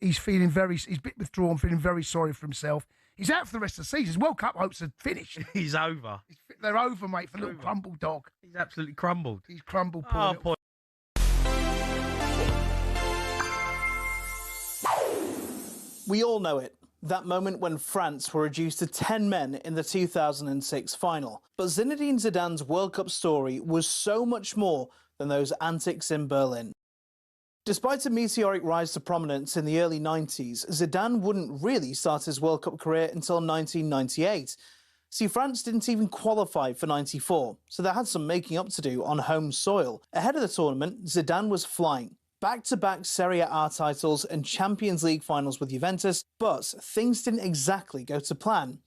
he's a bit withdrawn, feeling very sorry for himself. He's out for the rest of the season. His World Cup hopes are finished. He's over. They're over, mate, for little crumble dog. He's absolutely crumbled. He's crumbled, poor. We all know it. That moment when France were reduced to 10 men in the 2006 final. But Zinedine Zidane's World Cup story was so much more than those antics in Berlin. Despite a meteoric rise to prominence in the early 90s, Zidane wouldn't really start his World Cup career until 1998. See, France didn't even qualify for 94, so they had some making up to do on home soil. Ahead of the tournament, Zidane was flying. Back-to-back Serie A titles and Champions League finals with Juventus, but things didn't exactly go to plan.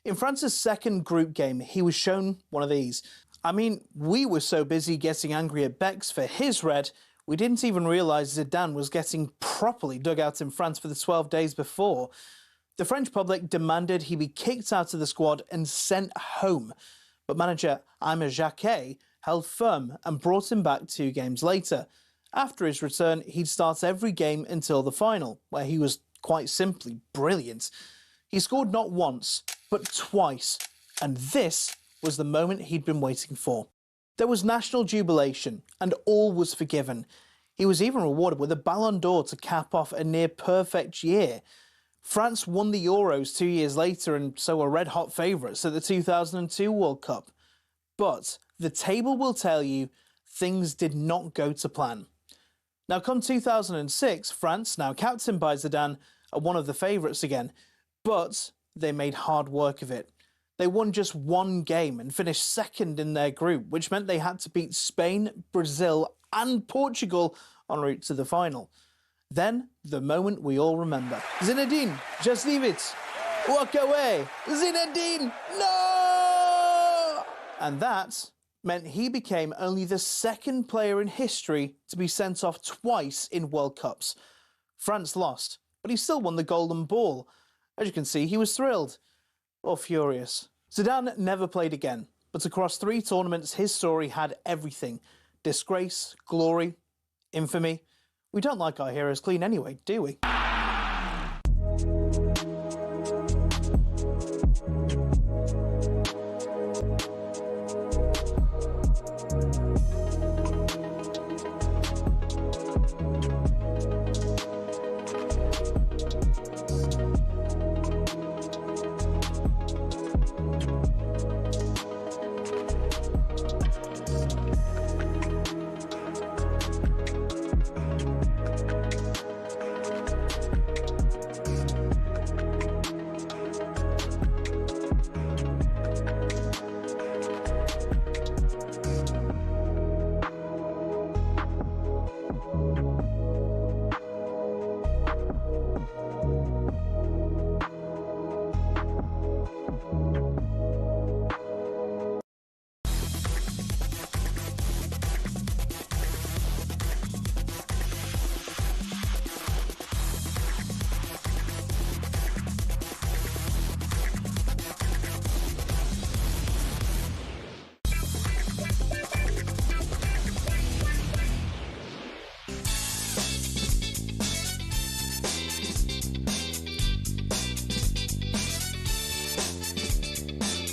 In France's second group game, he was shown one of these. I mean, we were so busy getting angry at Bex for his red, we didn't even realise Zidane was getting properly dug out in France for the 12 days before. The French public demanded he be kicked out of the squad and sent home, but manager Aimé Jacquet held firm and brought him back 2 games later. After his return, he'd start every game until the final, where he was quite simply brilliant. He scored not once, but twice, and this was the moment he'd been waiting for. There was national jubilation, and all was forgiven. He was even rewarded with a Ballon d'Or to cap off a near-perfect year. France won the Euros 2 years later, and so were red-hot favourites at the 2002 World Cup. But the table will tell you things did not go to plan. Now, come 2006, France, now captained by Zidane, are one of the favourites again, but they made hard work of it. They won just 1 game and finished second in their group, which meant they had to beat Spain, Brazil and Portugal en route to the final. Then, the moment we all remember. Zinedine, just leave it. Walk away. Zinedine, no! And that meant he became only the second player in history to be sent off twice in World Cups. France lost, but he still won the Golden Ball. As you can see, he was thrilled. Or furious. Zidane never played again, but across 3 tournaments his story had everything. Disgrace, glory, infamy. We don't like our heroes clean anyway, do we?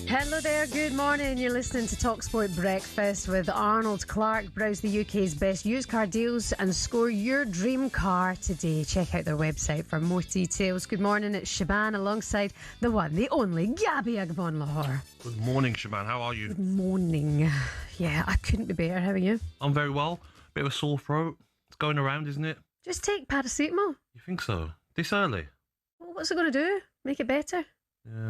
Hello there, good morning. You're listening to talkSPORT Breakfast with Arnold Clark. Browse the UK's best used car deals and score your dream car today. Check out their website for more details. Good morning, it's Shebahn alongside the one, the only Gabby Agbonlahor. Good morning, Shebahn. How are you? Good morning. Yeah, I couldn't be better. How are you? I'm very well. Bit of a sore throat. It's going around, isn't it? Just take paracetamol. You think so? This early? Well, what's it going to do? Make it better?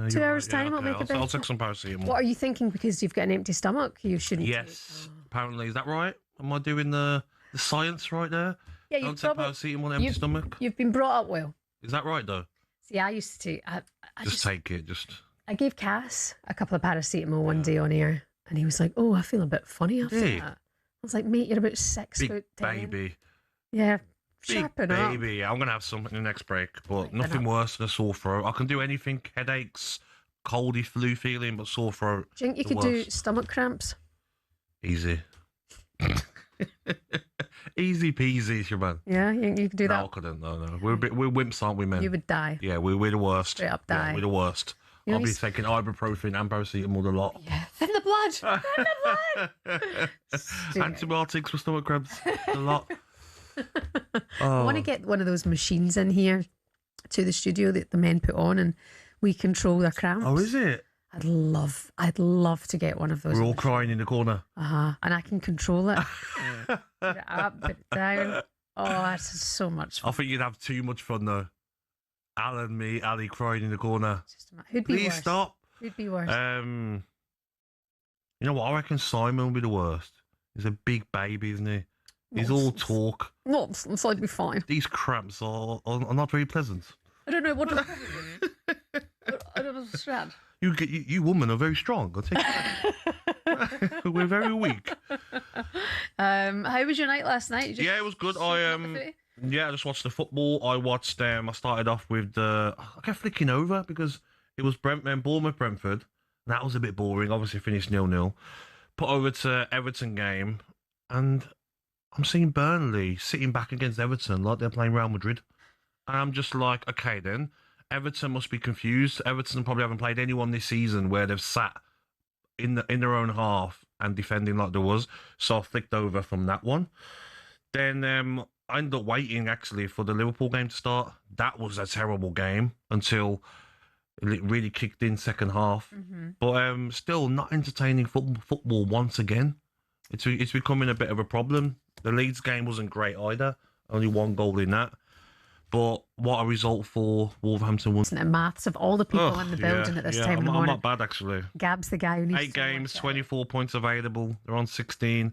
2 hours' time, I'll make it better. I'll take some paracetamol. What are you thinking? Because you've got an empty stomach, you shouldn't. Yes, apparently. Is that right? Am I doing the science right there? Yeah, Don't take paracetamol on an empty stomach. You've been brought up well. Is that right though? See, I used to. I just take it. I gave Cass a couple of paracetamol one day on air, and he was like, "Oh, I feel a bit funny after that." I was like, "Mate, you're about 6 Big foot 10." baby. Yeah. Big Sharpen baby. up. I'm going to have something in the next break, but nothing worse than a sore throat. I can do anything, headaches, coldy flu feeling, but sore throat. Do you think you could do stomach cramps? Easy. Easy peasy, Shebahn. Yeah, you can do that. No, I couldn't. No. We're wimps, aren't we, men? You would die. Yeah, we're the worst. Straight up Yeah, die. we're the worst. You know, I'll be taking ibuprofen and paracetamol a lot. Yeah, thin the blood. Thin the blood. Antibiotics for stomach cramps a lot. I want to get one of those machines in here to the studio that the men put on, and we control their cramps. Oh, is it? I'd love to get one of those. We're all crying in the corner. And I can control it. Put it up, put it down. Oh, that's so much fun. I think you'd have too much fun though. Alan, me, Ali crying in the corner. Who'd be Please worse? stop. Who'd be worse? You know what? I reckon Simon will be the worst. He's a big baby, isn't he? He's all talk. Nonsense, I'd be fine. These cramps are not very pleasant. I don't know what to I don't understand. You women are very strong. I'll take that. We're very weak. How was your night last night? Yeah, it was good. I just watched the football. I watched. I started off with I kept flicking over because it was Bournemouth Brentford. And that was a bit boring. Obviously, finished 0-0. Put over to Everton game, and I'm seeing Burnley sitting back against Everton like they're playing Real Madrid. And I'm just like, okay, then Everton must be confused. Everton probably haven't played anyone this season where they've sat in their own half and defending like there was. So I flicked over from that one. Then I ended up waiting actually for the Liverpool game to start. That was a terrible game until it really kicked in second half. Mm-hmm. But still not entertaining football once again. It's becoming a bit of a problem. The Leeds game wasn't great either. Only one goal in that. But what a result for Wolverhampton. Isn't it maths of all the people in the building at this time in the morning? I'm not bad, actually. Gab's the guy who needs 8 games, 24 points available. They're on 16.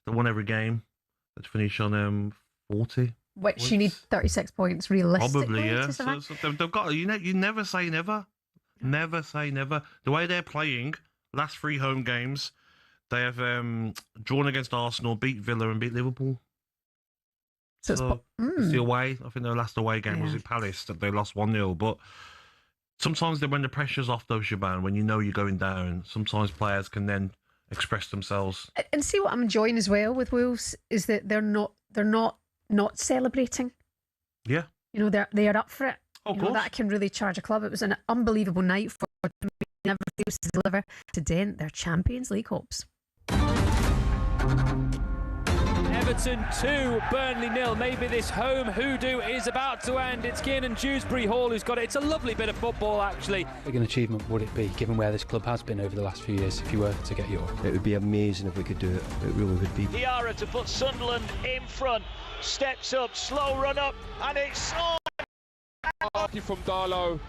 They won every game. Let's finish on 40. Which points. You need 36 points realistically. Probably, yeah. So they've got, you never say never. Never say never. The way they're playing, last 3 home games, they have drawn against Arsenal, beat Villa and beat Liverpool. So it's the away. I think their last away game was at Palace that they lost 1-0. But sometimes when the pressure's off, though, Shebahn, when you know you're going down, sometimes players can then express themselves. And see what I'm enjoying as well with Wolves is that they're not celebrating. Yeah, they are up for it. Of course. That can really charge a club. It was an unbelievable night for them. Never fails to deliver to dent their Champions League hopes. Everton 2, Burnley 0. Maybe this home hoodoo is about to end. It's Kiernan Dewsbury Hall who's got it. It's a lovely bit of football, actually. How big an achievement would it be, given where this club has been over the last few years, if you were to get Europe? It would be amazing if we could do it. It really would be. Diarra to put Sunderland in front. Steps up, slow run up, and it's on. Lucky from Darlow.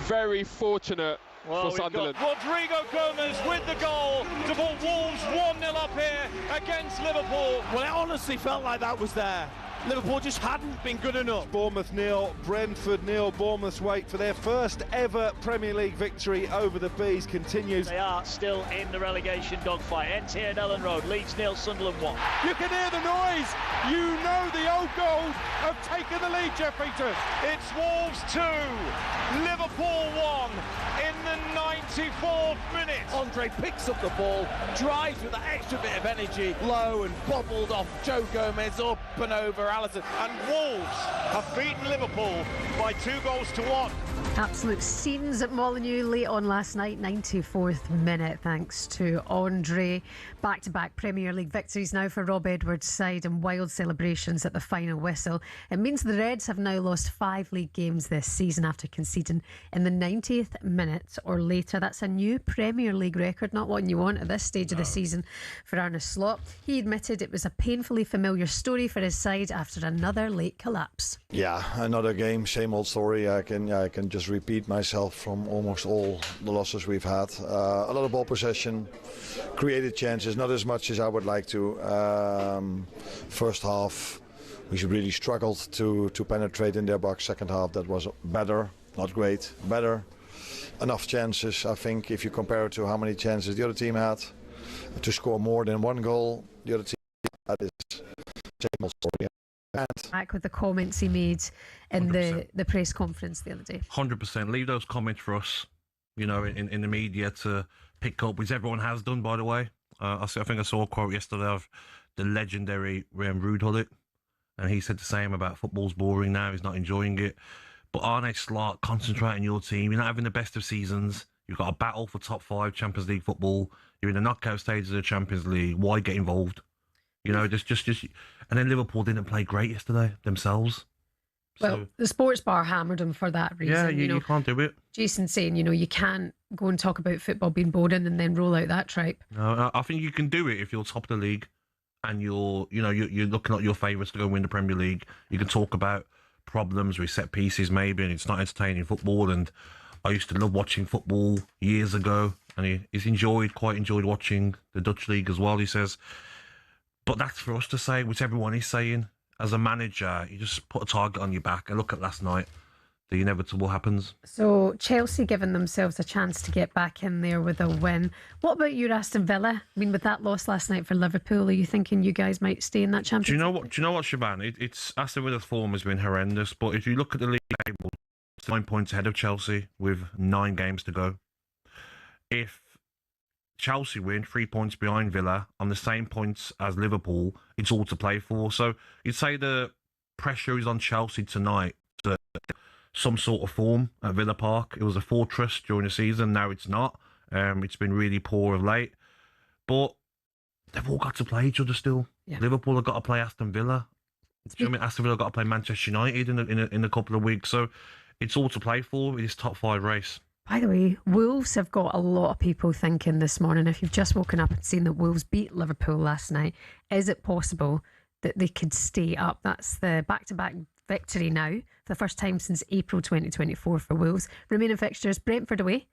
Very fortunate. Well, for Sunderland. Rodrigo Gomez with the goal to put Wolves 1-0 up here against Liverpool. Well, it honestly felt like that was there. Liverpool just hadn't been good enough. Bournemouth 0, Brentford 0. Bournemouth's wait for their first ever Premier League victory over the Bees continues. They are still in the relegation dogfight. Ends here at Ellen Road. Leeds 0, Sunderland 1. You can hear the noise. You know the old gold have taken the lead, Jeff Peters. It's Wolves 2, Liverpool 1 in the 94th minute. Andre picks up the ball, drives with that extra bit of energy, low and bobbled off Joe Gomez, up and over Alisson. And Wolves have beaten Liverpool by 2-1. Absolute scenes at Molineux late on last night, 94th minute, thanks to Andre. Back-to-back Premier League victories now for Rob Edwards' side and wild celebrations at the final whistle. It means the Reds have now lost 5 league games this season after conceding in the 90th minute or later. That's a new Premier League record, not one you want at this stage of the season for Arne Slot. He admitted it was a painfully familiar story for his side after another late collapse. Yeah, another game, same old story. I can just repeat myself from almost all the losses we've had. A lot of ball possession, created chances, not as much as I would like to. First half, we really struggled to penetrate in their box. Second half, that was better, not great, better. Enough chances, I think, if you compare it to how many chances the other team had to score more than 1 goal. The other team, that is same old story. Back with the comments he made in the press conference the other day. 100%. Leave those comments for us, in the media to pick up, which everyone has done, by the way. I think I saw a quote yesterday of the legendary Ruud Gullit, and he said the same about football's boring now. He's not enjoying it. But Arne Slot, concentrate on your team. You're not having the best of seasons. You've got a battle for top 5 Champions League football. You're in the knockout stages of the Champions League. Why get involved? You know, just. And then Liverpool didn't play great yesterday themselves. Well, the sports bar hammered him for that reason. Yeah, you can't do it. Jason's saying, you can't go and talk about football being boring and then roll out that tripe. No, I think you can do it if you're top of the league and you're looking at your favourites to go win the Premier League. You can talk about problems with set pieces maybe, and it's not entertaining football. And I used to love watching football years ago, and he's quite enjoyed watching the Dutch league as well, he says. But that's for us to say, which everyone is saying. As a manager, you just put a target on your back and look at last night. The inevitable happens. So Chelsea giving themselves a chance to get back in there with a win. What about your Aston Villa? I mean, with that loss last night for Liverpool, are you thinking you guys might stay in that Championship? Do you know what, Shebahn? It's Aston Villa's form has been horrendous. But if you look at the league table, it's 9 points ahead of Chelsea with 9 games to go. If Chelsea win 3 points behind Villa on the same points as Liverpool, it's all to play for. So you'd say the pressure is on Chelsea tonight to some sort of form at Villa Park. It was a fortress during the season. Now it's not. It's been really poor of late. But they've all got to play each other still. Yeah. Liverpool have got to play Aston Villa. Aston Villa have got to play Manchester United in a couple of weeks. So it's all to play for in this top 5 race. By the way, Wolves have got a lot of people thinking this morning, if you've just woken up and seen that Wolves beat Liverpool last night, is it possible that they could stay up? That's the back-to-back victory now, for the first time since April 2024 for Wolves. Remaining fixtures: Brentford away,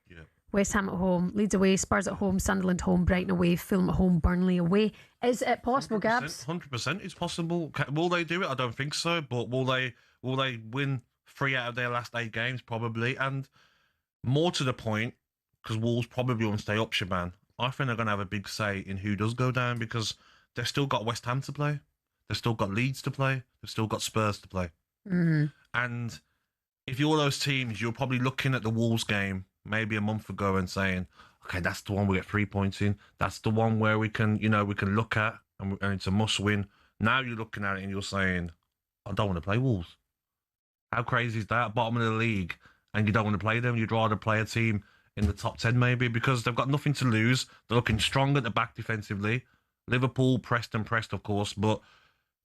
West Ham at home, Leeds away, Spurs at home, Sunderland home, Brighton away, Fulham at home, Burnley away. Is it possible, Gabs? 100% it's possible. Will they do it? I don't think so. But will they win 3 out of their last 8 games? Probably. And more to the point, because Wolves probably won't stay up, Shebahn, I think they're going to have a big say in who does go down, because they've still got West Ham to play. They've still got Leeds to play. They've still got Spurs to play. Mm-hmm. And if you're those teams, you're probably looking at the Wolves game maybe a month ago and saying, okay, that's the one we get 3 points in. That's the one where we can look at and it's a must win. Now you're looking at it and you're saying, I don't want to play Wolves. How crazy is that? Bottom of the league, and you don't want to play them. You'd rather play a team in the top 10 maybe, because they've got nothing to lose. They're looking strong at the back defensively. Liverpool pressed, of course, but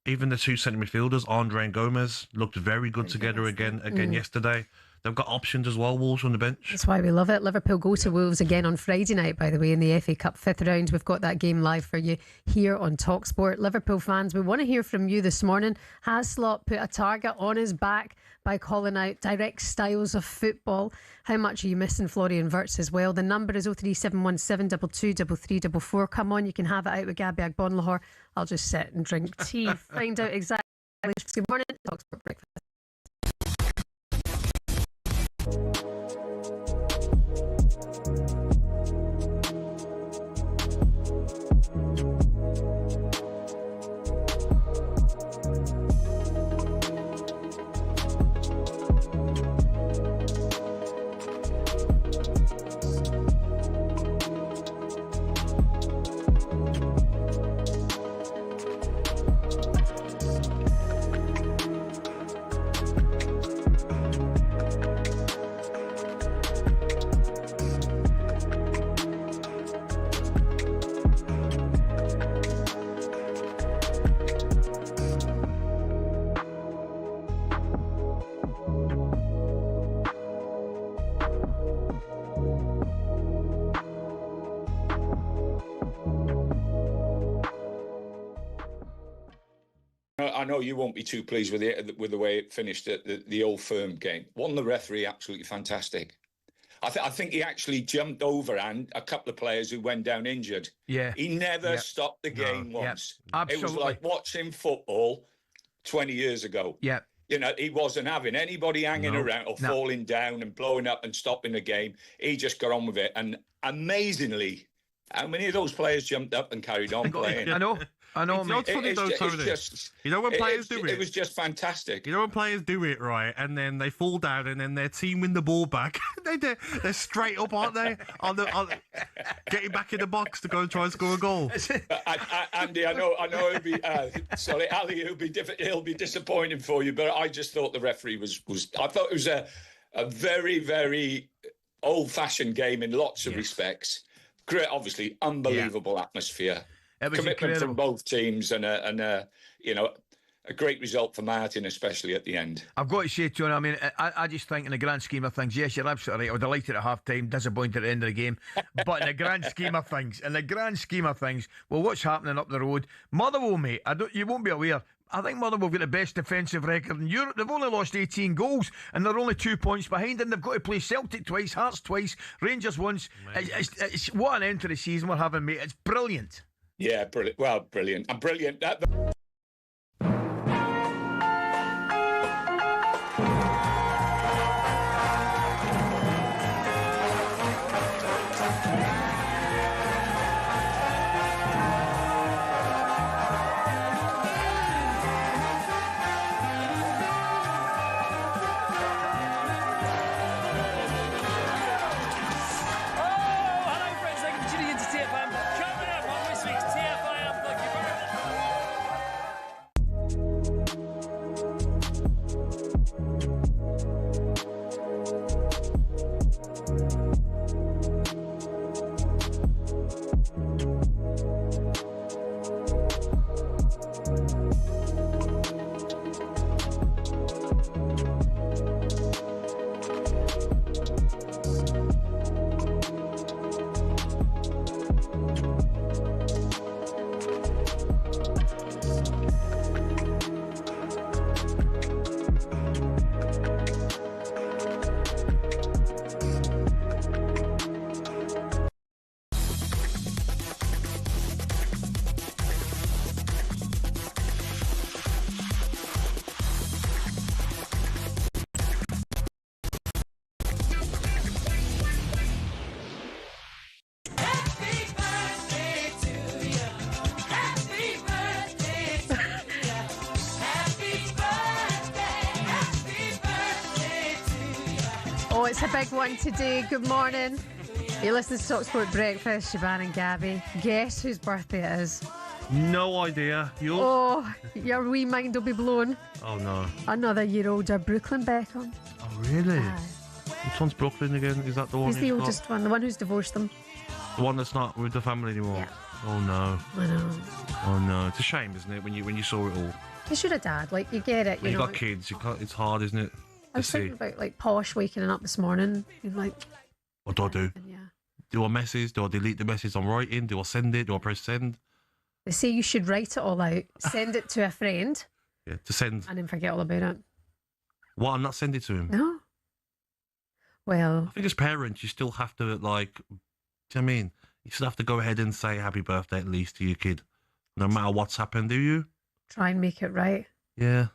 even the 2 centre midfielders, Andre and Gomez, looked very good together again yesterday. They've got options as well, Wolves on the bench. That's why we love it. Liverpool go to Wolves again on Friday night, by the way, in the FA Cup 5th round. We've got that game live for you here on talkSPORT. Liverpool fans, we want to hear from you this morning. Has Slot put a target on his back by calling out direct styles of football? How much are you missing Florian Wirtz as well? The number is 03717 223344. Come on, you can have it out with Gabby Agbonlahor. I'll just sit and drink tea. Find out exactly. Good morning, talkSPORT Breakfast. I know you won't be too pleased with the way it finished at the Old Firm game. Wasn't the referee absolutely fantastic? I think he actually jumped over and a couple of players who went down injured. Yeah. He never stopped the game once. Absolutely. It was like watching football 20 years ago. Yeah. You know, he wasn't having anybody hanging around or falling down and blowing up and stopping the game. He just got on with it. And amazingly, how many of those players jumped up and carried on playing? I know. I know, mate. It's funny though, Tony. You know when players do it? It was just fantastic. You know when players do it, right, and then they fall down and then their team win the ball back. they're straight up, aren't they? On getting back in the box to go and try and score a goal. Andy, I know it'll be sorry, Ali, it'll be disappointing for you, but I just thought the referee was I thought it was a very, very old-fashioned game in lots of respects. Great, obviously, unbelievable atmosphere. Commitment incredible from both teams, and a great result for Martin, especially at the end. I've got to say, Tony, I mean, I just think in the grand scheme of things, yes, you're absolutely right. I was delighted at half-time, disappointed at the end of the game. But in the grand scheme of things, well, what's happening up the road? Motherwell, mate, you won't be aware. I think Motherwell have got the best defensive record in Europe. They've only lost 18 goals and they're only 2 points behind, and they've got to play Celtic twice, Hearts twice, Rangers once. It's what an end to the season we're having, mate. It's brilliant. Yeah, brilliant. Well, brilliant. And brilliant. Oh, it's a big one today. Good morning. You're listening to talkSPORT Breakfast, Shebahn and Gabby. Guess whose birthday it is? No idea. Yours? Oh, your wee mind will be blown. Oh, no. Another year older, Brooklyn Beckham. Oh, really? Which one's Brooklyn again? Is that the one? He's the oldest one, the one who's divorced them. The one that's not with the family anymore? Yeah. Oh, no. I know. Oh, no. It's a shame, isn't it, when you saw it all? You should have, Dad. Like, you get it. You got kids. It's hard, isn't it? I was thinking about, like, Posh waking up this morning. You're like, what do I do? Yeah. Do I message? Do I delete the message I'm writing? Do I send it? Do I press send? They say you should write it all out, send it to a friend. Yeah, to send. And then forget all about it. What, and not send it to him? No. Well, I think as parents, you still have to, like, do you know what I mean? You still have to go ahead and say happy birthday at least to your kid, no matter what's happened, do you? Try and make it right. Yeah.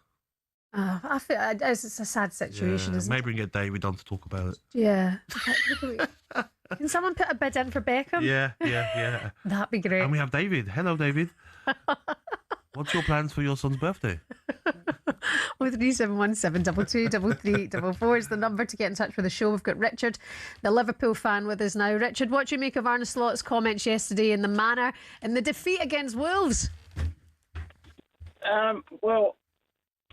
I feel it's a sad situation, isn't maybe we can get David on to talk about it. it? Yeah. Can someone put a bid in for Beckham? Yeah. That'd be great. And we have David. Hello, David. What's your plans for your son's birthday? 03717 223344 is the number to get in touch with the show. We've got Richard, the Liverpool fan, with us now. Richard, what do you make of Arne Slot's comments yesterday in the manner in the defeat against Wolves? Well,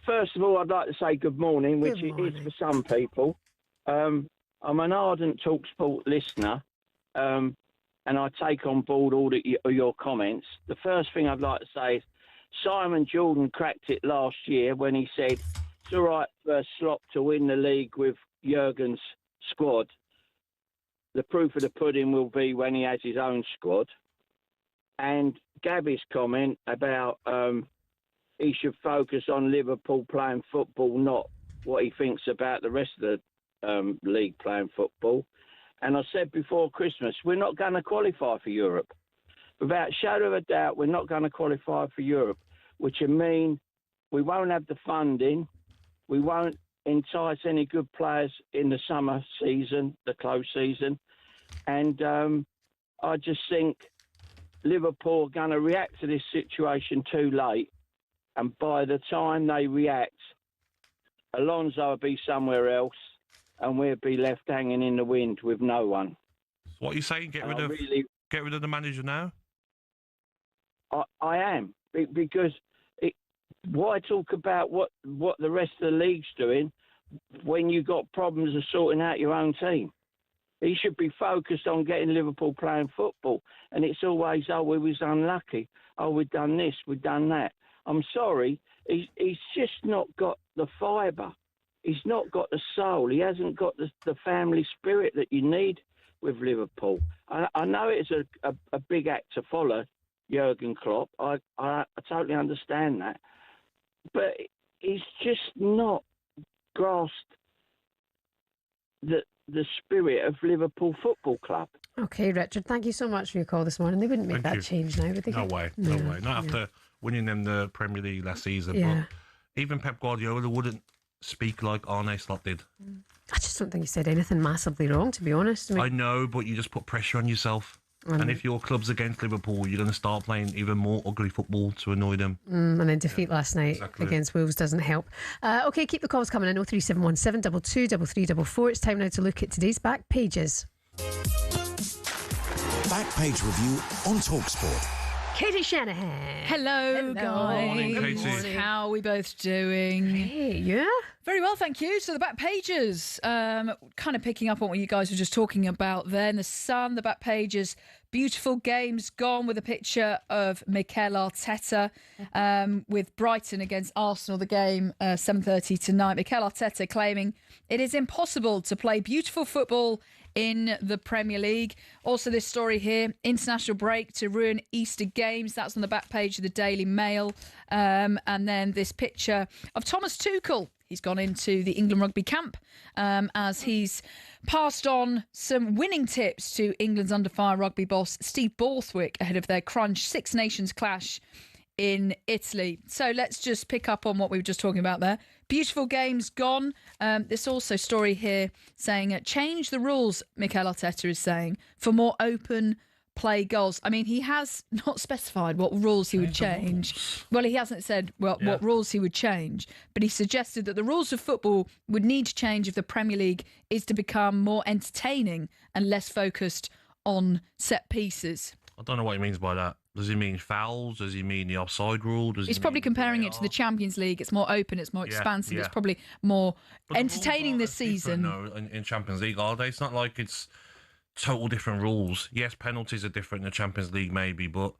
first of all, I'd like to say good morning, which it is for some people. I'm an ardent talkSPORT listener, and I take on board all your comments. The first thing I'd like to say is Simon Jordan cracked it last year when he said it's all right for Slot to win the league with Jurgen's squad. The proof of the pudding will be when he has his own squad. And Gabby's comment about he should focus on Liverpool playing football, not what he thinks about the rest of the league playing football. And I said before Christmas, we're not going to qualify for Europe. Without a shadow of a doubt, we're not going to qualify for Europe, which would mean we won't have the funding, we won't entice any good players in the summer season, the close season. And I just think Liverpool are going to react to this situation too late. And by the time they react, Alonso will be somewhere else and we'll be left hanging in the wind with no one. So what are you saying? Get rid of the manager now? I am. Because why talk about what the rest of the league's doing when you've got problems of sorting out your own team? He should be focused on getting Liverpool playing football. And it's always, we was unlucky. We've done this, we've done that. I'm sorry, he's just not got the fibre. He's not got the soul. He hasn't got the family spirit that you need with Liverpool. I know it's a big act to follow, Jurgen Klopp. I totally understand that. But he's just not grasped the spirit of Liverpool Football Club. Okay, Richard, thank you so much for your call this morning. They wouldn't make that change now, would they? No way. Not after winning them the Premier League last season. Yeah. But even Pep Guardiola wouldn't speak like Aherne Slot did. I just don't think he said anything massively wrong, to be honest. I know, but you just put pressure on yourself. And if your club's against Liverpool, you're going to start playing even more ugly football to annoy them. And then defeat last night against Wolves doesn't help. Okay, keep the calls coming in. 03717 22 3344. It's time now to look at today's back pages. Back page review on talkSPORT. Katie Shanahan. Hello, guys. Morning, Katie. How are we both doing? Hey, yeah. Very well, thank you. So the back pages, kind of picking up on what you guys were just talking about there. In the Sun, the back pages, beautiful games gone with a picture of Mikel Arteta with Brighton against Arsenal, the game 7:30 tonight. Mikel Arteta claiming it is impossible to play beautiful football in the Premier League. Also this story here, international break to ruin Easter games. That's on the back page of the Daily Mail. And then this picture of Thomas Tuchel. He's gone into the England rugby camp as he's passed on some winning tips to England's under-fire rugby boss Steve Borthwick ahead of their crunch Six Nations clash in Italy. So let's just pick up on what we were just talking about there. Beautiful games gone. This also story here saying change the rules, Mikel Arteta is saying, for more open play goals. I mean, he has not specified what rules he would change. Well, he hasn't said what rules he would change, but he suggested that the rules of football would need to change if the Premier League is to become more entertaining and less focused on set pieces. I don't know what he means by that. Does he mean fouls? Does he mean the offside rule? He's probably comparing it to the Champions League. It's more open. It's more expansive. It's probably more entertaining this season. No, in Champions League, are they? It's not like it's total different rules. Yes, penalties are different in the Champions League, maybe, but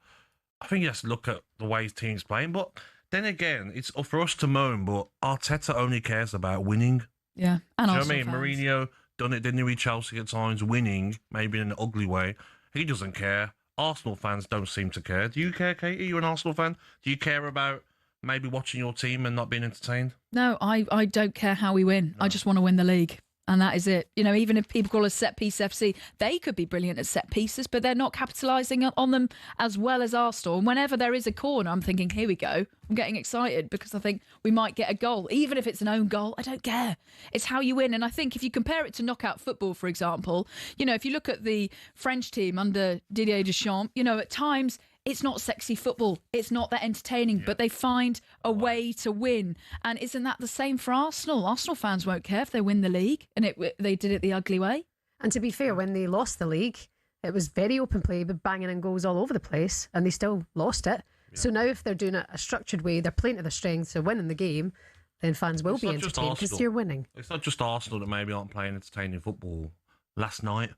I think you have to look at the way his team's playing. But then again, it's for us to moan, but Arteta only cares about winning. Yeah, and do you know what I mean? Mourinho done it, didn't he, with Chelsea at times, winning, maybe in an ugly way. He doesn't care. Arsenal fans don't seem to care. Do you care, Katie? You're an Arsenal fan. Do you care about maybe watching your team and not being entertained? No, I don't care how we win. No. I just want to win the league. And that is it. You know, even if people call us set piece FC, they could be brilliant at set pieces, but they're not capitalising on them as well as Arsenal. And whenever there is a corner, I'm thinking, here we go. I'm getting excited because I think we might get a goal. Even if it's an own goal, I don't care. It's how you win. And I think if you compare it to knockout football, for example, you know, if you look at the French team under Didier Deschamps, you know, at times it's not sexy football. It's not that entertaining, but they find a way to win. And isn't that the same for Arsenal? Arsenal fans won't care if they win the league, and they did it the ugly way. And to be fair, when they lost the league, it was very open play, but banging in goals all over the place, and they still lost it. Yeah. So now if they're doing it a structured way, they're playing to their strengths, they're winning the game, then fans will be entertained because you're winning. It's not just Arsenal that maybe aren't playing entertaining football. Last night,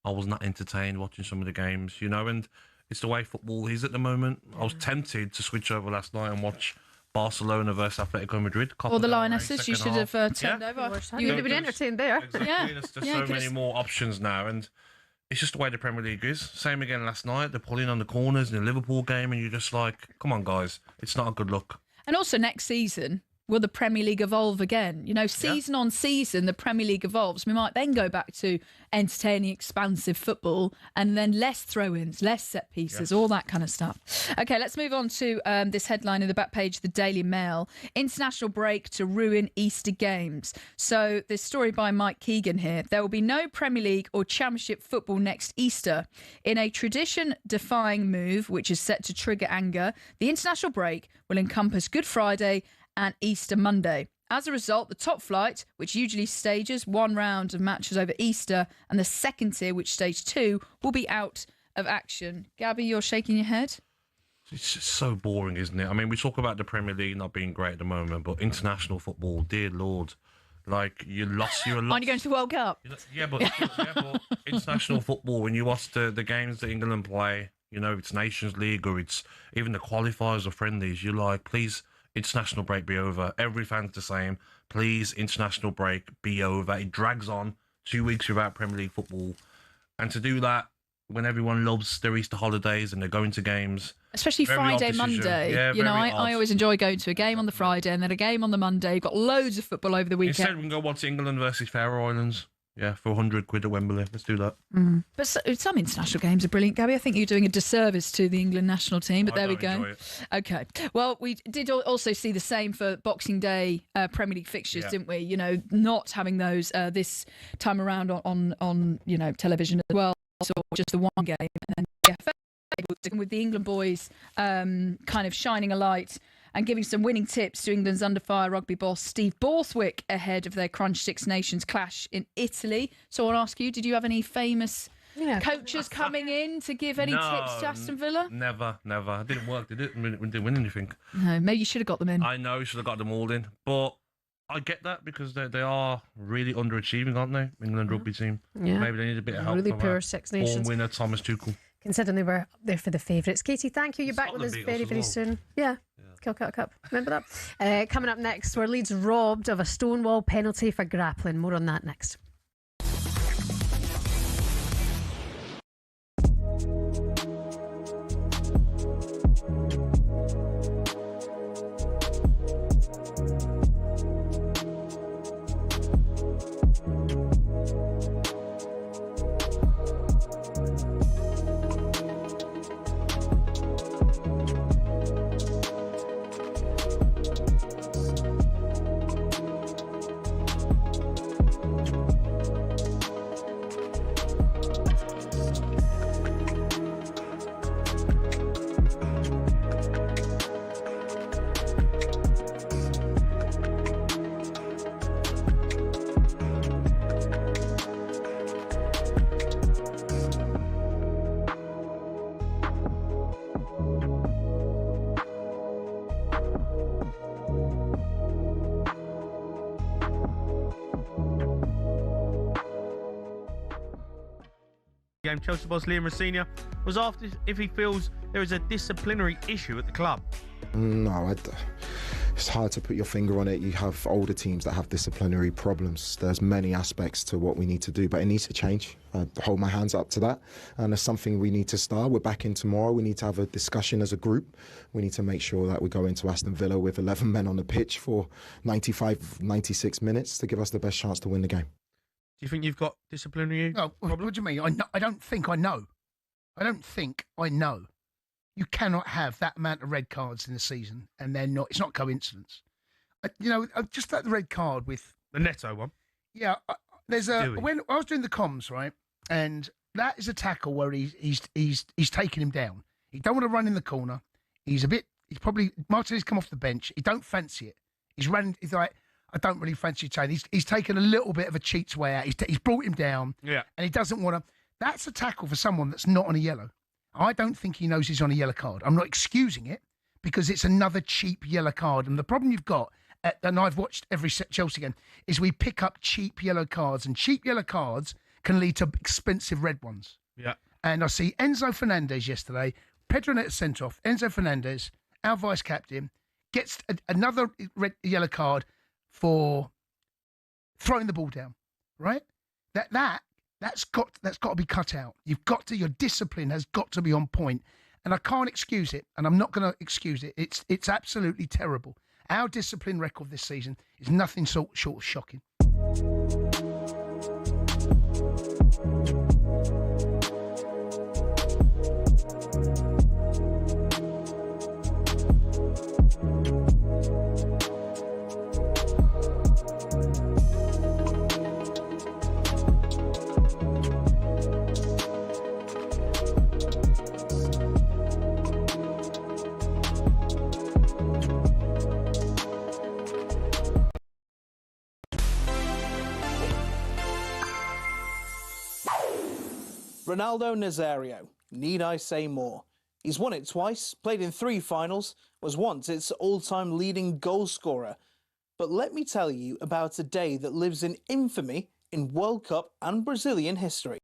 I was not entertained watching some of the games, you know, and it's the way football is at the moment. I was tempted to switch over last night and watch Barcelona versus Atletico Madrid. Or the Lionesses, you should have turned over. You would have been entertained there. Exactly. Yeah. There's so many more options now, and it's just the way the Premier League is. Same again last night. They're pulling on the corners in the Liverpool game, and you're just like, come on, guys. It's not a good look. And also next season, will the Premier League evolve again? You know, season on season, the Premier League evolves. We might then go back to entertaining, expansive football and then less throw-ins, less set pieces, all that kind of stuff. OK, let's move on to this headline in the back page of the Daily Mail. International break to ruin Easter games. So this story by Mike Keegan here. There will be no Premier League or Championship football next Easter. In a tradition-defying move, which is set to trigger anger, the international break will encompass Good Friday and Easter Monday. As a result, the top flight, which usually stages one round of matches over Easter, and the second tier, which stage 2, will be out of action. Gabby, you're shaking your head? It's just so boring, isn't it? I mean, we talk about the Premier League not being great at the moment, but international football, dear Lord, like you're lost. Aren't you going to the World Cup? But international football, when you watch the games that England play, you know, it's Nations League or it's even the qualifiers or friendlies, you're like, please, international break be over. Every fan's the same. Please, international break be over. It drags on 2 weeks without Premier League football. And to do that when everyone loves their Easter holidays and they're going to games. Especially Friday, Monday. Yeah, you know, I always enjoy going to a game on the Friday and then a game on the Monday. You've got loads of football over the weekend. Instead, we can go watch England versus Faroe Islands. Yeah, for 100 quid at Wembley. Let's do that. But some international games are brilliant, Gabby. I think you're doing a disservice to the England national team, but there we go. Enjoy it. Okay. Well, we did also see the same for Boxing Day Premier League fixtures, didn't we? You know, not having those this time around on you know, television as well. So just the one game. And then, with the England boys kind of shining a light and giving some winning tips to England's under-fire rugby boss Steve Borthwick ahead of their Crunch Six Nations clash in Italy. So I want to ask you, did you have any famous coaches coming in to give any tips to Aston Villa? Never. It didn't work, did it? We didn't win anything. No, maybe you should have got them in. I know, you should have got them all in. But I get that because they are really underachieving, aren't they? England rugby team. Yeah. Maybe they need a bit of help. Really from poor Six Nations. Born winner Thomas Tuchel. Considering they were up there for the favourites. Katie, thank you. You're back with us very, very soon. Yeah. Calcutta Cup. Remember that? Coming up next, were Leeds robbed of a Stonewall penalty for grappling. More on that next. Game, Chelsea boss Liam Rosenior was asked if he feels there is a disciplinary issue at the club. No, it's hard to put your finger on it. You have older teams that have disciplinary problems. There's many aspects to what we need to do, but it needs to change. I hold my hands up to that, and it's something we need to start. We're back in tomorrow. We need to have a discussion as a group. We need to make sure that we go into Aston Villa with 11 men on the pitch for 95, 96 minutes to give us the best chance to win the game. Do you think you've got disciplinary problem? What do you mean? I don't think I know. I don't think I know. You cannot have that amount of red cards in the season, and they're not. It's not coincidence. Just that red card with the Neto one. Yeah, there's when I was doing the comms, right, and that is a tackle where he's taking him down. He don't want to run in the corner. He's probably Martinez come off the bench. He don't fancy it. He's running. He's like, I don't really fancy Chain. He's taken a little bit of a cheat's way out. He's brought him down. Yeah, and he doesn't want to. That's a tackle for someone that's not on a yellow. I don't think he knows he's on a yellow card. I'm not excusing it because it's another cheap yellow card. And the problem you've got, and I've watched every Chelsea game, is we pick up cheap yellow cards, and cheap yellow cards can lead to expensive red ones. Yeah. And I see Enzo Fernandez yesterday, Pedro Neto sent off. Enzo Fernandez, our vice captain, gets another yellow card for throwing the ball down. Right? That's got to be cut out. Your discipline has got to be on point. And I can't excuse it, and I'm not going to excuse it. It's absolutely terrible. Our discipline record this season is nothing short of shocking. Ronaldo Nazario, need I say more? He's won it twice, played in 3 finals, was once its all-time leading goal scorer. But let me tell you about a day that lives in infamy in World Cup and Brazilian history.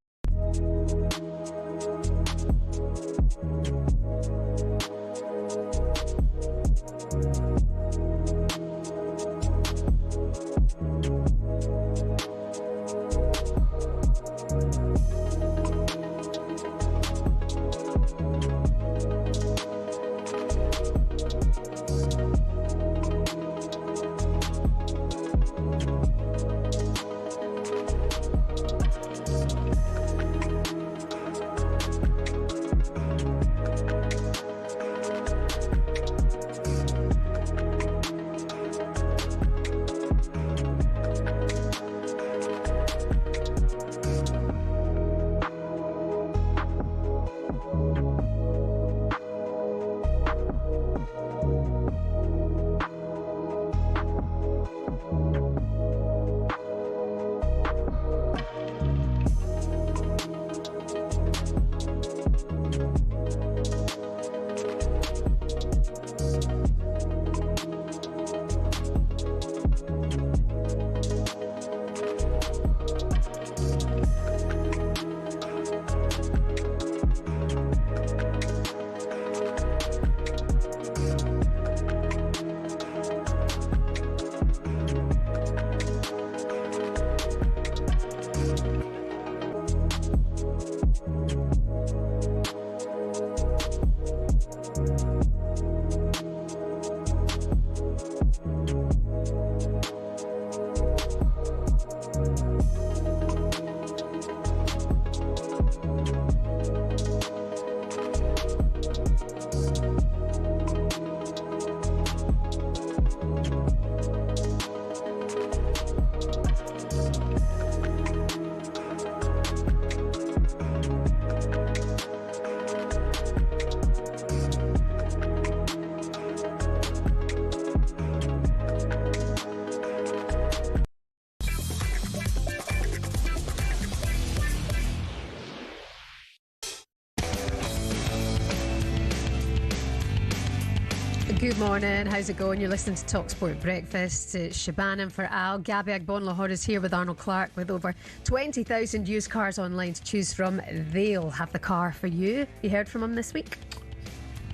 Good morning, how's it going? You're listening to talkSPORT Breakfast. It's Shebahn and for Al. Gabby Agbonlahor is here with Arnold Clark with over 20,000 used cars online to choose from. They'll have the car for you. You heard from him this week?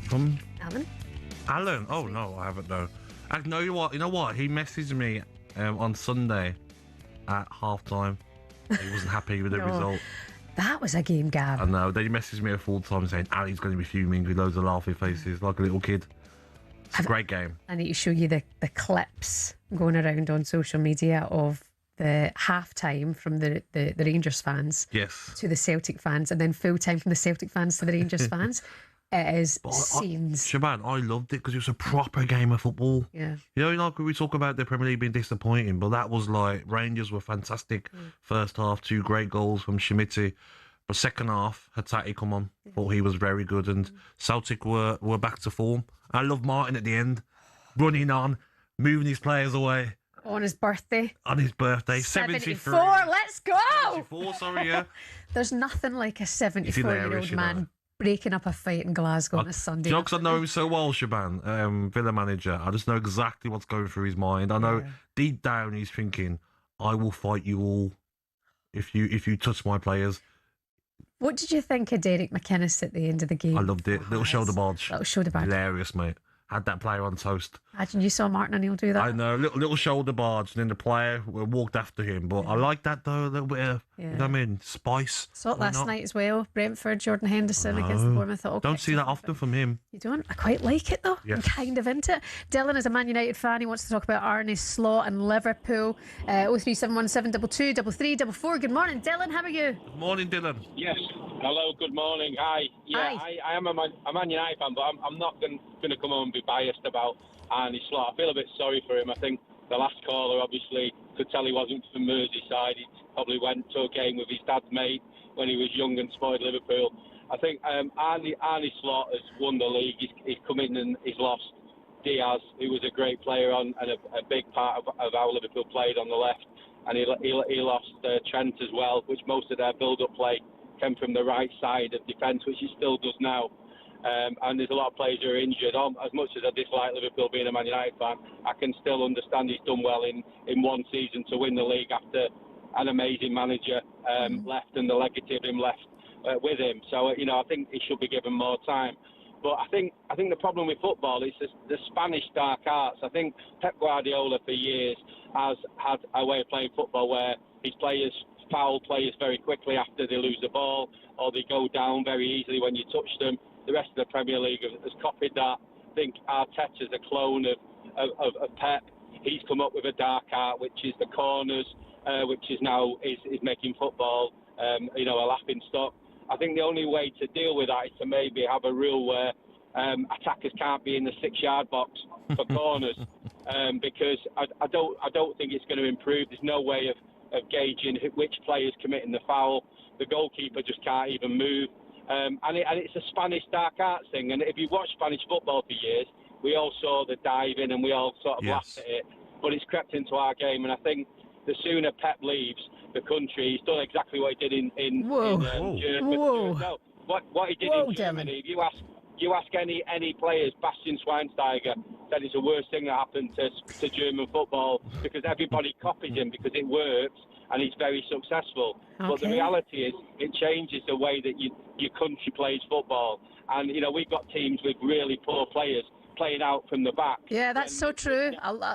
From? Alan? Oh, no, I haven't, no. You know what? He messaged me on Sunday at half-time. He wasn't happy with the result. That was a game, Gab. I know. Then he messaged me at full-time saying Ali's going to be fuming with loads of laughing faces like a little kid. It's a great game. I need to show you the clips going around on social media of the half-time from the Rangers fans to the Celtic fans, and then full-time from the Celtic fans to the Rangers fans. It is scenes. Shebahn, I loved it because it was a proper game of football. Yeah. You know, like we talk about the Premier League being disappointing, but that was like Rangers were fantastic. First half, 2 great goals from Schmidt. But second half, Hatate come on. Thought he was very good, and Celtic were back to form. I love Martin at the end, running on, moving his players away. On his birthday. 73. Let's go! 74, sorry, yeah. There's nothing like a 74-year-old man breaking up a fight in Glasgow on a Sunday. Do you know, because I know him so well, Shebahn, Villa manager, I just know exactly what's going through his mind. I know deep down he's thinking, I will fight you all if you touch my players. What did you think of Derek McInnes at the end of the game? I loved it. Little shoulder barge. Hilarious, mate. Had that player on toast. Imagine you saw Martin O'Neill do that. I know, little shoulder barge, and then the player walked after him. But I like that, though, a little bit of, you know what I mean, spice. Saw it last night as well. Brentford, Jordan Henderson against the Bournemouth. Don't see that often from him. You don't? I quite like it, though. Yes. I'm kind of into it. Dylan is a Man United fan. He wants to talk about Aherne, Slot and Liverpool. 03717333344. Good morning, Dylan. How are you? Good morning, Dylan. Yes. Hello, good morning. Hi. Yeah, Hi. I am a Man United fan, but I'm not going to come home and be biased about Aherne Slot. I feel a bit sorry for him. I think the last caller obviously could tell he wasn't from Merseyside. He probably went to a game with his dad's mate when he was young and supported Liverpool. I think Aherne Slot has won the league. He's come in and he's lost Diaz, who was a great player and a big part of how Liverpool played on the left. And he lost Trent as well, which most of their build-up play came from the right side of defence, which he still does now. And there's a lot of players who are injured. As much as I dislike Liverpool being a Man United fan, I can still understand he's done well in one season to win the league after an amazing manager left and the legacy of him left with him. So, I think he should be given more time. But I think the problem with football is the Spanish dark arts. I think Pep Guardiola for years has had a way of playing football where his players foul players very quickly after they lose the ball, or they go down very easily when you touch them. The rest of the Premier League has copied that. I think Arteta's a clone of Pep. He's come up with a dark art, which is the corners, which is now is making football, a laughing stock. I think the only way to deal with that is to maybe have a rule where attackers can't be in the 6-yard box for corners, because I don't think it's going to improve. There's no way of gauging which player's committing the foul. The goalkeeper just can't even move. And it's a Spanish dark arts thing. And if you watch Spanish football for years, we all saw the diving and we all sort of laughed at it. But it's crept into our game. And I think the sooner Pep leaves the country, he's done exactly what he did in Germany. No, what he did in Germany. If you ask any players, Bastian Schweinsteiger said it's the worst thing that happened to German football because everybody copies him because it works and he's very successful. Okay. But the reality is it changes the way that your country plays football. And, we've got teams with really poor players playing out from the back. Yeah, that's so true.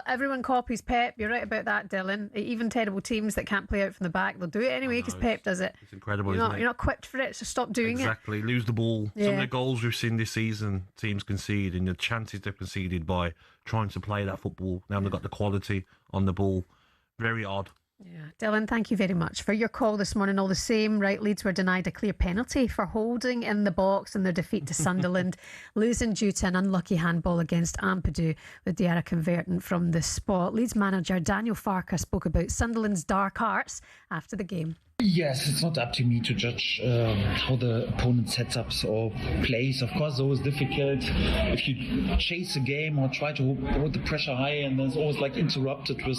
Everyone copies Pep. You're right about that, Dylan. Even terrible teams that can't play out from the back, they'll do it anyway because Pep does it. It's incredible, You're not equipped for it, so stop doing it. Exactly. Lose the ball. Yeah. Some of the goals we've seen this season, teams concede, and the chances they've conceded by trying to play that football. Now they've got the quality on the ball. Very odd. Yeah, Dylan, thank you very much for your call this morning. All the same, right, Leeds were denied a clear penalty for holding in the box in their defeat to Sunderland, losing due to an unlucky handball against Ampadu, with Diarra converting from the spot. Leeds manager Daniel Farke spoke about Sunderland's dark arts after the game. Yes, it's not up to me to judge how the opponent sets up or plays. Of course, it's always difficult if you chase a game or try to hold the pressure high and then it's always interrupted with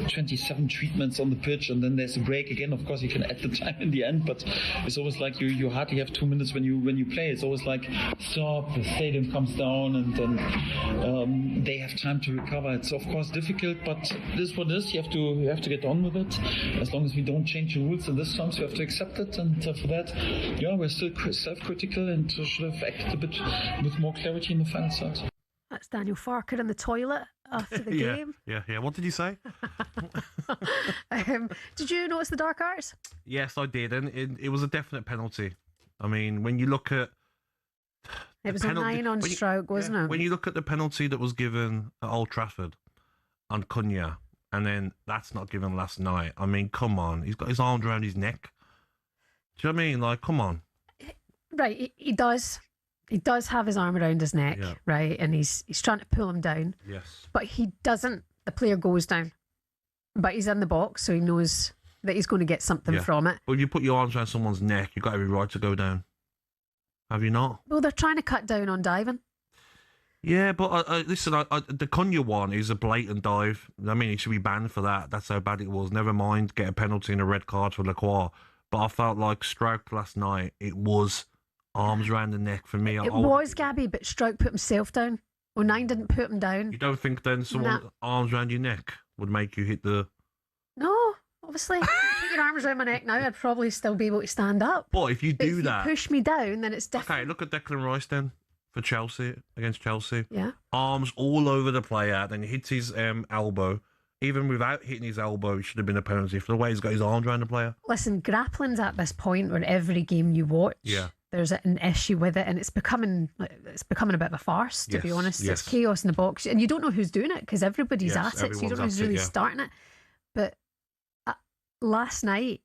27 treatments on the pitch and then there's a break again. Of course, you can add the time in the end, but it's always you hardly have 2 minutes when you play. It's always stop, the stadium comes down and then they have time to recover. It's of course difficult, but this is what it is. You have to get on with it. As long as we don't change the rules in this terms, we have to accept it. And for that, we're still self-critical and should have acted a bit with more clarity in the final third. That's Daniel Farke in the toilet after the game. Yeah. What did you say? Did you notice the dark arts? Yes, I did. And it was a definite penalty. I mean, when you look at... It was a 9 on stroke, wasn't it? When you look at the penalty that was given at Old Trafford on Cunha, and then that's not given last night. I mean, come on. He's got his arms around his neck. Do you know what I mean? Come on. Right, he does. He does have his arm around his neck, right? And he's trying to pull him down. Yes. But he doesn't. The player goes down. But he's in the box, so he knows that he's going to get something from it. Well, if you put your arms around someone's neck, you've got every right to go down. Have you not? Well, they're trying to cut down on diving. Yeah, but listen, the Cunha one is a blatant dive. I mean, he should be banned for that. That's how bad it was. Never mind, get a penalty and a red card for Lacroix. But I felt like Stroke last night, it was arms around the neck for me. It was Gabby, but Stroke put himself down. O'Neill didn't put him down. You don't think then someone's arms around your neck would make you hit the... No, obviously. Put your arms around my neck now, I'd probably still be able to stand up. But if you do if that... you push me down, then it's different. Okay, look at Declan Rice then. for Chelsea, against Chelsea. Yeah. Arms all over the player, then he hits his elbow. Even without hitting his elbow, it should have been a penalty for the way he's got his arms around the player. Listen, grappling's at this point where every game you watch, there's an issue with it, and it's becoming a bit of a farce, to be honest. It's chaos in the box, and you don't know who's doing it because everybody's at it, so you don't know who's really starting it. But last night,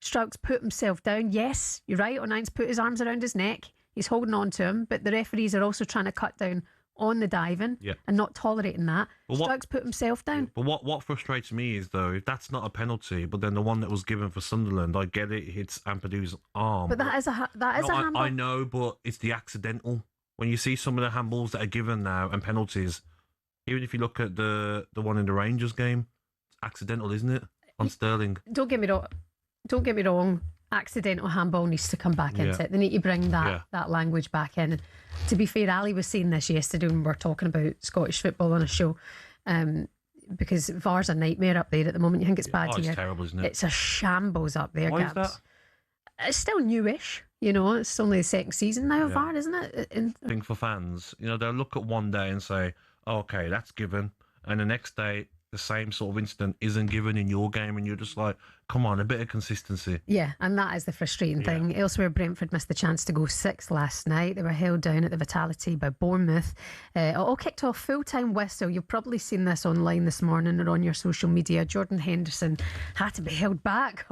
Strauch's put himself down. Yes, you're right, Onani's put his arms around his neck. He's holding on to him, but the referees are also trying to cut down on the diving and not tolerating that. Strauch's put himself down. But what frustrates me is, though, if that's not a penalty, but then the one that was given for Sunderland, I get it, hits Ampadu's arm. But that is a handball. I know, but it's the accidental. When you see some of the handballs that are given now and penalties, even if you look at the one in the Rangers game, it's accidental, isn't it? On Sterling. Don't get me wrong. Accidental handball needs to come back into it. They need to bring that language back in. And to be fair, Ali was saying this yesterday when we were talking about Scottish football on a show, because VAR's a nightmare up there at the moment. You think it's bad here. It's terrible, isn't it? It's a shambles up there, Why Gabs. is that? It's still newish, it's only the second season now of VAR, isn't it? Thing for fans, they'll look at one day and say, oh, okay, that's given, and the next day the same sort of incident isn't given in your game, and you're just like, come on, a bit of consistency. Yeah, and that is the frustrating thing. Elsewhere, Brentford missed the chance to go sixth last night. They were held down at the Vitality by Bournemouth. It all kicked off full-time whistle. You've probably seen this online this morning or on your social media. Jordan Henderson had to be held back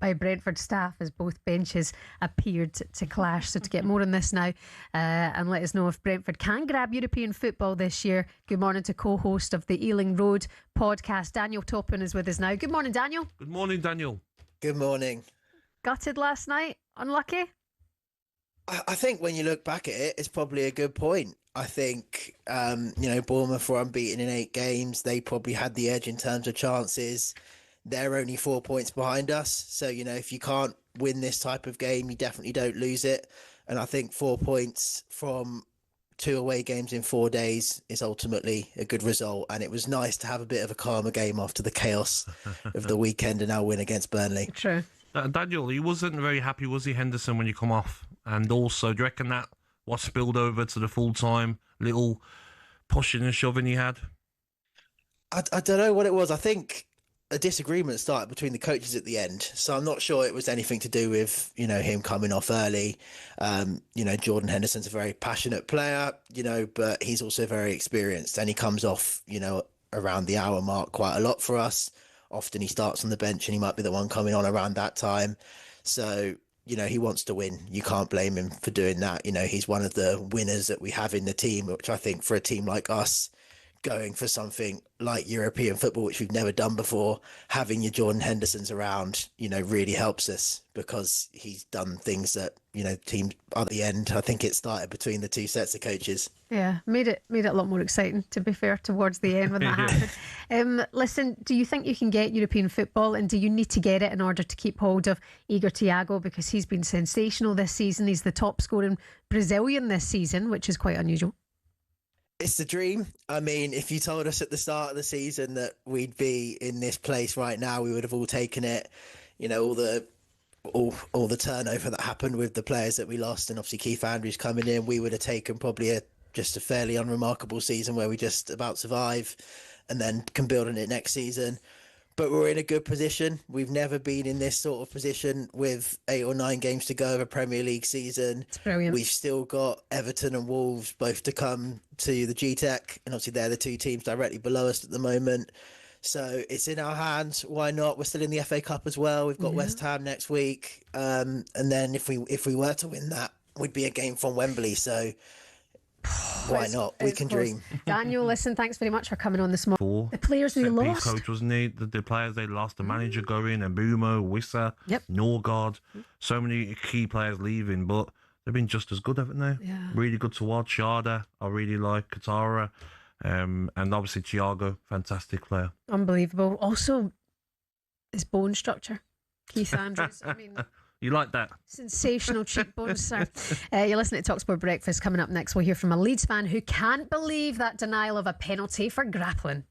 by Brentford staff as both benches appeared to clash. So to get more on this now and let us know if Brentford can grab European football this year, good morning to co-host of the Ealing Road podcast, Daniel Toppin is with us now. Good morning, Daniel. Good morning, Daniel. Good morning. Gutted last night? Unlucky? I think when you look back at it, it's probably a good point. I think, Bournemouth were unbeaten in 8 games. They probably had the edge in terms of chances. They're only 4 points behind us. So, if you can't win this type of game, you definitely don't lose it. And I think 4 points from 2 away games in 4 days is ultimately a good result, and it was nice to have a bit of a calmer game after the chaos of the weekend and our win against Burnley. True. Daniel, he wasn't very happy, was he, Henderson, when you come off? And also, do you reckon that what spilled over to the full-time little pushing and shoving he had? I don't know what it was. I think a disagreement started between the coaches at the end, so I'm not sure it was anything to do with him coming off early. Jordan Henderson's a very passionate player, but he's also very experienced, and he comes off around the hour mark quite a lot for us. Often he starts on the bench and he might be the one coming on around that time. So he wants to win. You can't blame him for doing that. He's one of the winners that we have in the team, which I think for a team like us, going for something like European football, which we've never done before, having your Jordan Hendersons around, really helps us, because he's done things that, teams at the end, I think it started between the 2 sets of coaches. Yeah, made it a lot more exciting, to be fair, towards the end when that happened. Listen, do you think you can get European football, and do you need to get it in order to keep hold of Igor Thiago, because he's been sensational this season? He's the top scoring Brazilian this season, which is quite unusual. It's the dream. I mean, if you told us at the start of the season that we'd be in this place right now, we would have all taken it. All the turnover that happened with the players that we lost, and obviously Keith Andrews coming in, we would have taken probably just a fairly unremarkable season where we just about survive and then can build on it next season. But we're in a good position. We've never been in this sort of position with 8 or 9 games to go of a Premier League season. It's brilliant. We've still got Everton and Wolves both to come to the GTEC, and obviously they're the 2 teams directly below us at the moment. So it's in our hands. Why not? We're still in the FA Cup as well. We've got West Ham next week. And then if we were to win that, we'd be a game from Wembley. So why not? We can dream. Daniel, listen, thanks very much for coming on this morning. The players we lost. Coach, wasn't he? The players they lost, the manager going, and Mbumo, Wissa, Norgard, so many key players leaving, but they've been just as good, haven't they? Yeah. Really good to watch. Sharda, I really like. Katara, and obviously Thiago, fantastic player. Unbelievable. Also, his bone structure. Keith Andrews, I mean... You like that? Sensational cheekbones, sir. You're listening to talkSPORT Breakfast. Coming up next, we'll hear from a Leeds fan who can't believe that denial of a penalty for grappling.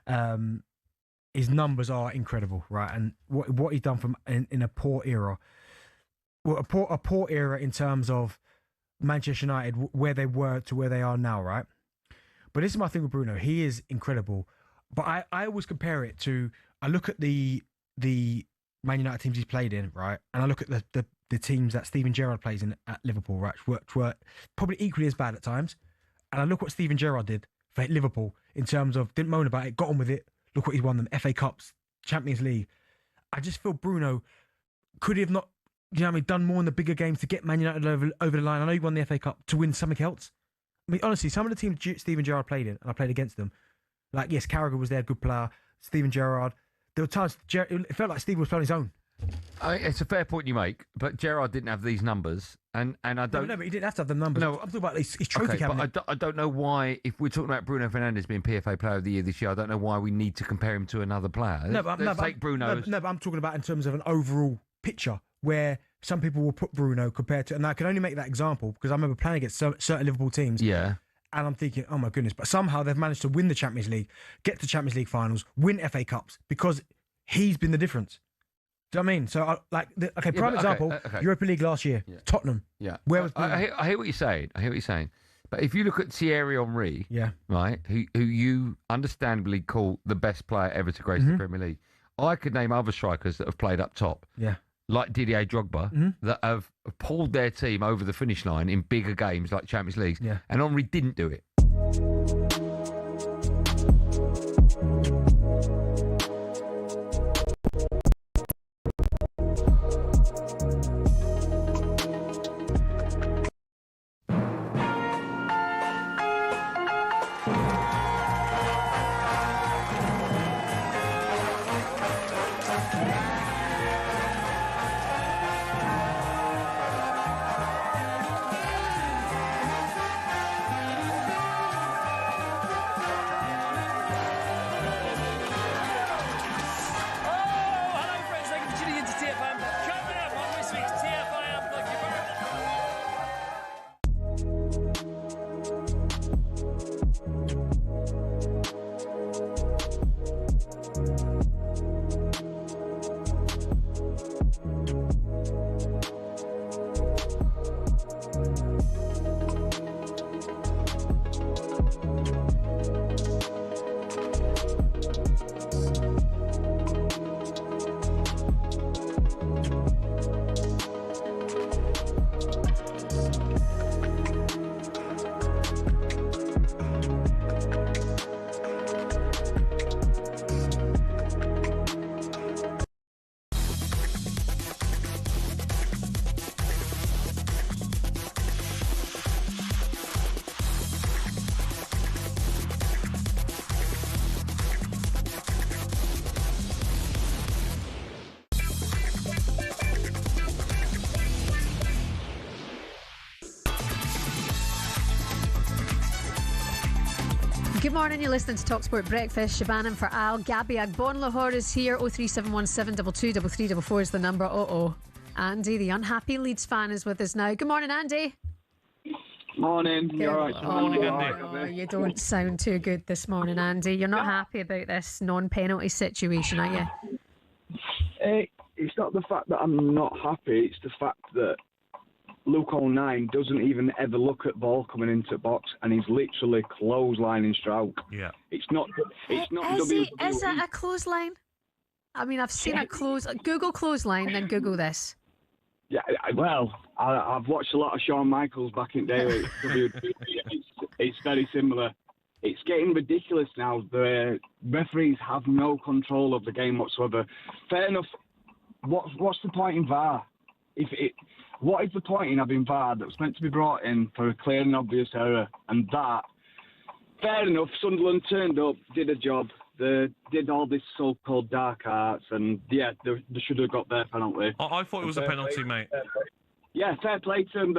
Bruno, his numbers are incredible, right? And what he's done from in a poor era, well, a poor era in terms of Manchester United, where they were to where they are now, right? But this is my thing with Bruno. He is incredible. But I always compare it to, I look at the Man United teams he's played in, right? And I look at the teams that Steven Gerrard plays in at Liverpool, right? Which were probably equally as bad at times. And I look what Steven Gerrard did for Liverpool in terms of, didn't moan about it, got on with it. Look what he's won them, FA Cups, Champions League. I just feel Bruno could have not, done more in the bigger games to get Man United over the line. I know he won the FA Cup to win something else. I mean, honestly, some of the teams Steven Gerrard played in, and I played against them, like, yes, Carragher was there, good player. Steven Gerrard. There were times it felt like Steven was playing his own. It's a fair point you make, but Gerrard didn't have these numbers, and I don't. No, but he didn't have to have the numbers. No, I'm talking about his trophy cabinet. But I don't know why. If we're talking about Bruno Fernandes being PFA Player of the Year this year, I don't know why we need to compare him to another player. Let's take Bruno. No, but I'm talking about in terms of an overall picture where some people will put Bruno compared to, and I can only make that example because I remember playing against certain Liverpool teams. Yeah. And I'm thinking, oh my goodness, but somehow they've managed to win the Champions League, get to Champions League finals, win FA Cups because he's been the difference. Do you know what I mean? So, prime example, Europa League last year, Tottenham. Yeah. Where was I hear what you're saying. But if you look at Thierry Henry, right, who you understandably call the best player ever to grace the Premier League, I could name other strikers that have played up top. Yeah. Like Didier Drogba, that have pulled their team over the finish line in bigger games like Champions Leagues. Yeah. And Henry didn't do it. Good morning, you're listening to talkSPORT Breakfast. Shebahn for Al. Gabby Agbonlahor is here. 03717 22 3344 is the number. Andy, the unhappy Leeds fan, is with us now. Good morning, Andy. Morning. Good. You're right. Morning, Andy. Oh, you don't sound too good this morning, Andy. You're not happy about this non-penalty situation, are you? It's not the fact that I'm not happy. It's the fact that Luke 09 doesn't even ever look at ball coming into box, and he's literally clotheslining Strouk. Yeah. It's not. Is it a clothesline? I mean, I've seen it Google clothesline, then Google this. Yeah, well, I've watched a lot of Shawn Michaels back in the day with WWE. It's very similar. It's getting ridiculous now. The referees have no control of the game whatsoever. Fair enough. What's the point in VAR? What is the point in having VAR that was meant to be brought in for a clear and obvious error? And that, fair enough, Sunderland turned up, did a job. They did all this so-called dark arts, and yeah, they should have got their penalty. I thought it was a penalty, mate. Yeah, fair play to them.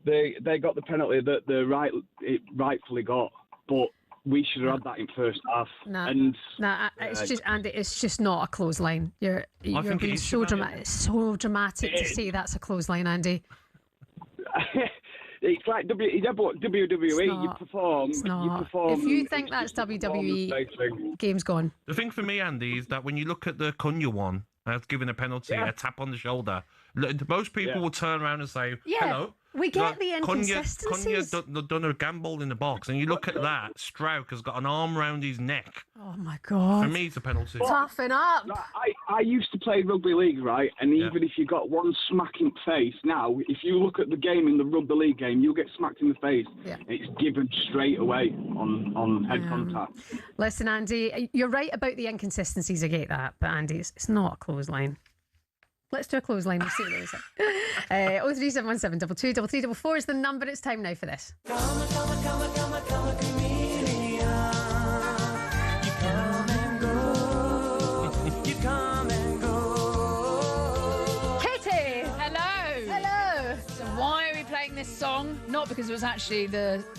They got the penalty that it rightfully got, but we should have had that in first half. It's just, Andy, it's just not a clothesline. You're being so dramatic. It's so dramatic to say that's a clothesline, Andy. It's like WWE. You perform. You perform. If you think that's WWE, game's gone. The thing for me, Andy, is that when you look at the Cunha one, giving a penalty, a tap on the shoulder, most people will turn around and say, hello. We get the inconsistencies. Cunha done a gamble in the box, and you look at that, Strauch has got an arm round his neck. Oh, my God. For me, it's a penalty. Toughen up. I used to play rugby league, right? And even if you got one smack in the face, now, if you look at the game in the rugby league game, you'll get smacked in the face. Yeah. It's given straight away on head contact. Listen, Andy, you're right about the inconsistencies. I get that. But, Andy, it's not a clothesline. Let's do a clothesline. We'll see what it is. 03717 223344 is the number. It's time now for this. Katie! Hello! So why are we playing this song? Not because it was actually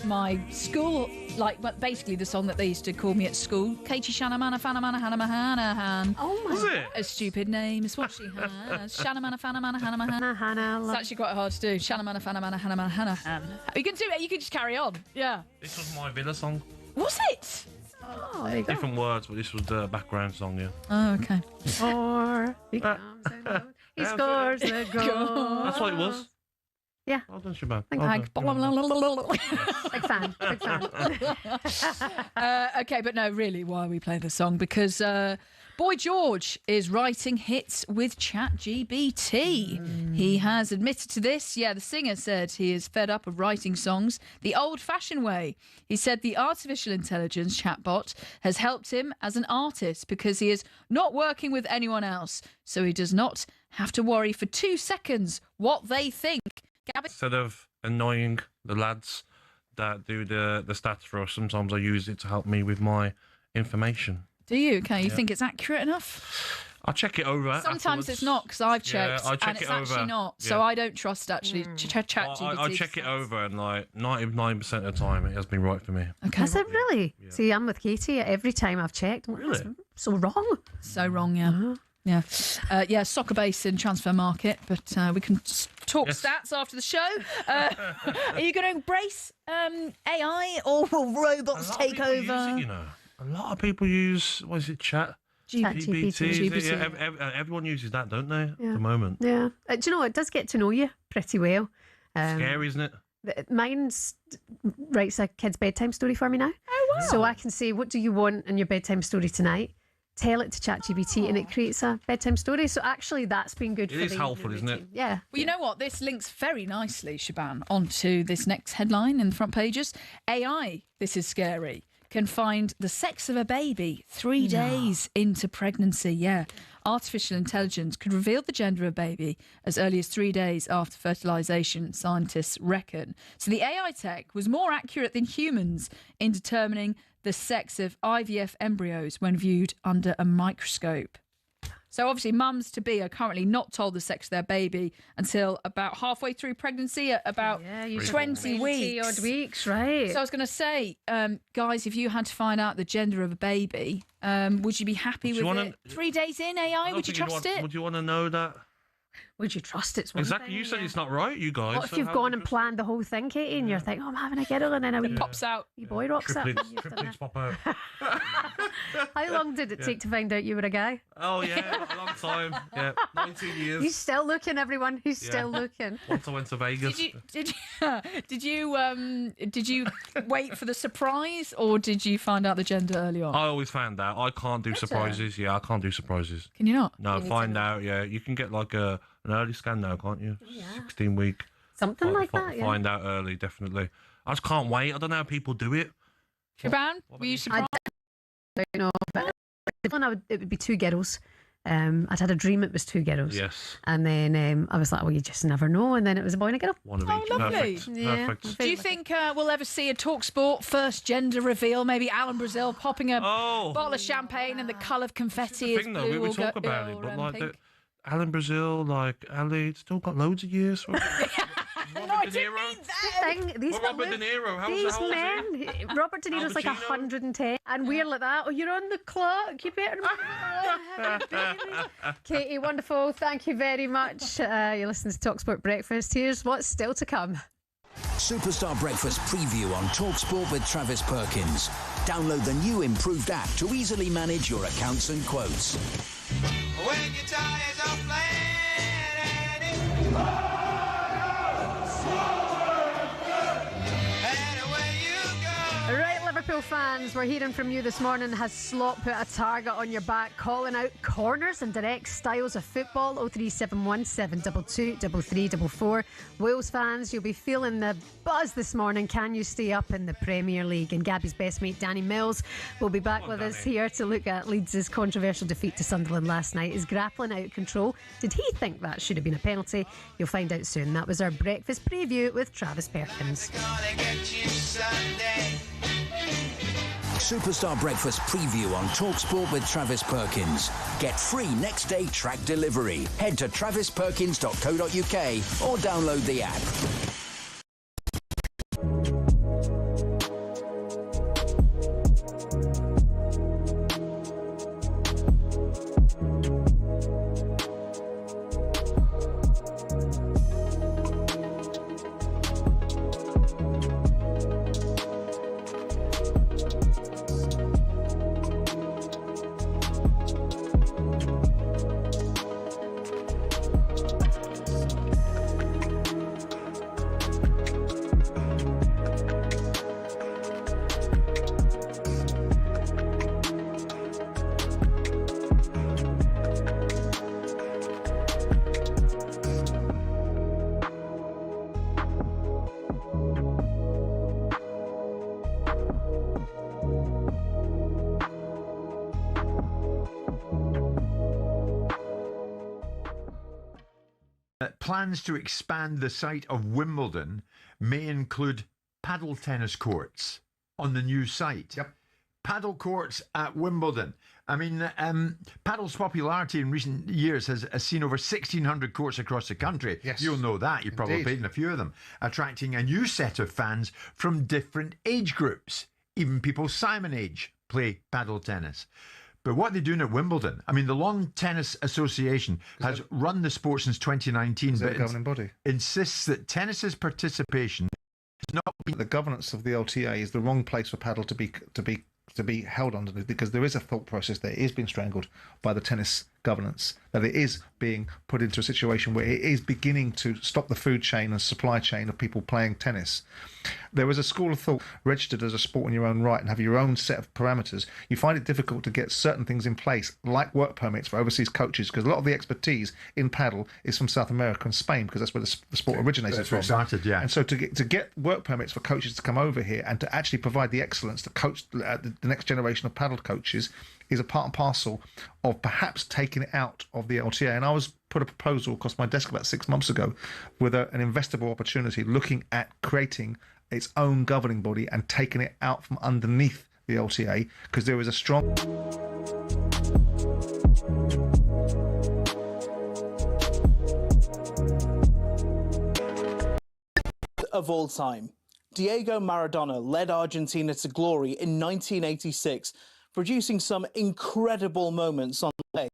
my school, but basically the song that they used to call me at school. Katie Shanamana Fanamana Hanamahanahan. Oh my God. A stupid name is what she has. Shanamana Fanamana Hanamahana. It's actually quite hard to do. Shanamana Fanamana Hanamahanahan. You can do it, you can just carry on. Yeah. This was my Villa song. Was it? Oh, there you go. Different words, but this was the background song, yeah. Oh, okay. Or he comes and he scores the goal. That's what it was. Yeah. Well done, Shebahn. Big fan. Okay, but no, really, why are we playing this song? Because Boy George is writing hits with ChatGPT. He has admitted to this. Yeah, the singer said he is fed up of writing songs the old-fashioned way. He said the artificial intelligence chatbot has helped him as an artist because he is not working with anyone else, so he does not have to worry for 2 seconds what they think. Gabby? Instead of annoying the lads that do the stats for us, sometimes I use it to help me with my information. Do you? Okay, you think it's accurate enough? I check it over. Sometimes afterwards. It's not, because I've checked, I check and it's actually not. Yeah. So I don't trust actually ChatGPT. I check it over, and like 99% of the time, it has been right for me. Okay. Has it really? Yeah. See, I'm with Katie. Every time I've checked, really? So wrong. So wrong, yeah. Uh-huh. Yeah, soccer base in transfer market, but we can talk stats after the show. Are you going to embrace AI, or will robots take over? Use it, you know. A lot of people use, what is it, ChatGPT. Yeah, everyone uses that, don't they, at the moment? Yeah. Do you know, it does get to know you pretty well. Scary, isn't it? Mine's writes a kid's bedtime story for me now. Oh, wow. So I can say, what do you want in your bedtime story tonight? Tell it to ChatGPT and it creates a bedtime story. So actually that's been good for me. It is helpful, isn't it? Yeah. Well, you know what? This links very nicely, Shebahn, onto this next headline in the front pages. AI, this is scary, can find the sex of a baby 3 days into pregnancy. Yeah. Artificial intelligence could reveal the gender of a baby as early as 3 days after fertilisation, scientists reckon. So the AI tech was more accurate than humans in determining the sex of IVF embryos when viewed under a microscope. So obviously mums to be are currently not told the sex of their baby until about halfway through pregnancy, at about 20 weeks. Odd weeks, right. So I was going to say, guys, if you had to find out the gender of a baby, would you be happy with it? 3 days in, AI, would you trust it? Would you want to know that? Would you trust it? Exactly. You said it's not right, you guys. What if you've gone and planned the whole thing, Katie, and you're thinking, I'm having a girl, and then a wee pops out. Wee boy rocks up. Triplets pop out. How long did it take to find out you were a guy? Oh, yeah, a long time. Yeah, 19 years. He's still looking, everyone. He's still looking. Once I went to Vegas. Did you wait for the surprise, or did you find out the gender early on? I always found out. I can't do surprises. Yeah, I can't do surprises. Can you not? No, find out. Yeah, you can get like an early scan now, can't you? 16-week. Something like that, yeah. Find out early, definitely. I just can't wait. I don't know how people do it. Shebahn, were you surprised? I don't know. But it would be 2 girls. I'd had a dream it was 2 girls. Yes. And then I was like, well, you just never know. And then it was a boy and a girl. One of each. Lovely. Perfect. Yeah. Perfect. Do you think we'll ever see a talkSPORT first gender reveal? Maybe Alan Brazil popping a bottle of champagne and the colour of confetti is blue. We would talk about it, but like Alan Brazil, like Ali, still got loads of years. I didn't mean that. Robert De Niro. These men, Robert De Niro's like 110, and we're like that. Oh, you're on the clock. You better. Katie, wonderful. Thank you very much. You listen to talkSPORT Breakfast. Here's what's still to come. Superstar Breakfast preview on talkSPORT with Travis Perkins. Download the new improved app to easily manage your accounts and quotes. When your tires are flat and it... Right, Liverpool fans, we're hearing from you this morning. Has Slot put a target on your back, calling out corners and direct styles of football? 0371 722 3344. Wales fans, you'll be feeling the buzz this morning. Can you stay up in the Premier League? And Gabby's best mate Danny Mills will be back with us here to look at Leeds' controversial defeat to Sunderland last night. Is grappling out of control? Did he think that should have been a penalty? You'll find out soon. That was our breakfast preview with Travis Perkins. Superstar Breakfast preview on talkSPORT with Travis Perkins. Get free next day track delivery. Head to travisperkins.co.uk or download the app. Plans to expand the site of Wimbledon may include paddle tennis courts on the new site. Yep. Paddle courts at Wimbledon. I mean, paddle's popularity in recent years has seen over 1,600 courts across the country. Yes. You'll know that. You've probably played in a few of them, attracting a new set of fans from different age groups. Even people Simon age play paddle tennis. But what are they doing at Wimbledon? I mean, the Lawn Tennis Association has run the sport since 2019, but governing body insists that tennis's participation is not being... The governance of the LTA is the wrong place for paddle to be held under, because there is a thought process that it is being strangled by the tennis governance, that it is being put into a situation where it is beginning to stop the food chain and supply chain of people playing tennis. There is a school of thought registered as a sport in your own right and have your own set of parameters. You find it difficult to get certain things in place, like work permits for overseas coaches, because a lot of the expertise in paddle is from South America and Spain, because that's where the sport originated from. Started, yeah. And so to get work permits for coaches to come over here and to actually provide the excellence to coach the next generation of paddle coaches is a part and parcel of perhaps taking it out of the LTA. And I was put a proposal across my desk about 6 months ago with an investable opportunity looking at creating its own governing body and taking it out from underneath the LTA, because there is a strong... Of all time, Diego Maradona led Argentina to glory in 1986, producing some incredible moments on the day.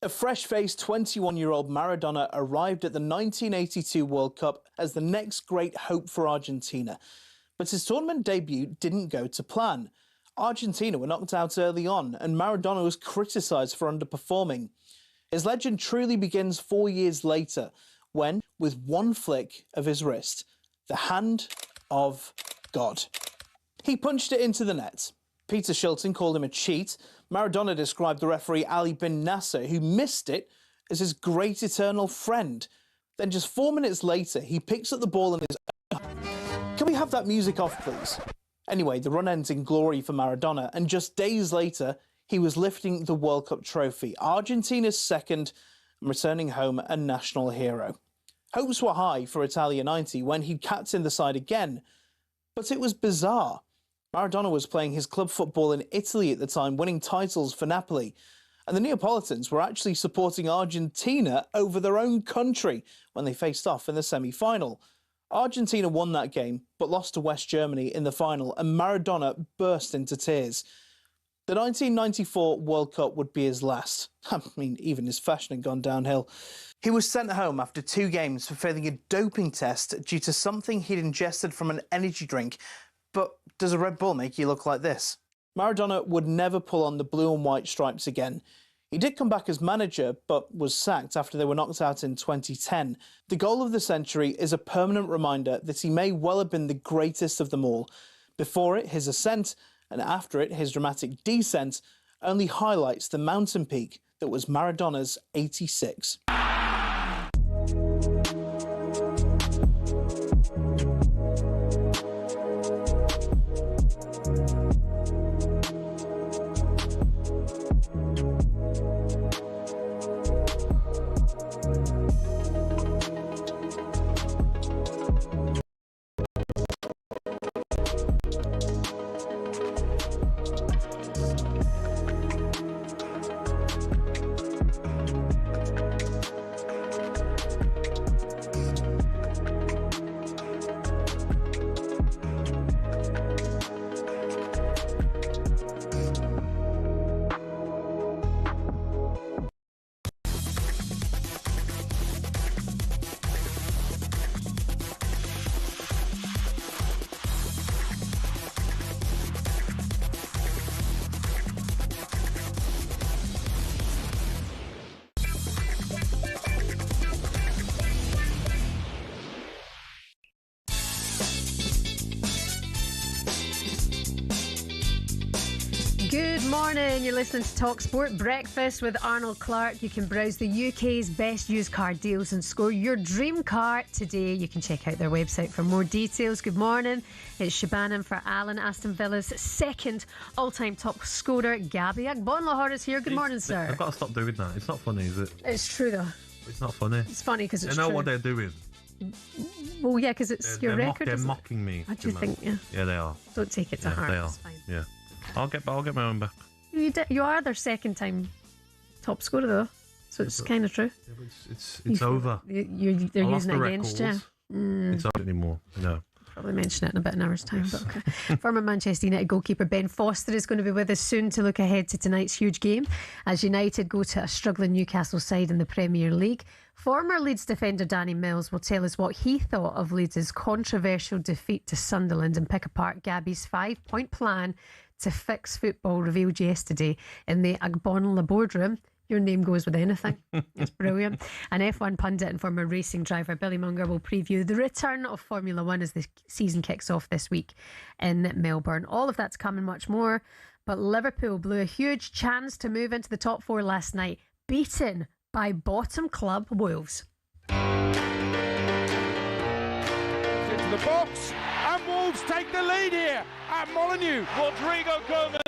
A fresh-faced 21-year-old Maradona arrived at the 1982 World Cup as the next great hope for Argentina. But his tournament debut didn't go to plan. Argentina were knocked out early on, and Maradona was criticised for underperforming. His legend truly begins 4 years later, when, with one flick of his wrist, the hand of God, he punched it into the net. Peter Shilton called him a cheat. Maradona described the referee Ali bin Nasser, who missed it, as his great eternal friend. Then just 4 minutes later, he picks up the ball in his own. Can we have that music off, please? Anyway, the run ends in glory for Maradona, and just days later, he was lifting the World Cup trophy, Argentina's second, and returning home a national hero. Hopes were high for Italia 90 when he'd captained the side again, but it was bizarre. Maradona was playing his club football in Italy at the time, winning titles for Napoli. And the Neapolitans were actually supporting Argentina over their own country when they faced off in the semi-final. Argentina won that game, but lost to West Germany in the final, and Maradona burst into tears. The 1994 World Cup would be his last. I mean, even his fashion had gone downhill. He was sent home after 2 games for failing a doping test due to something he'd ingested from an energy drink. But does a Red Bull make you look like this? Maradona would never pull on the blue and white stripes again. He did come back as manager, but was sacked after they were knocked out in 2010. The goal of the century is a permanent reminder that he may well have been the greatest of them all. Before it, his ascent, and after it, his dramatic descent, only highlights the mountain peak that was Maradona's 86. Good morning, you're listening to talkSPORT Breakfast with Arnold Clark. You can browse the UK's best used car deals and score your dream car today. You can check out their website for more details. Good morning, it's Shebahn for Alan. Aston Villa's second all-time top scorer, Gabby. Agbonlahor is here. Good morning, sir. I've got to stop doing that. It's not funny, is it? It's true though. It's not funny. It's funny because it's true. true. I know what they're doing. Well, yeah, because it's your record. They're mocking me. What do you think? Yeah. Yeah, they are. Don't take it to heart. They are. It's fine. Yeah. I'll get my own back. You are their second time top scorer though, so it's kind of true. Yeah, but it's over. They're using it against you. It's not anymore. No. Probably mention it in about an hour's time, but okay. Former Manchester United goalkeeper Ben Foster is going to be with us soon to look ahead to tonight's huge game as United go to a struggling Newcastle side in the Premier League. Former Leeds defender Danny Mills will tell us what he thought of Leeds' controversial defeat to Sunderland and pick apart Gabby's 5-point plan to fix football revealed yesterday in the Agbonlahor boardroom. Your name goes with anything. It's brilliant. And F1 pundit and former racing driver Billy Munger will preview the return of Formula One as the season kicks off this week in Melbourne. All of that's coming, much more. But Liverpool blew a huge chance to move into the top 4 last night, beaten by bottom club Wolves. Into the box, and Wolves take the lead here at Molineux. Rodrigo Gomez.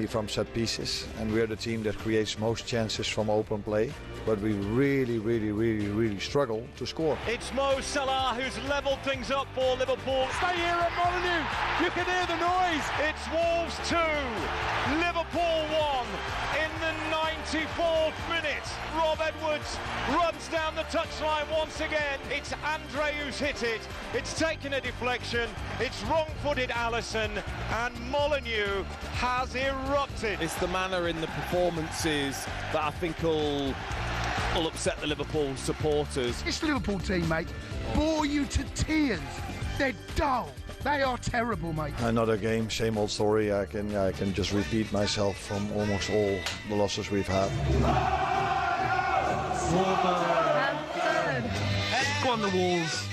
From set pieces, and we're the team that creates most chances from open play, but we really struggle to score. It's Mo Salah who's levelled things up for Liverpool. Stay here at Molineux, you can hear the noise. It's Wolves 2, Liverpool 1 in the 94th minute. Rob Edwards runs down the touchline once again. It's Andre who's hit it. It's taken a deflection. It's wrong-footed Alisson, and Molineux has erupted. It's the manner in the performances that I think will upset the Liverpool supporters. This Liverpool team, mate, bore you to tears. They're dull. They are terrible, mate. Another game, same old story. I can just repeat myself from almost all the losses we've had. Go on the Wolves.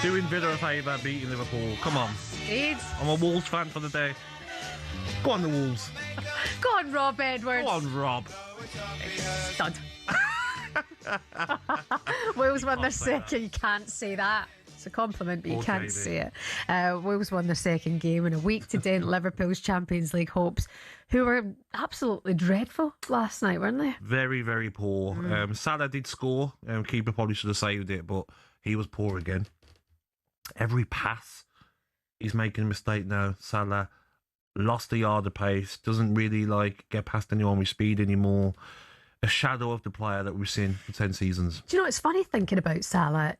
Doing Villa a favour, beating Liverpool. Come on. Indeed. I'm a Wolves fan for the day. Go on the Wolves. Go on, Rob Edwards. Go on, Rob. Stud. Wales won their second. You can't say that. It's a compliment, but you can't say it. Wales won their second game in a week to dent Liverpool's Champions League hopes, who were absolutely dreadful last night, weren't they? Very, very poor. Salah did score. Keeper probably should have saved it, but he was poor again. Every pass, he's making a mistake now. Salah lost a yard of pace, doesn't really get past anyone with speed anymore. A shadow of the player that we've seen for 10 seasons. Do you know, it's funny thinking about Salah.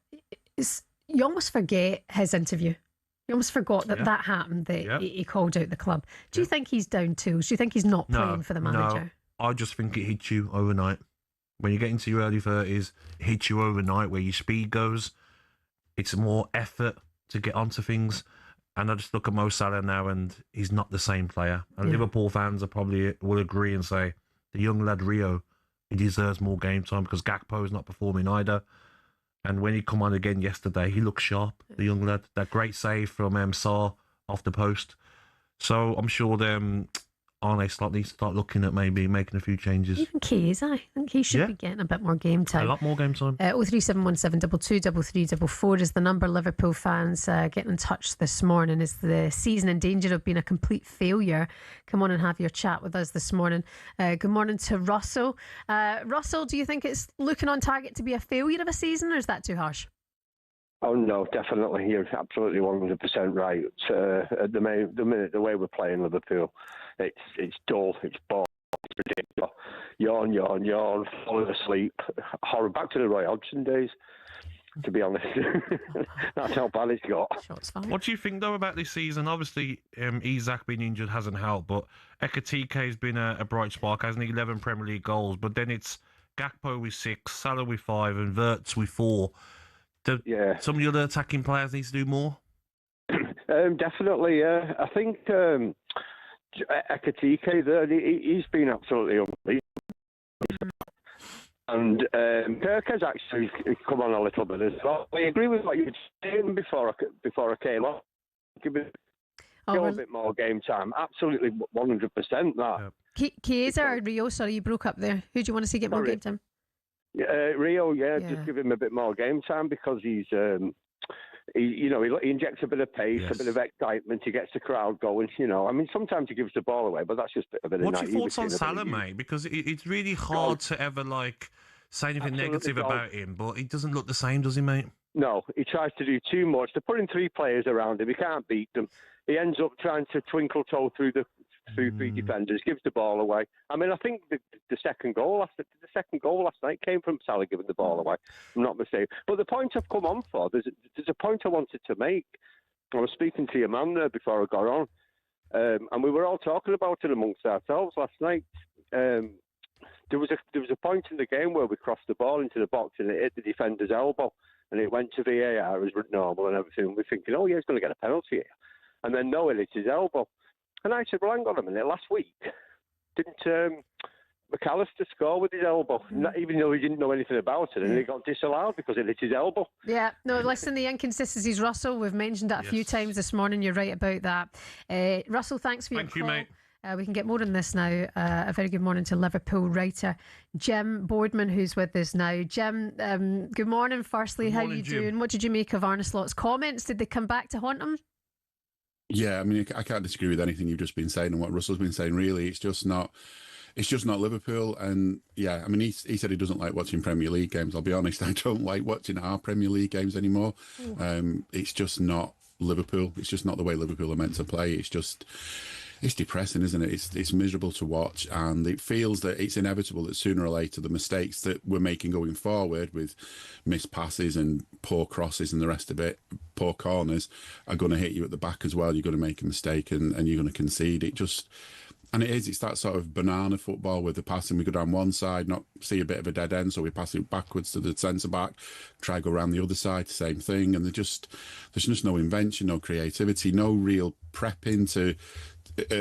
You almost forget his interview. You almost forgot that that happened, that he called out the club. Do you think he's down tools? Do you think he's not playing for the manager? No, I just think it hits you overnight. When you get into your early 30s, it hits you overnight where your speed goes. It's more effort to get onto things. And I just look at Mo Salah now and he's not the same player. And Liverpool fans will agree and say, the young lad Rio, he deserves more game time because Gakpo is not performing either. And when he come on again yesterday, he looks sharp, the young lad. That great save from Sarr off the post. So I'm sure Aherne Slot needs to start looking at maybe making a few changes. Even Keys, I think he should be getting a bit more game time. A lot more game time. 03717223344 is the number. Liverpool fans getting in touch this morning. Is the season in danger of being a complete failure? Come on and have your chat with us this morning. Good morning to Russell. Russell, do you think it's looking on target to be a failure of a season, or is that too harsh? Oh no, definitely. You're absolutely 100% right. At the minute, the way we're playing Liverpool, it's dull, it's boring, it's ridiculous. Yawn, falling asleep. Horror. Back to the Roy Hodgson days, to be honest. That's how bad it's got. What do you think though about this season? Obviously, Isak being injured hasn't helped, but Ekitike has been a bright spark, hasn't he? 11 Premier League goals, but then it's Gakpo with 6, Salah with 5, and Wirtz with 4. Some of the other attacking players need to do more? Definitely, yeah. I think Ekitike there, he's been absolutely unbelievable. And Kirk has actually come on a little bit as well. I agree with what you were saying before I came on. Give it a bit more game time. Absolutely 100% that. Chiesa or Rio? Sorry, you broke up there. Who do you want to see get more game time? Rio, just give him a bit more game time because he injects a bit of pace, a bit of excitement. He gets the crowd going. I mean, sometimes he gives the ball away, but that's just a bit of What's your thoughts on Salah, mate? Because it's really hard to ever say anything negative about him, but he doesn't look the same, does he, mate? No, he tries to do too much. They're putting 3 players around him. He can't beat them. He ends up trying to twinkle toe through 3 defenders, gives the ball away. I mean, I think the second goal last night came from Salah giving the ball away. I'm not mistaken. But the point I've come on for, there's a point I wanted to make. I was speaking to your man there before I got on, and we were all talking about it amongst ourselves last night. There was a point in the game where we crossed the ball into the box and it hit the defender's elbow, and it went to VAR as normal and everything. We're thinking, oh yeah, he's going to get a penalty here, and then no, it hit his elbow. And I said, well, hang on a minute, last week, didn't McAllister score with his elbow, even though he didn't know anything about it, and he got disallowed because it hit his elbow? Yeah, no, listen, the inconsistencies, Russell, we've mentioned that a few times this morning. You're right about that. Russell, thanks for your call. Thank you, mate. We can get more on this now. A very good morning to Liverpool writer Jim Boardman, who's with us now. Jim, good morning, firstly. How are you doing? What did you make of Aherne Slot's comments? Did they come back to haunt him? Yeah, I mean, I can't disagree with anything you've just been saying and what Russell's been saying. Really, it's just not Liverpool. And yeah, I mean, he said he doesn't like watching Premier League games. I'll be honest, I don't like watching our Premier League games anymore. It's just not Liverpool. It's just not the way Liverpool are meant to play. It's depressing, isn't it? It's miserable to watch, and it feels that it's inevitable that sooner or later the mistakes that we're making going forward with missed passes and poor crosses and the rest of it, poor corners, are going to hit you at the back as well. You're going to make a mistake and you're going to concede. It's that sort of banana football with the passing. We go down one side, not see a bit of a dead end, so we pass it backwards to the centre-back, try go around the other side, same thing. And there's just no invention, no creativity, no real prepping to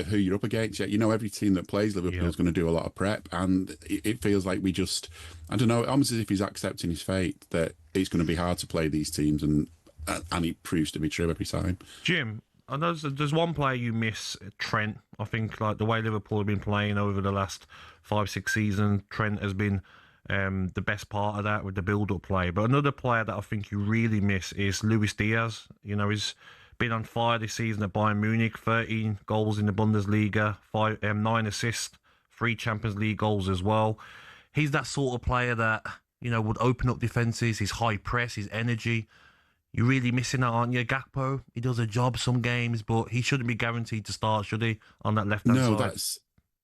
who you're up against yet. Every team that plays Liverpool is going to do a lot of prep, and it feels like I don't know, almost as if he's accepting his fate that it's going to be hard to play these teams, and it proves to be true every time. Jim, I know there's one player you miss, Trent. I think the way Liverpool have been playing over the last 5-6 seasons, Trent has been the best part of that with the build-up play. But another player that I think you really miss is Luis Diaz. He's been on fire this season at Bayern Munich, 13 goals in the Bundesliga, 9 assists, 3 Champions League goals as well. He's that sort of player that, would open up defences, his high press, his energy. You're really missing that, aren't you? Gakpo, he does a job some games, but he shouldn't be guaranteed to start, should he, on that left-hand side?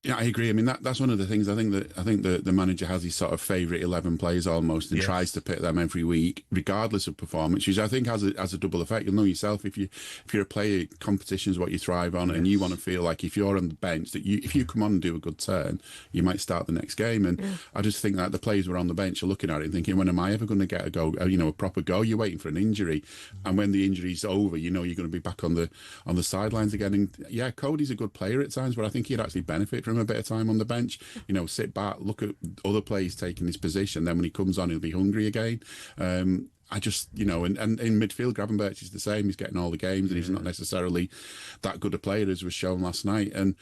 Yeah, I agree. I mean, that's one of the things. I think the manager has his sort of favourite 11 players almost, and tries to pick them every week, regardless of performance. Which I think has a double effect. You'll know yourself if you're a player, competition is what you thrive on, and you want to feel like if you're on the bench that if you come on and do a good turn, you might start the next game. And I just think that the players who are on the bench are looking at it and thinking, when am I ever going to get a go? A proper go. You're waiting for an injury, and when the injury's over, you're going to be back on the sidelines again. And yeah, Cody's a good player at times, but I think he'd actually benefit from a bit of time on the bench. Sit back, look at other players taking his position. Then when he comes on, he'll be hungry again. I just, and in midfield, Gravenberch is the same. He's getting all the games, and he's not necessarily that good a player as was shown last night. And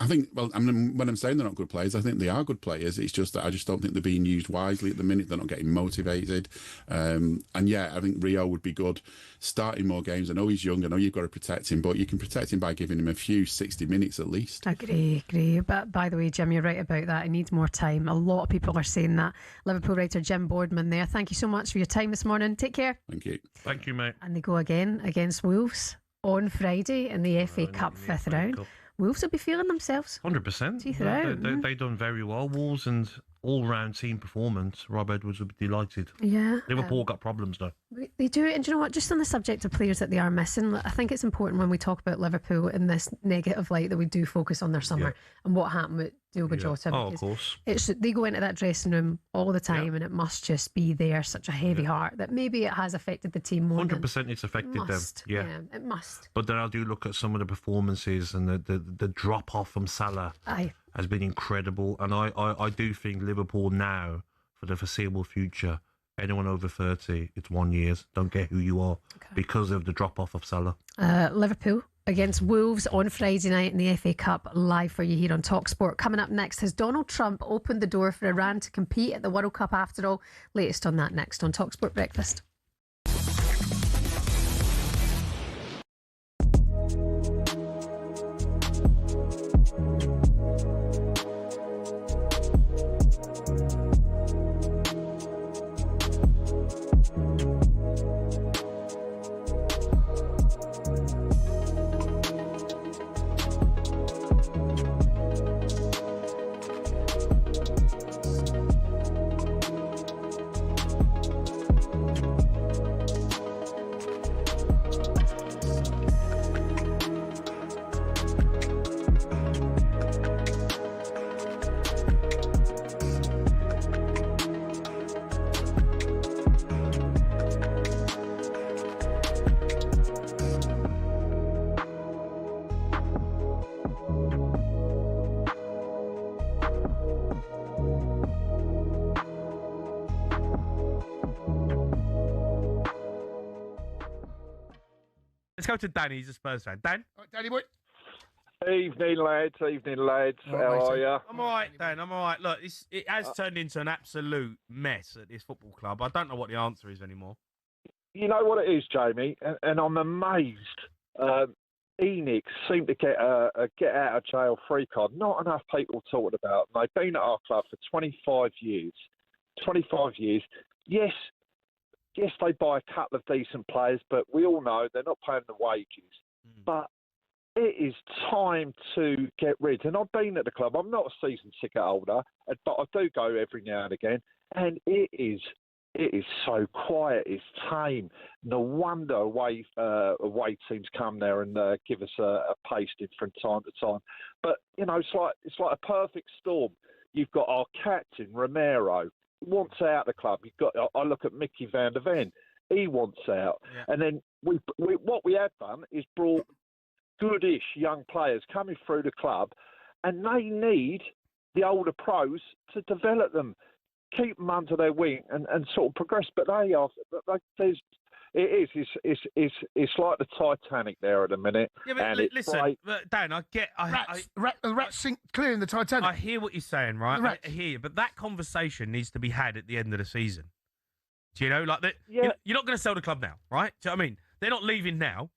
I think, when I'm saying they're not good players, I think they are good players. It's just that I just don't think they're being used wisely at the minute. They're not getting motivated. And yeah, I think Rio would be good starting more games. I know he's young. I know you've got to protect him, but you can protect him by giving him a few 60 minutes at least. Agree. But by the way, Jim, you're right about that. He needs more time. A lot of people are saying that. Liverpool writer Jim Boardman there. Thank you so much for your time this morning. Take care. Thank you. Thank you, mate. And they go again against Wolves on Friday in the FA Cup fifth round. Wolves will be feeling themselves. 100%. Teeth it out. They've done very well. Wolves and all-round team performance. Rob Edwards would be delighted. Yeah. Liverpool got problems though. They do, and do you know what? Just on the subject of players that they are missing, I think it's important when we talk about Liverpool in this negative light that we do focus on their summer and what happened with Diogo Jota. Oh, of course. They go into that dressing room all the time, and it must just be there, such a heavy heart that maybe it has affected the team more. 100% it's affected them. Yeah, it must. But then I do look at some of the performances and the drop off from Salah has been incredible. And I do think Liverpool now, for the foreseeable future, anyone over 30, it's 1 year. Don't get who you are because of the drop off of Salah. Liverpool against Wolves on Friday night in the FA Cup, live for you here on talkSPORT. Coming up next, has Donald Trump opened the door for Iran to compete at the World Cup after all? Latest on that next on talkSPORT Breakfast. Let's go to Danny. He's a Spurs fan. Dan? Danny boy. Evening, lads. How are you? I'm all right, Dan. I'm all right. Look, it has turned into an absolute mess at this football club. I don't know what the answer is anymore. You know what it is, Jamie? And I'm amazed. Enix seemed to get a out of jail free card. Not enough people talking about. They've been at our club for 25 years. 25 years. Yes, they buy a couple of decent players, but we all know they're not paying the wages. But it is time to get rid. And I've been at the club. I'm not a season ticket holder, but I do go every now and again. And it is so quiet. It's tame. No wonder away teams come there and give us a pasting from time to time. But it's like a perfect storm. You've got our captain Romero. He wants out of the club. I look at Mickey van der Ven. He wants out. Yeah. And then what we have done is brought goodish young players coming through the club, and they need the older pros to develop them, keep them under their wing, and sort of progress. But it's like the Titanic there at the minute. Yeah, but listen, Dan, rats sink clear in the Titanic. I hear what you're saying, right? I hear you, but that conversation needs to be had at the end of the season. Do you know, like that? Yeah. You're not going to sell the club now, right? Do you know what I mean? They're not leaving now.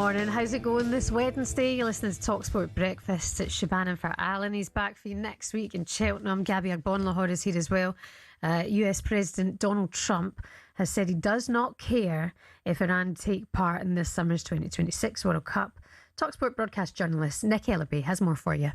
morning. How's it going this Wednesday? You're listening to talkSPORT Breakfast. It's Shebahn for Alan. He's back for you next week in Cheltenham. Gabby Agbonlahor is here as well. US President Donald Trump has said he does not care if Iran take part in this summer's 2026 World Cup. talkSPORT broadcast journalist Nick Ellaby has more for you.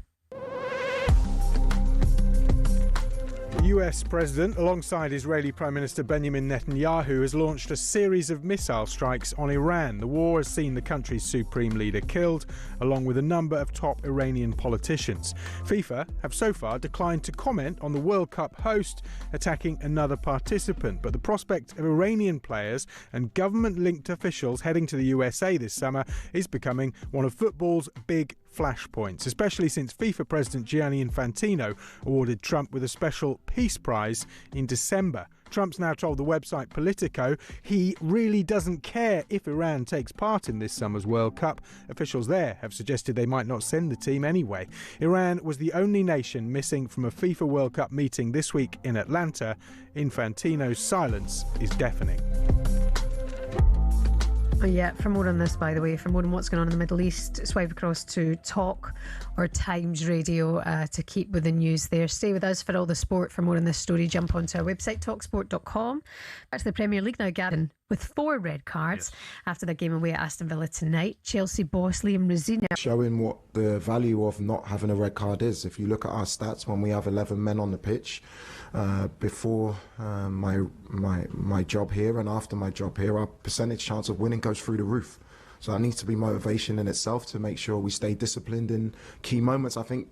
The US President, alongside Israeli Prime Minister Benjamin Netanyahu, has launched a series of missile strikes on Iran. The war has seen the country's supreme leader killed, along with a number of top Iranian politicians. FIFA have so far declined to comment on the World Cup host attacking another participant, but the prospect of Iranian players and government-linked officials heading to the USA this summer is becoming one of football's big flashpoints, especially since FIFA President Gianni Infantino awarded Trump with a special Peace Prize in December. Trump's now told the website Politico he really doesn't care if Iran takes part in this summer's World Cup. Officials there have suggested they might not send the team anyway. Iran was the only nation missing from a FIFA World Cup meeting this week in Atlanta. Infantino's silence is deafening. Yeah, for more on this, by the way, for more on what's going on in the Middle East, swipe across to Talk or Times Radio to keep with the news there. Stay with us for all the sport. For more on this story, jump onto our website, talksport.com. Back to the Premier League now, Gavin, with 4 red cards after their game away at Aston Villa tonight. Chelsea boss Liam Rosina showing what the value of not having a red card is. If you look at our stats, when we have 11 men on the pitch, before my job here and after my job here, our percentage chance of winning goes through the roof. So that needs to be motivation in itself to make sure we stay disciplined in key moments. I think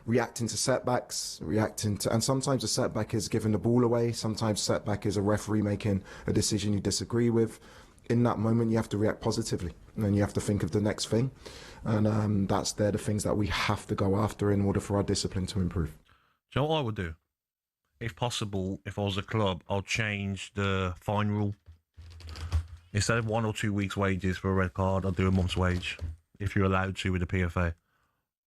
reacting to setbacks, and sometimes a setback is giving the ball away. Sometimes setback is a referee making a decision you disagree with. In that moment, you have to react positively, and then you have to think of the next thing. And they're the things that we have to go after in order for our discipline to improve. Do you know what I would do? If possible, if I was a club, I'll change the fine rule. Instead of 1 or 2 weeks' wages for a red card, I'll do a month's wage, if you're allowed to with the PFA.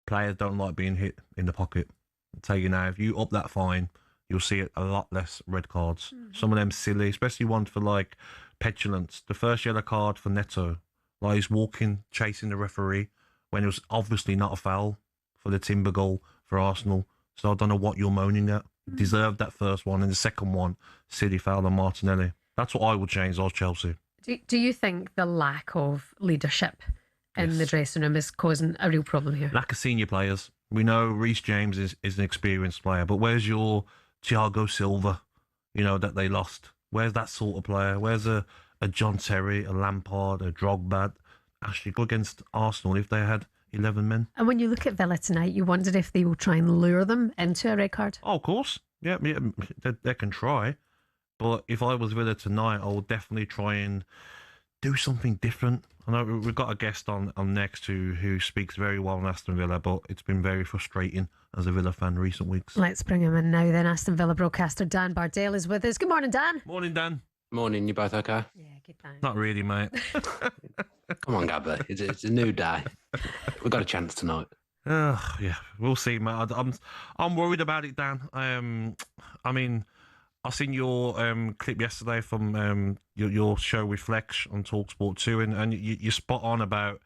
Players don't like being hit in the pocket. I'll tell you now, if you up that fine, you'll see a lot less red cards. Some of them silly, especially ones for like petulance. The first yellow card for Neto, like he's walking, chasing the referee, when it was obviously not a foul for the Timber goal for Arsenal. So I don't know what you're moaning at. Deserved that first one, and the second one, silly foul on Martinelli. That's what I would change. I was Chelsea. Do you think the lack of leadership in the dressing room is causing a real problem here? Lack of senior players. We know Reece James is an experienced player, but where's your Thiago Silva, that they lost? Where's that sort of player? Where's a John Terry, a Lampard, a Drogba? Actually go against Arsenal if they had 11 men. And when you look at Villa tonight, you wondered if they will try and lure them into a red card? Oh, of course. Yeah, they can try. But if I was Villa tonight, I would definitely try and do something different. I know we've got a guest on next who speaks very well on Aston Villa, but it's been very frustrating as a Villa fan recent weeks. Let's bring him in now then. Aston Villa broadcaster Dan Bardell is with us. Good morning, Dan. Morning, Dan. Morning, you both okay? Yeah, good, thanks. Not really, mate. Come on, Gabby. It's a new day. We've got a chance tonight. Yeah, we'll see, mate. I'm worried about it, Dan. I mean, I seen your clip yesterday from your show with Flex on talkSPORT 2, and you're spot on about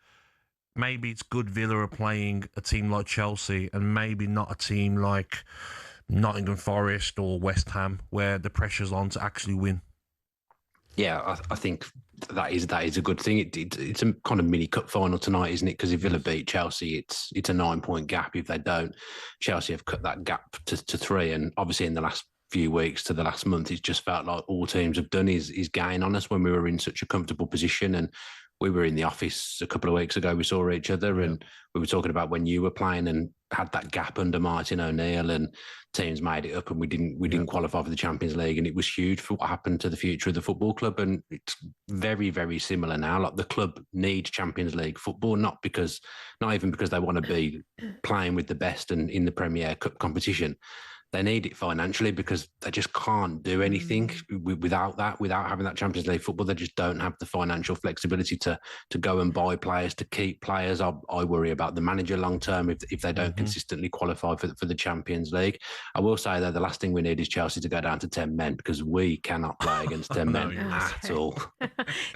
maybe it's good Villa are playing a team like Chelsea and maybe not a team like Nottingham Forest or West Ham where the pressure's on to actually win. Yeah, I think that is a good thing. It's a kind of mini cup final tonight, isn't it? Because if Villa beat Chelsea, it's a 9-point gap. If they don't, Chelsea have cut that gap to 3. And obviously in the last few weeks to the last month, it's just felt like all teams have done is gain on us when we were in such a comfortable position. And we were in the office a couple of weeks ago. We saw each other and we were talking about when you were playing and had that gap under Martin O'Neill and teams made it up and we didn't qualify for the Champions League, and it was huge for what happened to the future of the football club. And it's very, very similar now. Like the club needs Champions League football, not even because they want to be playing with the best and in the Premier Cup competition. they need it financially because they just can't do anything without having that Champions League football. They just don't have the financial flexibility to go and buy players, to keep players. I worry about the manager long term if they don't consistently qualify for the Champions League. I will say that the last thing we need is Chelsea to go down to 10 men because we cannot play against 10 men at all.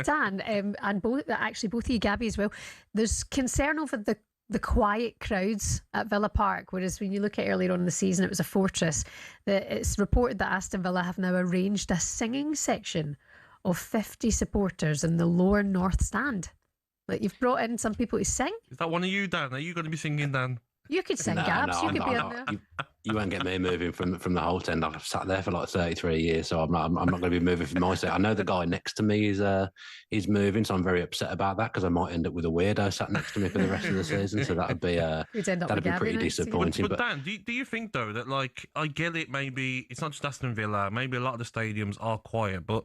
Dan, and both of you, Gabby, as well, there's concern over the quiet crowds at Villa Park, whereas when you look at earlier on in the season, it was a fortress. It's reported that Aston Villa have now arranged a singing section of 50 supporters in the lower north stand. Like, you've brought in some people to sing. Is that one of you, Dan? Are you going to be singing, Dan? You could sing, Gabs. You could be on there. You won't get me moving from the whole tent. I've sat there for like 33 years, so I'm not going to be moving from my seat. I know the guy next to me is moving, so I'm very upset about that because I might end up with a weirdo sat next to me for the rest of the season. So that'd be pretty disappointing. But Dan, do you think though that, like, I get it? Maybe it's not just Aston Villa. Maybe a lot of the stadiums are quiet, but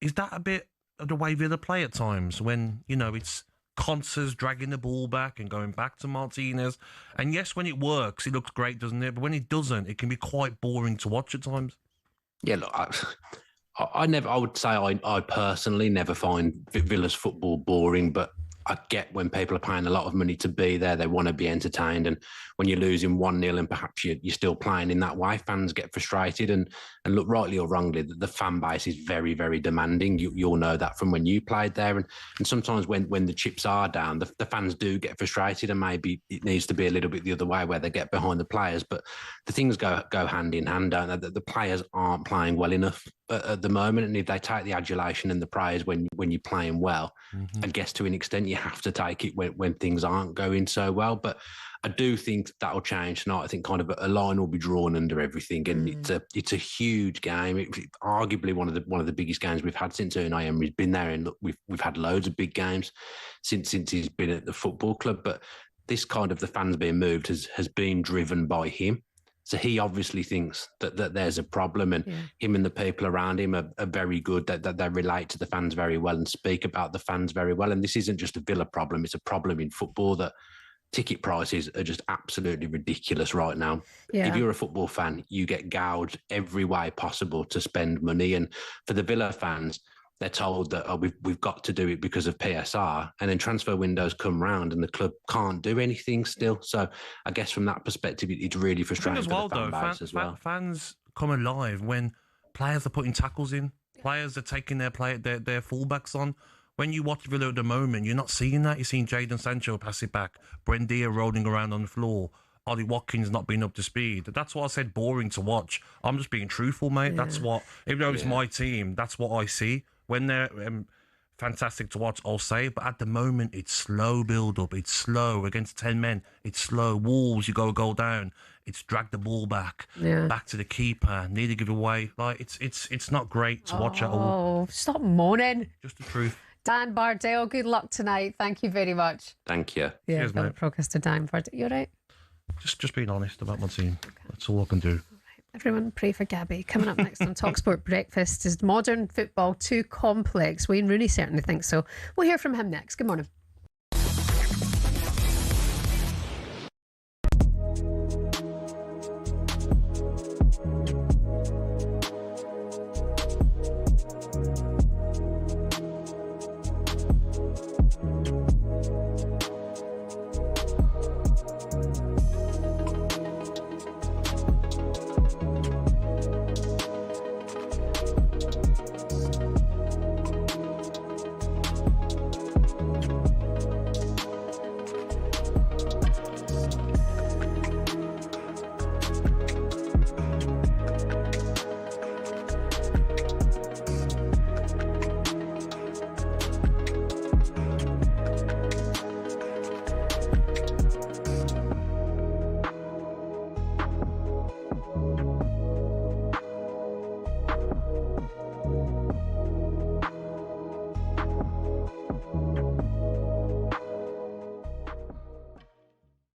is that a bit of the way Villa play at times when it's Concer's dragging the ball back and going back to Martinez? And yes, when it works, it looks great, doesn't it? But when it doesn't, it can be quite boring to watch at times. Yeah, look, I would say I personally never find Villa's football boring, but I get when people are paying a lot of money to be there, they want to be entertained. And when you're losing 1-0 and perhaps you're still playing in that way, fans get frustrated. And look, rightly or wrongly, the fan base is very, very demanding. You all know that from when you played there. And sometimes when the chips are down, the fans do get frustrated, and maybe it needs to be a little bit the other way where they get behind the players. But the things go hand in hand, don't they? The players aren't playing well enough at the moment. And if they take the adulation and the praise when you're playing well, I guess to an extent you have to take it when things aren't going so well. But I do think that'll change tonight. I think kind of a line will be drawn under everything, and it's a huge game. Arguably one of the biggest games we've had since Unai Emery's been there. And look, we've had loads of big games since he's been at the football club. But this kind of the fans being moved has been driven by him. So he obviously thinks that there's a problem, and him and the people around him are very good, that they relate to the fans very well and speak about the fans very well. And this isn't just a Villa problem, it's a problem in football that ticket prices are just absolutely ridiculous right now. Yeah. If you're a football fan, you get gouged every way possible to spend money. And for the Villa fans, they're told that we've got to do it because of PSR, and then transfer windows come round and the club can't do anything still. So I guess from that perspective, it's really frustrating for the fan base as well. Fans come alive when players are putting tackles in, players are taking their fullbacks on. When you watch Villa at the moment, you're not seeing that. You're seeing Jadon Sancho pass it back, Buendia rolling around on the floor, Ollie Watkins not being up to speed. That's why I said boring to watch. I'm just being truthful, mate. Yeah. That's what, even though it's my team, that's what I see. When they're fantastic to watch, I'll say. But at the moment, it's slow build-up. It's slow. Against 10 men, it's slow. Wolves, you go a goal down. It's drag the ball back to the keeper. Need to give away. Like, it's not great to watch at all. Oh, stop moaning. Just the truth. Dan Bardell, good luck tonight. Thank you very much. Thank you. Yeah, cheers, mate. Progress to Dan Bardell. You all right? Just being honest about my team. Okay. That's all I can do. Everyone pray for Gabby. Coming up next on talkSPORT Breakfast, is modern football too complex? Wayne Rooney certainly thinks so. We'll hear from him next. Good morning.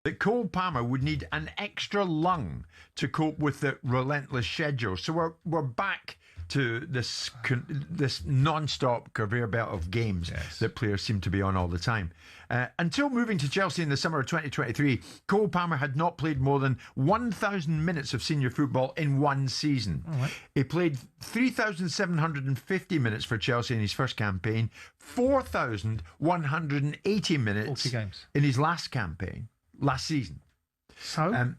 That Cole Palmer would need an extra lung to cope with the relentless schedule. So we're back to this non-stop conveyor belt of games that players seem to be on all the time. Until moving to Chelsea in the summer of 2023, Cole Palmer had not played more than 1,000 minutes of senior football in one season. All right. He played 3,750 minutes for Chelsea in his first campaign, 4,180 minutes 40 games. in his last season. So?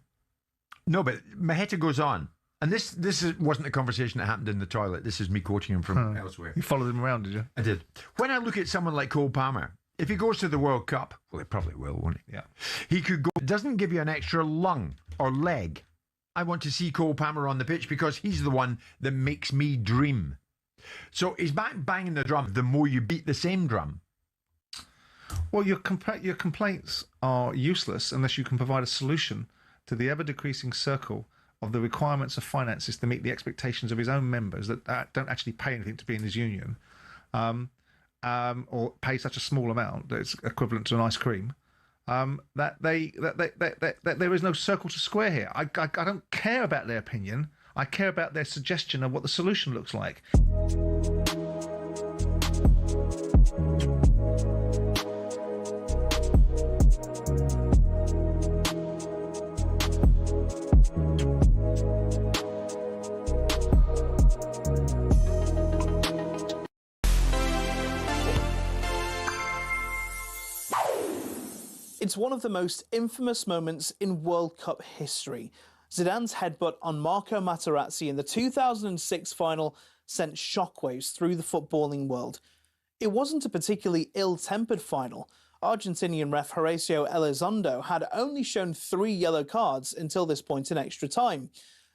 No, but Maheta goes on. And this wasn't a conversation that happened in the toilet. This is me quoting him from elsewhere. You followed him around, did you? I did. When I look at someone like Cole Palmer, if he goes to the World Cup, well, he probably will, won't he? Yeah. He could go. It doesn't give you an extra lung or leg. I want to see Cole Palmer on the pitch because he's the one that makes me dream. So he's back banging the drum. The more you beat the same drum. Well, your complaints are useless unless you can provide a solution to the ever-decreasing circle of the requirements of finances to meet the expectations of his own members that don't actually pay anything to be in his union, or pay such a small amount that it's equivalent to an ice cream. That there is no circle to square here. I don't care about their opinion. I care about their suggestion of what the solution looks like. It's one of the most infamous moments in World Cup history. Zidane's headbutt on Marco Materazzi in the 2006 final sent shockwaves through the footballing world. It wasn't a particularly ill-tempered final. Argentinian ref Horacio Elizondo had only shown 3 yellow cards until this point in extra time.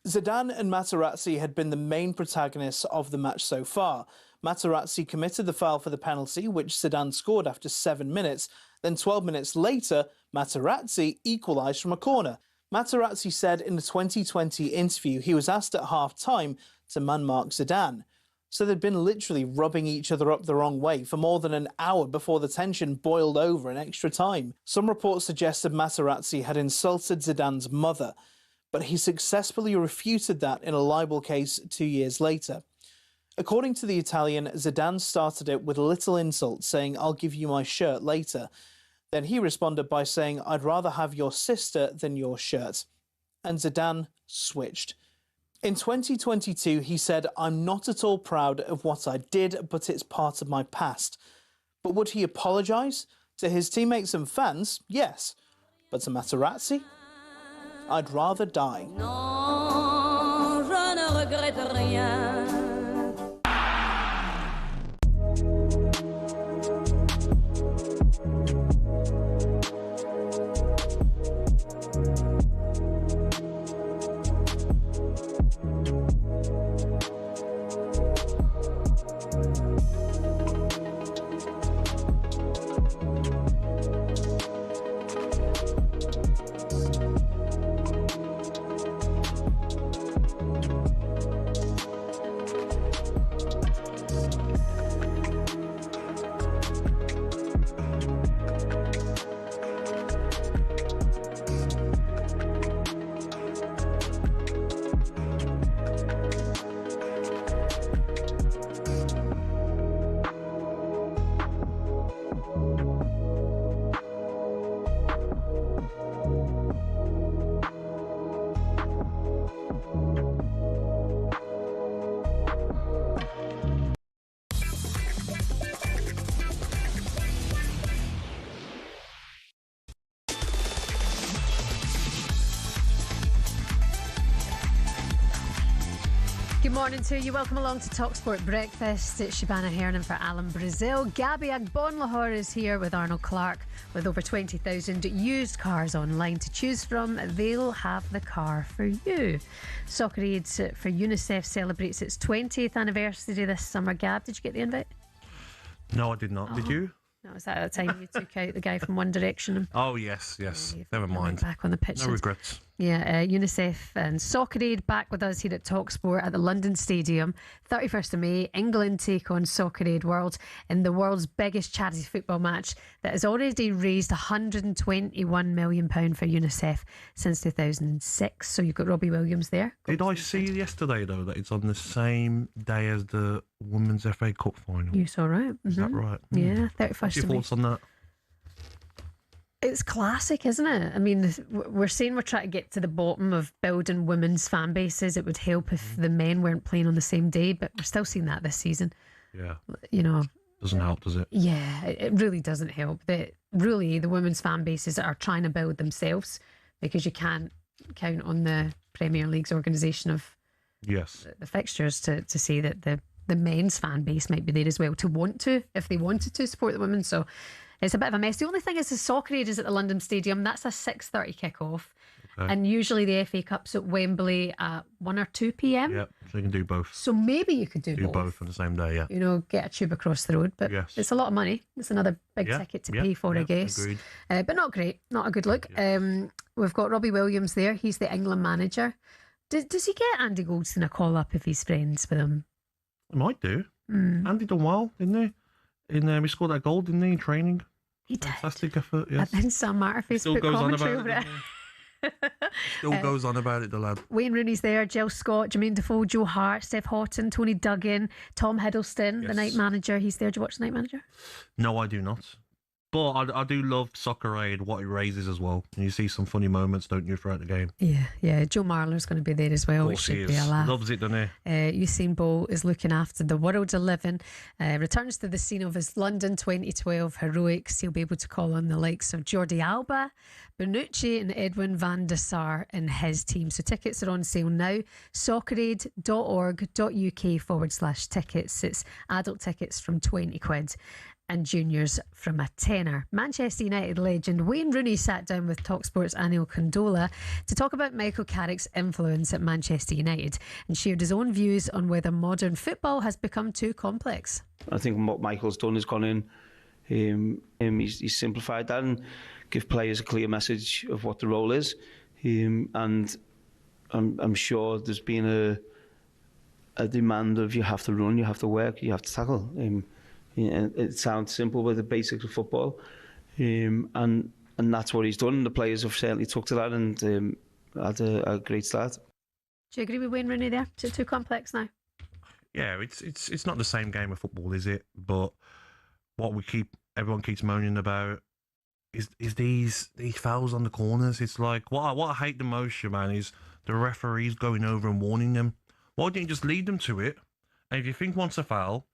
Zidane and Materazzi had been the main protagonists of the match so far. Materazzi committed the foul for the penalty, which Zidane scored after 7 minutes. Then 12 minutes later, Materazzi equalised from a corner. Materazzi said in the 2020 interview he was asked at half-time to man-mark Zidane. So they'd been literally rubbing each other up the wrong way for more than an hour before the tension boiled over in extra time. Some reports suggested Materazzi had insulted Zidane's mother, but he successfully refuted that in a libel case 2 years later. According to the Italian, Zidane started it with a little insult, saying, "I'll give you my shirt later." Then he responded by saying, "I'd rather have your sister than your shirt." And Zidane switched. In 2022, he said, "I'm not at all proud of what I did, but it's part of my past." But would he apologise? To his teammates and fans, yes. But to Materazzi? I'd rather die. Non, je ne regrette rien. Good morning to you. Welcome along to talkSPORT Breakfast. It's Shebahn, Aherne for Alan Brazil. Gabby Agbonlahor is here with Arnold Clark. With over 20,000 used cars online to choose from, they'll have the car for you. Soccer Aid for UNICEF celebrates its 20th anniversary this summer. Gab, did you get the invite? No, I did not. Did you? No, was that at the time you took out the guy from One Direction? Oh, yes. Never mind. Back on the pitch. No regrets. Yeah, UNICEF and Soccer Aid back with us here at talkSPORT at the London Stadium. 31st of May, England take on Soccer Aid World in the world's biggest charity football match that has already raised £121 million for UNICEF since 2006. So you've got Robbie Williams there. Did I see yesterday, though, that it's on the same day as the Women's FA Cup final? You saw right. Is that right? Yeah, 31st What's your of May. thoughts on that? It's classic, isn't it? I mean, we're saying we're trying to get to the bottom of building women's fan bases. It would help if the men weren't playing on the same day, but we're still seeing that this season. Yeah. You know. Doesn't help, does it? Yeah, it really doesn't help. The women's fan bases are trying to build themselves because you can't count on the Premier League's organisation of the fixtures to say that the men's fan base might be there as well if they wanted to support the women. So it's a bit of a mess. The only thing is the Soccer Aid is at the London Stadium. That's a 6:30 kick-off. Okay. And usually the FA Cup's at Wembley at 1 or 2 p.m. Yeah, so you can do both. So maybe you could do both on the same day, yeah. You know, get a tube across the road. But it's a lot of money. It's another big ticket to pay for, I guess. Agreed. But not great. Not a good look. We've got Robbie Williams there. He's the England manager. Does he get Andy Goldstein a call up if he's friends with him? He might do. Andy done well, didn't he? He scored that goal, didn't he, in training? He did. Fantastic effort, yes. And then Sam Matterface Still put goes on commentary about over it. Still goes on about it, the lad. Wayne Rooney's there, Jill Scott, Jermaine Defoe, Joe Hart, Steph Houghton, Tony Duggan, Tom Hiddleston, the night manager. He's there. Do you watch the night manager? No, I do not. But I do love Soccer Aid, what it raises as well. And you see some funny moments, don't you, throughout the game? Yeah. Joe Marler's going to be there as well. Of course he is. Loves it, doesn't he? Usain Bolt is looking after the World's 11. Returns to the scene of his London 2012 heroics. He'll be able to call on the likes of Jordi Alba, Bonucci and Edwin van der Sar in his team. So tickets are on sale now. socceraid.org.uk/tickets. It's adult tickets from £20 and juniors from a tenner. Manchester United legend Wayne Rooney sat down with talkSPORT's Anil Condola to talk about Michael Carrick's influence at Manchester United and shared his own views on whether modern football has become too complex. I think what Michael's done is gone in, he's simplified that and give players a clear message of what the role is. And I'm sure there's been a demand of you have to run, you have to work, you have to tackle. It sounds simple, but the basics of football, and that's what he's done. The players have certainly took to that and had a great start. Do you agree with Wayne Rooney there? Is it too complex now? Yeah, it's not the same game of football, is it? But what everyone keeps moaning about is these fouls on the corners. It's like what I hate the most, Shebahn, is the referees going over and warning them. Why don't you just lead them to it? And if you think once a foul,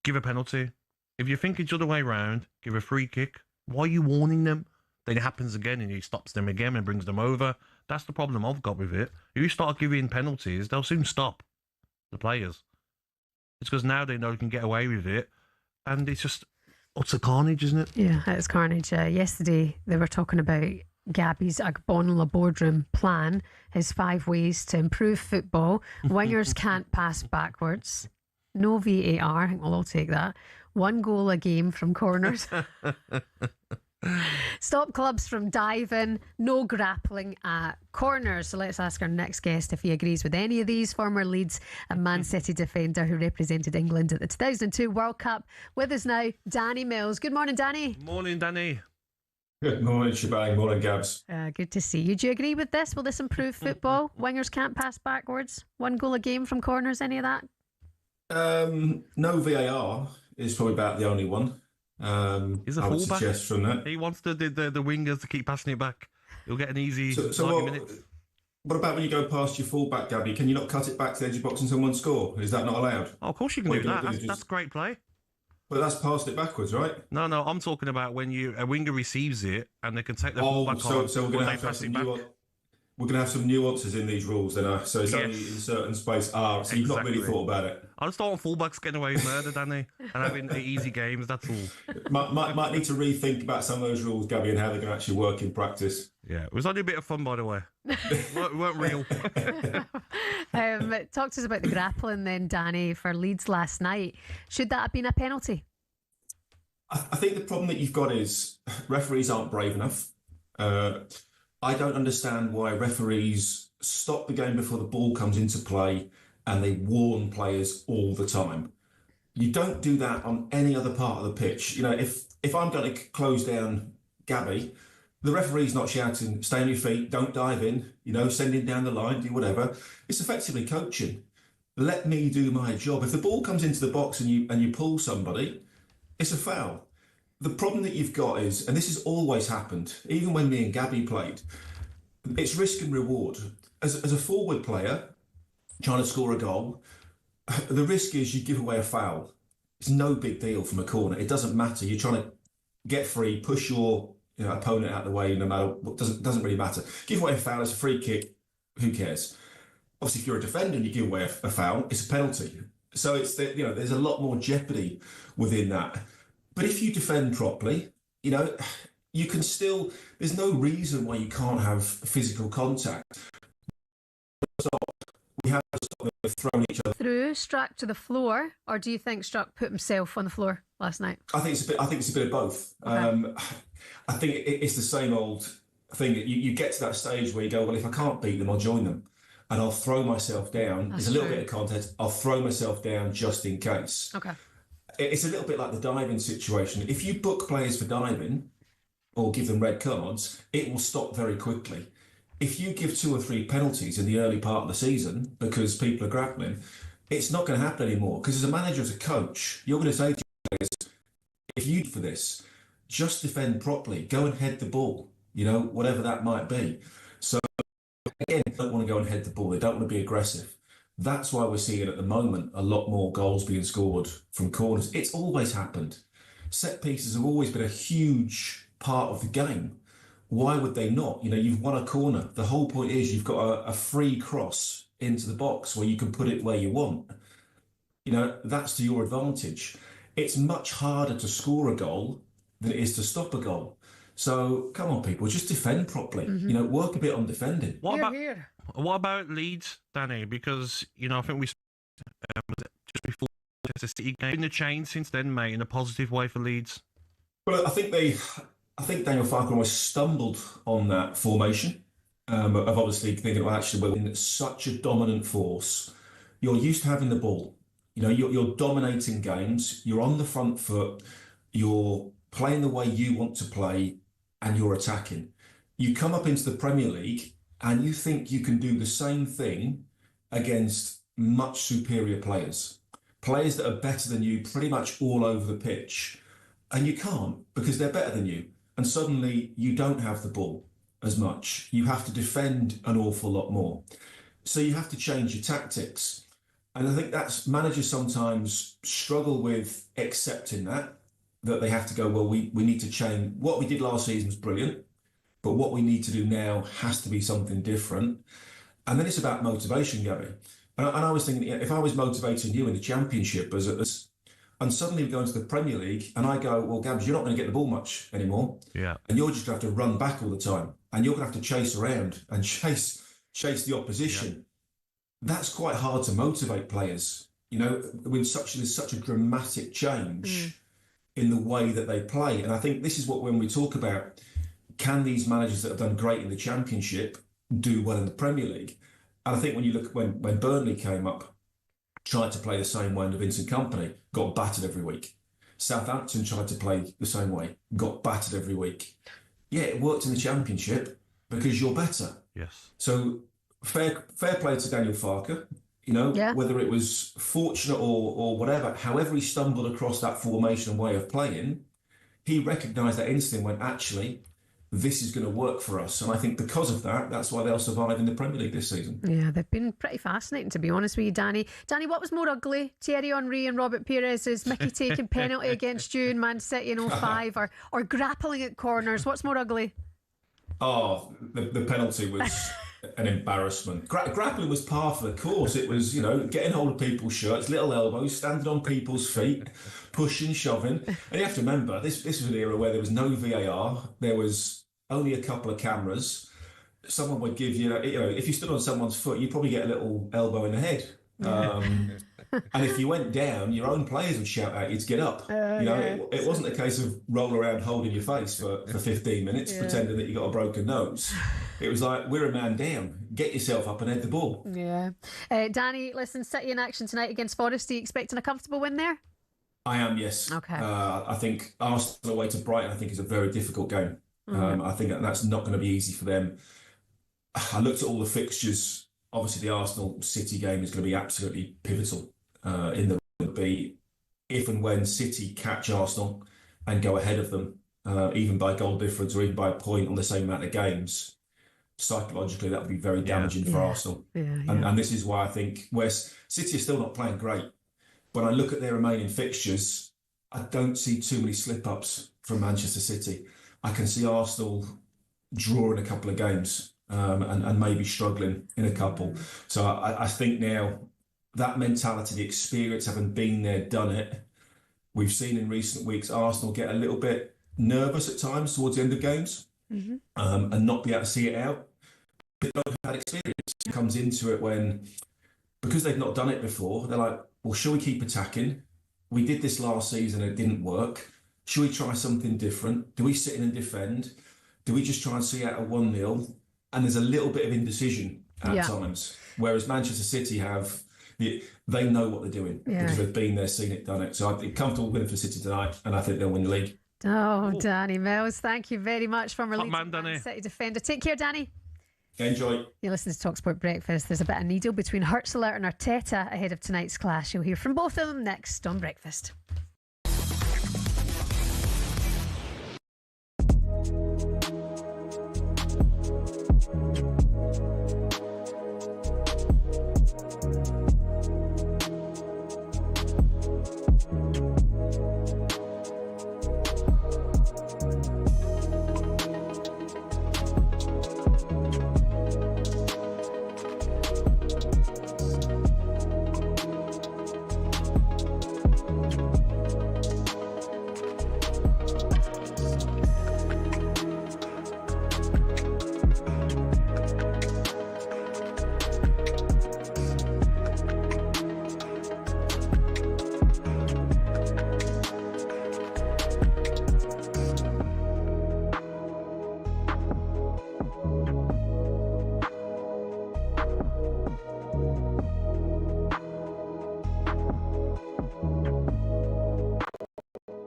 give a penalty. If you think it's the other way around, give a free kick. Why are you warning them? Then it happens again and he stops them again and brings them over. That's the problem I've got with it. If you start giving penalties, they'll soon stop, the players. It's because now they know they can get away with it. And it's just utter carnage, isn't it? Yeah, it's carnage. Yesterday, they were talking about Gabby's Agbonlahor boardroom plan, his 5 ways to improve football. Wingers can't pass backwards. No VAR, I think we'll all take that. 1 goal a game from corners. Stop clubs from diving. No grappling at corners. So let's ask our next guest if he agrees with any of these. Former Leeds and Man City defender who represented England at the 2002 World Cup. With us now, Danny Mills. Good morning, Danny. Morning, Danny. Good morning, Shebahn. Morning, Gabs. Good to see you. Do you agree with this? Will this improve football? Wingers can't pass backwards. 1 goal a game from corners. Any of that? No VAR is probably about the only one. He's a I would fullback. suggest from that. He wants the wingers to keep passing it back. He'll get an easy 90 minutes. What about when you go past your fullback, Gabby? Can you not cut it back to the edge of the box and someone score? Is that not allowed? Oh, of course you can do that. That's great play. But that's passed it backwards, right? No, I'm talking about when a winger receives it and they can take the fullback on so we're going to have some we're going to have some nuances in these rules then. So it's only in certain space. So you've not really thought about it. I just thought fullbacks getting away with murder, Danny, and having easy games, that's all. Might need to rethink about some of those rules, Gabby, and how they're going to actually work in practice. Yeah, it was only a bit of fun, by the way. It weren't real. Talk to us about the grappling then, Danny, for Leeds last night. Should that have been a penalty? I think the problem that you've got is referees aren't brave enough. I don't understand why referees stop the game before the ball comes into play and they warn players all the time. You don't do that on any other part of the pitch. You know, if I'm going to close down Gabby, the referee's not shouting, stay on your feet, don't dive in, you know, send him down the line, do whatever. It's effectively coaching. Let me do my job. If the ball comes into the box and you pull somebody, it's a foul. The problem that you've got is, and this has always happened, even when me and Gabby played, it's risk and reward. As a forward player trying to score a goal, the risk is you give away a foul. It's no big deal from a corner. It doesn't matter. You're trying to get free, push your opponent out of the way, no matter what. Doesn't really matter. Give away a foul. It's a free kick. Who cares? Obviously, if you're a defender and you give away a foul, it's a penalty. So there's a lot more jeopardy within that. But if you defend properly, you can still. There's no reason why you can't have physical contact. We have to stop them throwing each other through, Struck to the floor, or do you think Struck put himself on the floor last night? I think it's a bit of both. Okay. I think it's the same old thing. You get to that stage where you go, well, if I can't beat them, I'll join them, and I'll throw myself down. There's a little bit of context. I'll throw myself down just in case. Okay. It's a little bit like the diving situation. If you book players for diving or give them red cards, it will stop very quickly. If you give 2 or 3 penalties in the early part of the season because people are grappling, it's not going to happen anymore. Because as a manager, as a coach, you're going to say to players, if you for this, just defend properly, go and head the ball, whatever that might be. So again, they don't want to go and head the ball. They don't want to be aggressive. That's why we're seeing at the moment a lot more goals being scored from corners. It's always happened. Set pieces have always been a huge part of the game. Why would they not? You've won a corner. The whole point is you've got a free cross into the box where you can put it where you want. That's to your advantage. It's much harder to score a goal than it is to stop a goal. So come on, people, just defend properly. Mm-hmm. Work a bit on defending. What about Leeds, Danny? Because I think we just before the City game, been a change since then, mate, in a positive way for Leeds. Well, I think Daniel Farke almost stumbled on that formation of obviously thinking, well, actually, we're in such a dominant force. You're used to having the ball. You're dominating games. You're on the front foot. You're playing the way you want to play, and you're attacking. You come up into the Premier League and you think you can do the same thing against much superior players that are better than you pretty much all over the pitch. And you can't, because they're better than you. And suddenly you don't have the ball as much. You have to defend an awful lot more. So you have to change your tactics. And I think that's managers sometimes struggle with accepting that they have to go, well, we need to change. What we did last season was brilliant, but what we need to do now has to be something different. And then it's about motivation, Gabby. And I was thinking, if I was motivating you in the Championship and suddenly we go into the Premier League and I go, well, Gabs, you're not going to get the ball much anymore. Yeah. And you're just going to have to run back all the time. And you're going to have to chase around and chase the opposition. Yeah. That's quite hard to motivate players, when there's such a dramatic change in the way that they play. And I think this is when we talk about, can these managers that have done great in the Championship do well in the Premier League? And I think when you look, when Burnley came up, tried to play the same way under Vincent Kompany, got battered every week. Southampton tried to play the same way, got battered every week. Yeah, it worked in the Championship because you're better. Yes. So fair play to Daniel Farke, whether it was fortunate or whatever, however he stumbled across that formation and way of playing, he recognised that instantly and went, actually, this is going to work for us. And I think because of that, that's why they'll survive in the Premier League this season. Yeah, they've been pretty fascinating, to be honest with you, Danny. Danny, what was more ugly? Thierry Henry and Robert Pires' Mickey taking penalty against you in Man City in 05 or grappling at corners? What's more ugly? Oh, the penalty was an embarrassment. Grappling was par for the course. It was, getting hold of people's shirts, little elbows, standing on people's feet, pushing, shoving. And you have to remember, this was an era where there was no VAR. There was only a couple of cameras. Someone would give you, if you stood on someone's foot, you'd probably get a little elbow in the head. And if you went down, your own players would shout out you to get up. It wasn't a case of roll around holding your face for 15 minutes, pretending that you got a broken nose. It was like, we're a man down. Get yourself up and head the ball. Yeah. Danny, listen, City in action tonight against Forest. Are you expecting a comfortable win there? I am, yes. Okay. I think Arsenal away to Brighton, I think, is a very difficult game. I think that's not going to be easy for them. I looked at all the fixtures. Obviously, the Arsenal-City game is going to be absolutely pivotal in the be if and when City catch Arsenal and go ahead of them, even by goal difference or even by a point on the same amount of games. Psychologically, that would be very damaging for Arsenal. And this is why I think City are still not playing great. When I look at their remaining fixtures, I don't see too many slip-ups from Manchester City. I can see Arsenal drawing a couple of games and maybe struggling in a couple. So I think now that mentality, the experience, having been there, done it, we've seen in recent weeks Arsenal get a little bit nervous at times towards the end of games and not be able to see it out. But that experience comes into it when, because they've not done it before, they're like, well, shall we keep attacking? We did this last season and it didn't work. Should we try something different? Do we sit in and defend? Do we just try and see out a 1-0? And there's a little bit of indecision at times. Whereas Manchester City they know what they're doing because they've been there, seen it, done it. So I think comfortable win for City tonight, and I think they'll win the league. Oh, Danny Mills, thank you very much for leading Man City defender. Take care, Danny. Enjoy. You listen to talkSPORT Breakfast. There's a bit of needle between Hurtzler and Arteta ahead of tonight's clash. You'll hear from both of them next on Breakfast.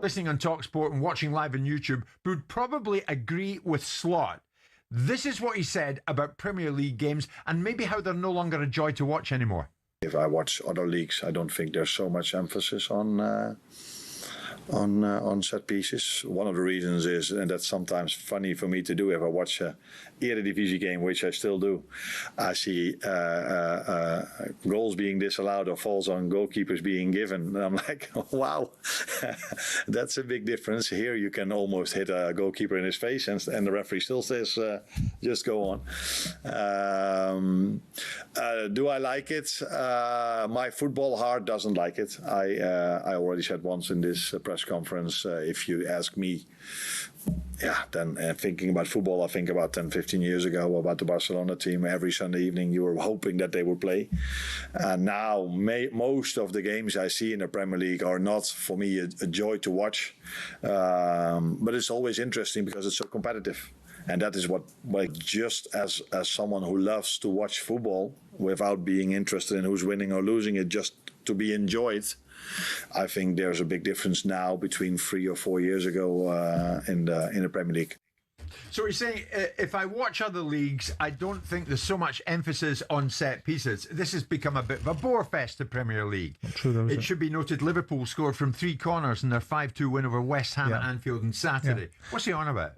Listening on talkSPORT and watching live on YouTube would probably agree with Slot. This is what he said about Premier League games and maybe how they're no longer a joy to watch anymore. If I watch other leagues, I don't think there's so much emphasis on set pieces. One of the reasons is, and that's sometimes funny for me to do, if I watch a Eredivisie game, which I still do, I see goals being disallowed or falls on goalkeepers being given. And I'm like, wow, that's a big difference. Here you can almost hit a goalkeeper in his face and the referee still says, just go on. Do I like it? My football heart doesn't like it. I already said once in this press conference, if you ask me, then thinking about football, I think about 10, 15 years ago about the Barcelona team. Every Sunday evening you were hoping that they would play. And now most of the games I see in the Premier League are not, for me, a joy to watch. But it's always interesting because it's so competitive. And that is what, just as someone who loves to watch football without being interested in who's winning or losing it, just to be enjoyed, I think there's a big difference now between 3 or 4 years ago in the Premier League. So he's saying, if I watch other leagues, I don't think there's so much emphasis on set pieces. This has become a bit of a bore fest, the Premier League. Not true, though, it should be noted Liverpool scored from 3 corners in their 5-2 win over West Ham at Anfield on Saturday. What's he on about?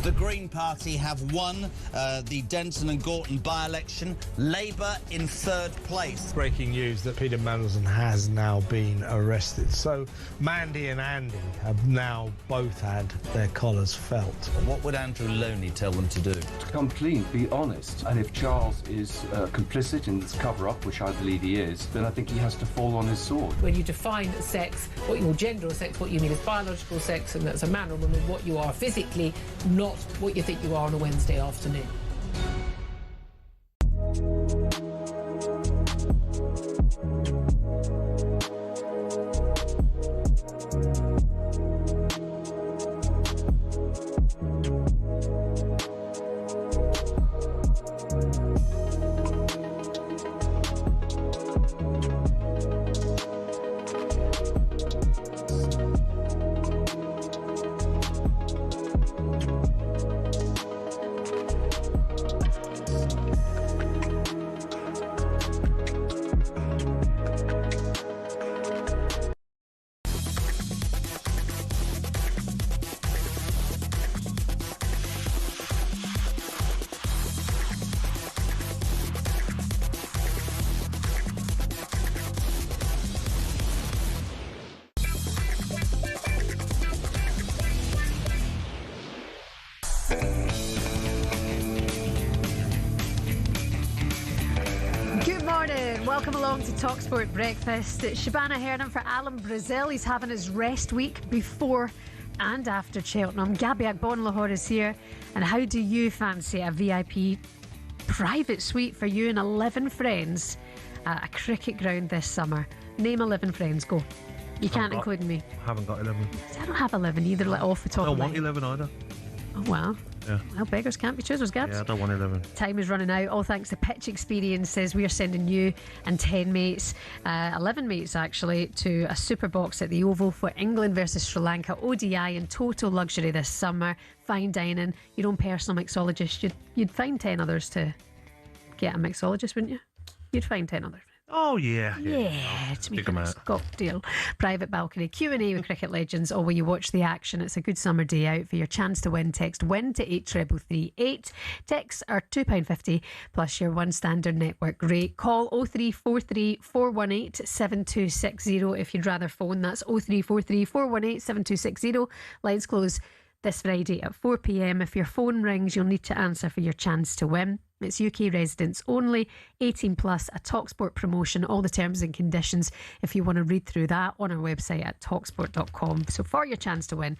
The Green Party have won the Denton and Gorton by-election. Labour in third place. Breaking news that Peter Mandelson has now been arrested. So Mandy and Andy have now both had their collars felt. What would Andrew Loney tell them to do? To come clean, be honest. And if Charles is complicit in this cover-up, which I believe he is, then I think he has to fall on his sword. When you define sex, what your gender or sex, what you mean is biological sex, and that's a man or woman, what you are physically, not what you think you are on a Wednesday afternoon. Welcome along to talkSPORT Breakfast. Shebahn Aherne for Alan Brazil. He's having his rest week before and after Cheltenham. Gabby Agbonlahor is here. And how do you fancy a VIP private suite for you and 11 friends at a cricket ground this summer? Name 11 friends, go. You can't include me. I haven't got 11. I don't have 11 either, like off the top of my head. I don't want 11 either. Oh, well. Yeah. Well, beggars can't be choosers, Gabs. Yeah, I don't want 11. Time is running out. All thanks to Pitch Experiences. We are sending you and 10 mates, 11 mates actually, to a super box at the Oval for England versus Sri Lanka. ODI in total luxury this summer. Fine dining, your own personal mixologist. You'd find 10 others to get a mixologist, wouldn't you? You'd find 10 others. Oh, yeah. To make a nice cocktail. Private balcony, Q&A with cricket legends, or will you watch the action? It's a good summer day out. For your chance to win, text WIN to 83338. Texts are £2.50 plus your one standard network rate. Call 0343 418 7260 if you'd rather phone. That's 0343 418 7260. Lines close this Friday at 4 p.m. If your phone rings, you'll need to answer for your chance to win. It's UK residents only, 18 plus, a talkSPORT promotion, all the terms and conditions if you want to read through that on our website at talksport.com. So for your chance to win,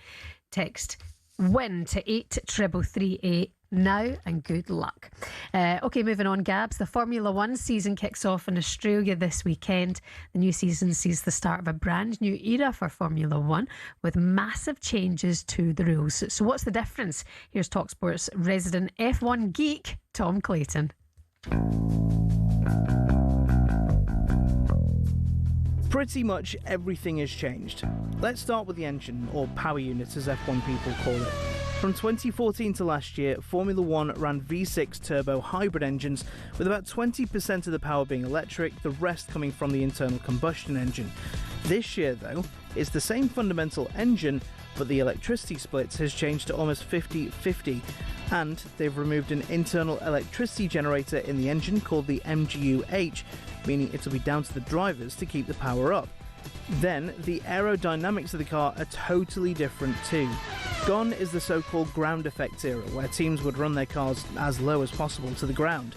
text WIN to 83338 now, and good luck. Okay, moving on, Gabs. The Formula One season kicks off in Australia this weekend. The new season sees the start of a brand new era for Formula One with massive changes to the rules. So what's the difference? Here's talkSPORT's resident F1 geek, Tom Clayton. Pretty much everything has changed. Let's start with the engine, or power unit as F1 people call it. From 2014 to last year, Formula One ran V6 turbo hybrid engines, with about 20% of the power being electric, the rest coming from the internal combustion engine. This year, though, it's the same fundamental engine, but the electricity split has changed to almost 50-50, and they've removed an internal electricity generator in the engine called the MGU-H, meaning it'll be down to the drivers to keep the power up. Then, the aerodynamics of the car are totally different too. Gone is the so-called ground effect era, where teams would run their cars as low as possible to the ground.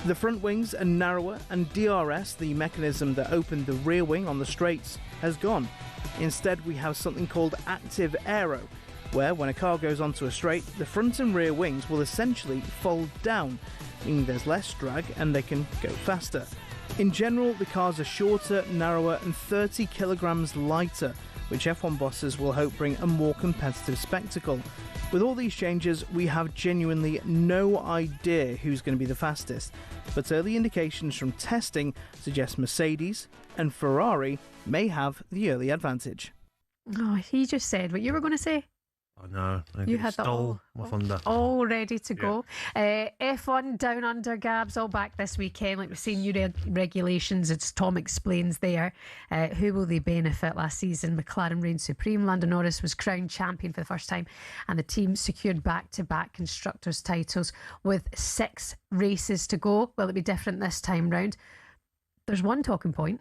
The front wings are narrower, and DRS, the mechanism that opened the rear wing on the straights, has gone. Instead, we have something called active aero, where when a car goes onto a straight, the front and rear wings will essentially fold down, meaning there's less drag and they can go faster. In general, the cars are shorter, narrower and 30 kilograms lighter, which F1 bosses will hope bring a more competitive spectacle. With all these changes, we have genuinely no idea who's going to be the fastest, but early indications from testing suggest Mercedes and Ferrari may have the early advantage. Oh, he just said what you were going to say. I know. You had that stole my thunder. all ready to go. F1 Down Under, Gabs, all back this weekend. Like we've seen new regulations, as Tom explains there. Who will they benefit? Last season, McLaren reigned supreme. Lando Norris was crowned champion for the first time, and the team secured back-to-back constructors' titles with 6 races to go. Will it be different this time round? There's one talking point.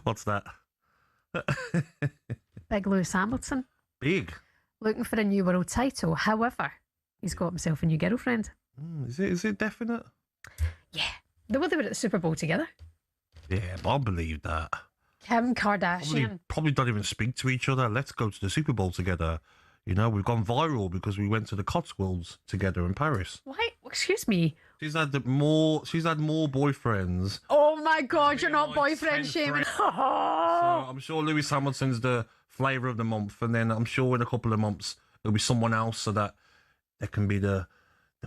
What's that? Big Lewis Hamilton. Big. Looking for a new world title. However, he's got himself a new girlfriend. Is it definite? Yeah. They were at the Super Bowl together. Yeah, but I believe that. Kim Kardashian. Probably don't even speak to each other. Let's go to the Super Bowl together. You know, we've gone viral because we went to the Cotswolds together in Paris. Why? Excuse me. She's had more boyfriends. Oh my God, you're not boyfriend shaming. So I'm sure Lewis Hamilton's the flavour of the month, and then I'm sure in a couple of months there'll be someone else, so that there can be the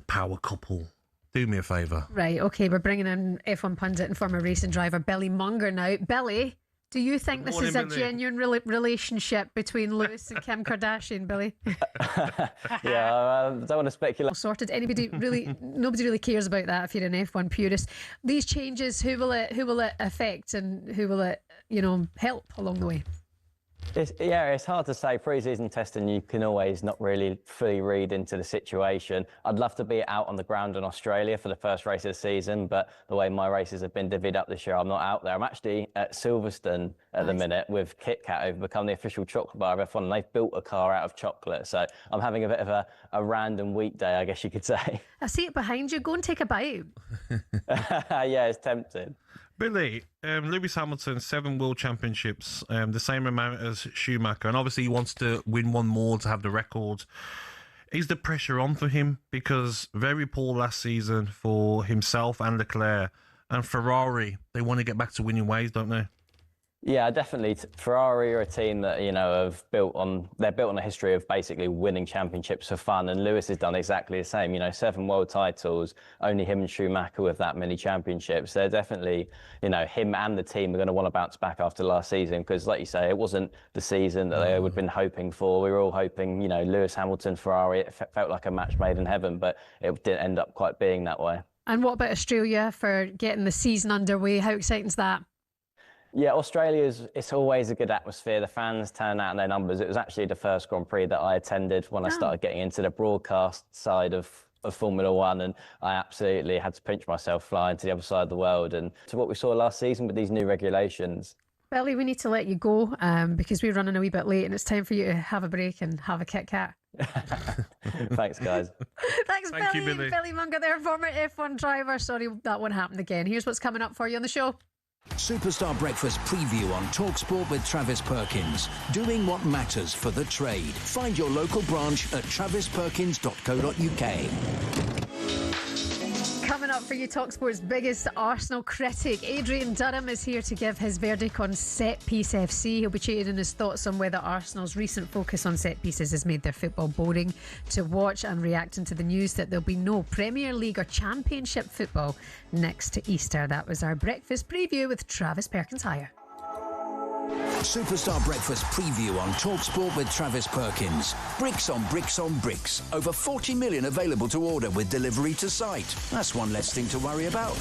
power couple. Do me a favour. Right, okay, we're bringing in F1 pundit and former racing driver Billy Munger now. Billy, do you think this is a genuine relationship between Lewis and Kim Kardashian, Billy? Yeah, I don't want to speculate. Sorted. Nobody really cares about that if you're an F1 purist. These changes, who will it affect, and who will it, help along the way? It's hard to say. Pre-season testing, you can always not really fully read into the situation. I'd love to be out on the ground in Australia for the first race of the season, but the way my races have been divvied up this year, I'm not out there. I'm actually at Silverstone at the minute with Kit Kat, who've become the official chocolate bar of F1, and they've built a car out of chocolate. So I'm having a bit of a random weekday, I guess you could say. I see it behind you. Go and take a bite. Yeah, it's tempting. Billy, Lewis Hamilton, 7 world championships, the same amount as Schumacher, and obviously he wants to win one more to have the record. Is the pressure on for him? Because very poor last season for himself and Leclerc, and Ferrari, they want to get back to winning ways, don't they? Yeah, definitely. Ferrari are a team that, they're built on a history of basically winning championships for fun, and Lewis has done exactly the same. 7 world titles, only him and Schumacher with that many championships. They're definitely, him and the team are going to want to bounce back after last season, because, like you say, it wasn't the season that they would have been hoping for. We were all hoping, Lewis Hamilton, Ferrari, it felt like a match made in heaven, but it didn't end up quite being that way. And what about Australia for getting the season underway? How exciting is that? Yeah, it's always a good atmosphere. The fans turn out in their numbers. It was actually the first Grand Prix that I attended when I started getting into the broadcast side of Formula One, and I absolutely had to pinch myself flying to the other side of the world. And to what we saw last season with these new regulations. Billy, we need to let you go because we're running a wee bit late, and it's time for you to have a break and have a Kit Kat. Thanks, guys. Thanks, Thank Billy. you, Billy. Billy Munger there, former F1 driver. Sorry that one happened again. Here's what's coming up for you on the show. Superstar Breakfast preview on talkSPORT with Travis Perkins. Doing what matters for the trade. Find your local branch at travisperkins.co.uk. Coming up for you, talkSPORT's biggest Arsenal critic, Adrian Durham, is here to give his verdict on Set Piece FC. He'll be sharing his thoughts on whether Arsenal's recent focus on set pieces has made their football boring to watch, and reacting to the news that there'll be no Premier League or Championship football next to Easter. That was our breakfast preview with Travis Perkins. Higher. Superstar Breakfast preview on talkSPORT with Travis Perkins. Bricks on bricks on bricks. Over 40 million available to order with delivery to site. That's one less thing to worry about.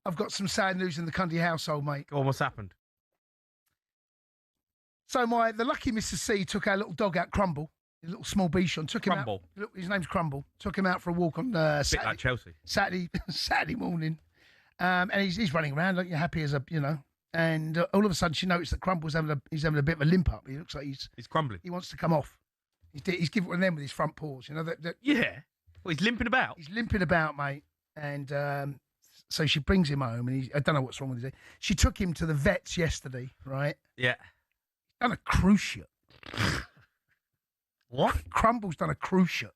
I've got some sad news in the Cundy household, mate. Go on, what's happened? So the lucky Mr. C took our little dog out, Crumble, his little small Bichon. Took him Crumble. out. His name's Crumble. Took him out for a walk on Saturday. Bit like Chelsea. Saturday morning. And he's running around like you're happy as a, And all of a sudden, she noticed that Crumble's having a bit of a limp up. He looks like he's crumbling. He wants to come off. He's giving one of them with his front paws. Yeah. Well, he's limping about. He's limping about, mate. And so she brings him home, and I don't know what's wrong with him. She took him to the vets yesterday, right? Yeah. Done a cruciate. What? Crumble's done a cruciate.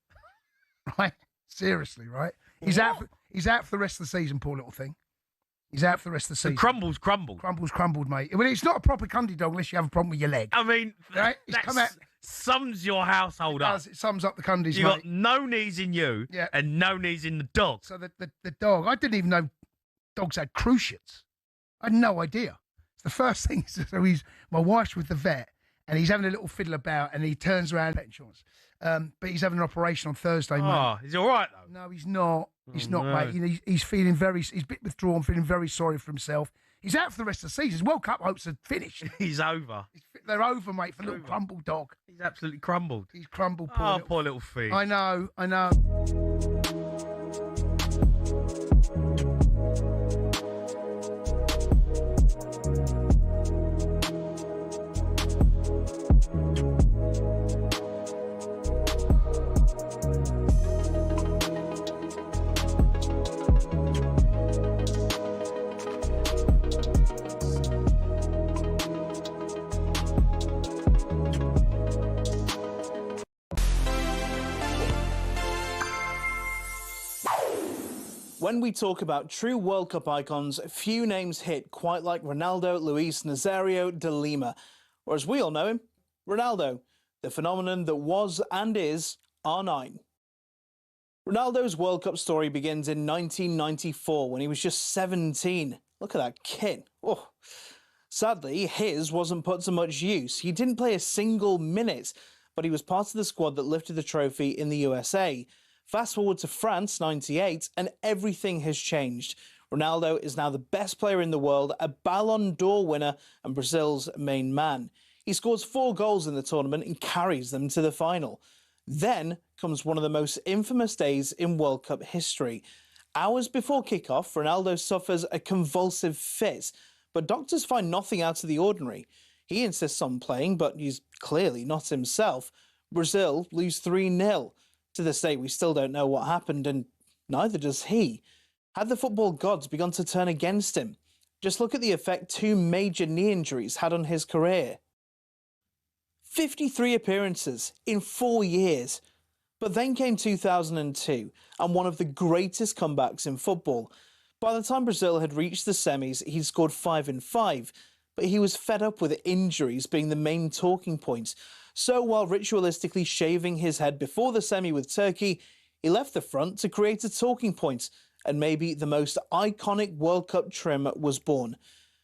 Right? Seriously, right? He's out for the rest of the season, poor little thing. He's out for the rest of the season. Crumble's crumbled. Crumble's crumbled, mate. Well, it's not a proper cundy dog unless you have a problem with your leg. I mean, right? That sums your household up. It sums up the cundies, You mate. got no knees in you and no knees in the dog. So the dog, I didn't even know dogs had cruciates. I had no idea. It's the first thing. So my wife's with the vet, and he's having a little fiddle about, and he turns around, pet insurance. But he's having an operation on Thursday, mate. Oh, is he all right, though? No, he's not. He's not, no. mate. He's feeling he's a bit withdrawn, feeling very sorry for himself. He's out for the rest of the season. His World Cup hopes are finished. He's over. They're over, mate, for little Crumble dog. He's absolutely crumbled. He's crumbled, poor little thing. I know. When we talk about true World Cup icons, few names hit quite like Ronaldo Luis Nazario de Lima, or as we all know him, Ronaldo, the phenomenon that was and is R9. Ronaldo's World Cup story begins in 1994 when he was just 17. Look at that kid. Oh. Sadly, his wasn't put to much use. He didn't play a single minute, but he was part of the squad that lifted the trophy in the USA. Fast forward to France, 98, and everything has changed. Ronaldo is now the best player in the world, a Ballon d'Or winner, and Brazil's main man. He scores 4 goals in the tournament and carries them to the final. Then comes one of the most infamous days in World Cup history. Hours before kickoff, Ronaldo suffers a convulsive fit, but doctors find nothing out of the ordinary. He insists on playing, but he's clearly not himself. Brazil lose 3-0. To this day, we still don't know what happened, and neither does he. Had the football gods begun to turn against him? Just look at the effect 2 major knee injuries had on his career. 53 appearances in 4 years. But then came 2002, and one of the greatest comebacks in football. By the time Brazil had reached the semis, he'd scored 5 in 5, but he was fed up with injuries being the main talking point. So while ritualistically shaving his head before the semi with Turkey, he left the front to create a talking point, and maybe the most iconic World Cup trim was born.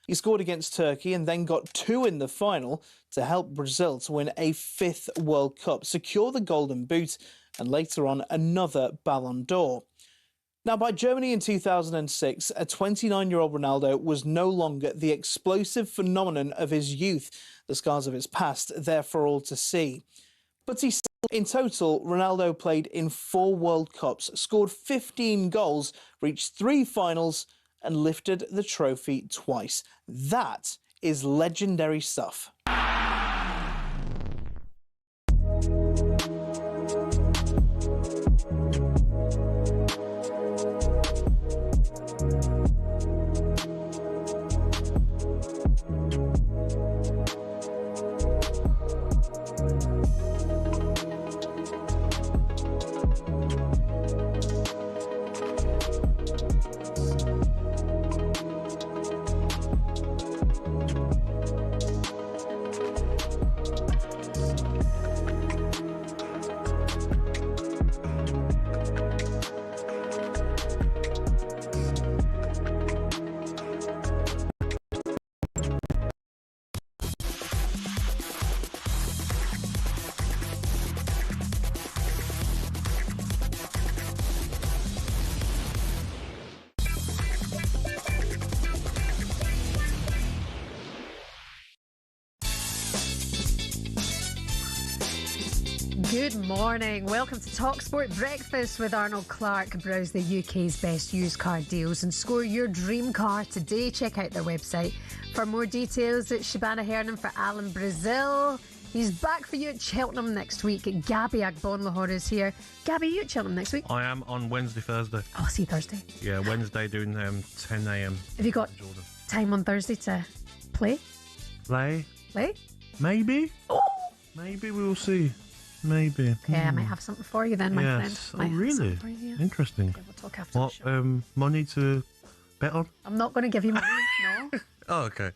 He scored against Turkey and then got 2 in the final to help Brazil to win a 5th World Cup, secure the Golden Boot, and later on another Ballon d'Or. Now, by Germany in 2006, a 29-year-old Ronaldo was no longer the explosive phenomenon of his youth, the scars of his past there for all to see. But in total, Ronaldo played in 4 World Cups, scored 15 goals, reached 3 finals, and lifted the trophy twice. That is legendary stuff. Good morning. Welcome to talkSPORT Breakfast with Arnold Clark. Browse the UK's best used car deals and score your dream car today. Check out their website for more details. It's Shebahn Aherne for Alan Brazil. He's back for you at Cheltenham next week. Gabby Agbonlahor is here. Gabby, you at Cheltenham next week? I am on Wednesday, Thursday. Oh, I'll see you Thursday. Yeah, Wednesday doing 10 a.m. Have you got time on Thursday to play? Play? Maybe. Oh! Maybe we will see. Maybe. Yeah, I might have something for you then, my friend. Oh, really? You, Interesting. Okay, we'll talk after what, the show. money to bet on? I'm not going to give you money, no. Oh, okay.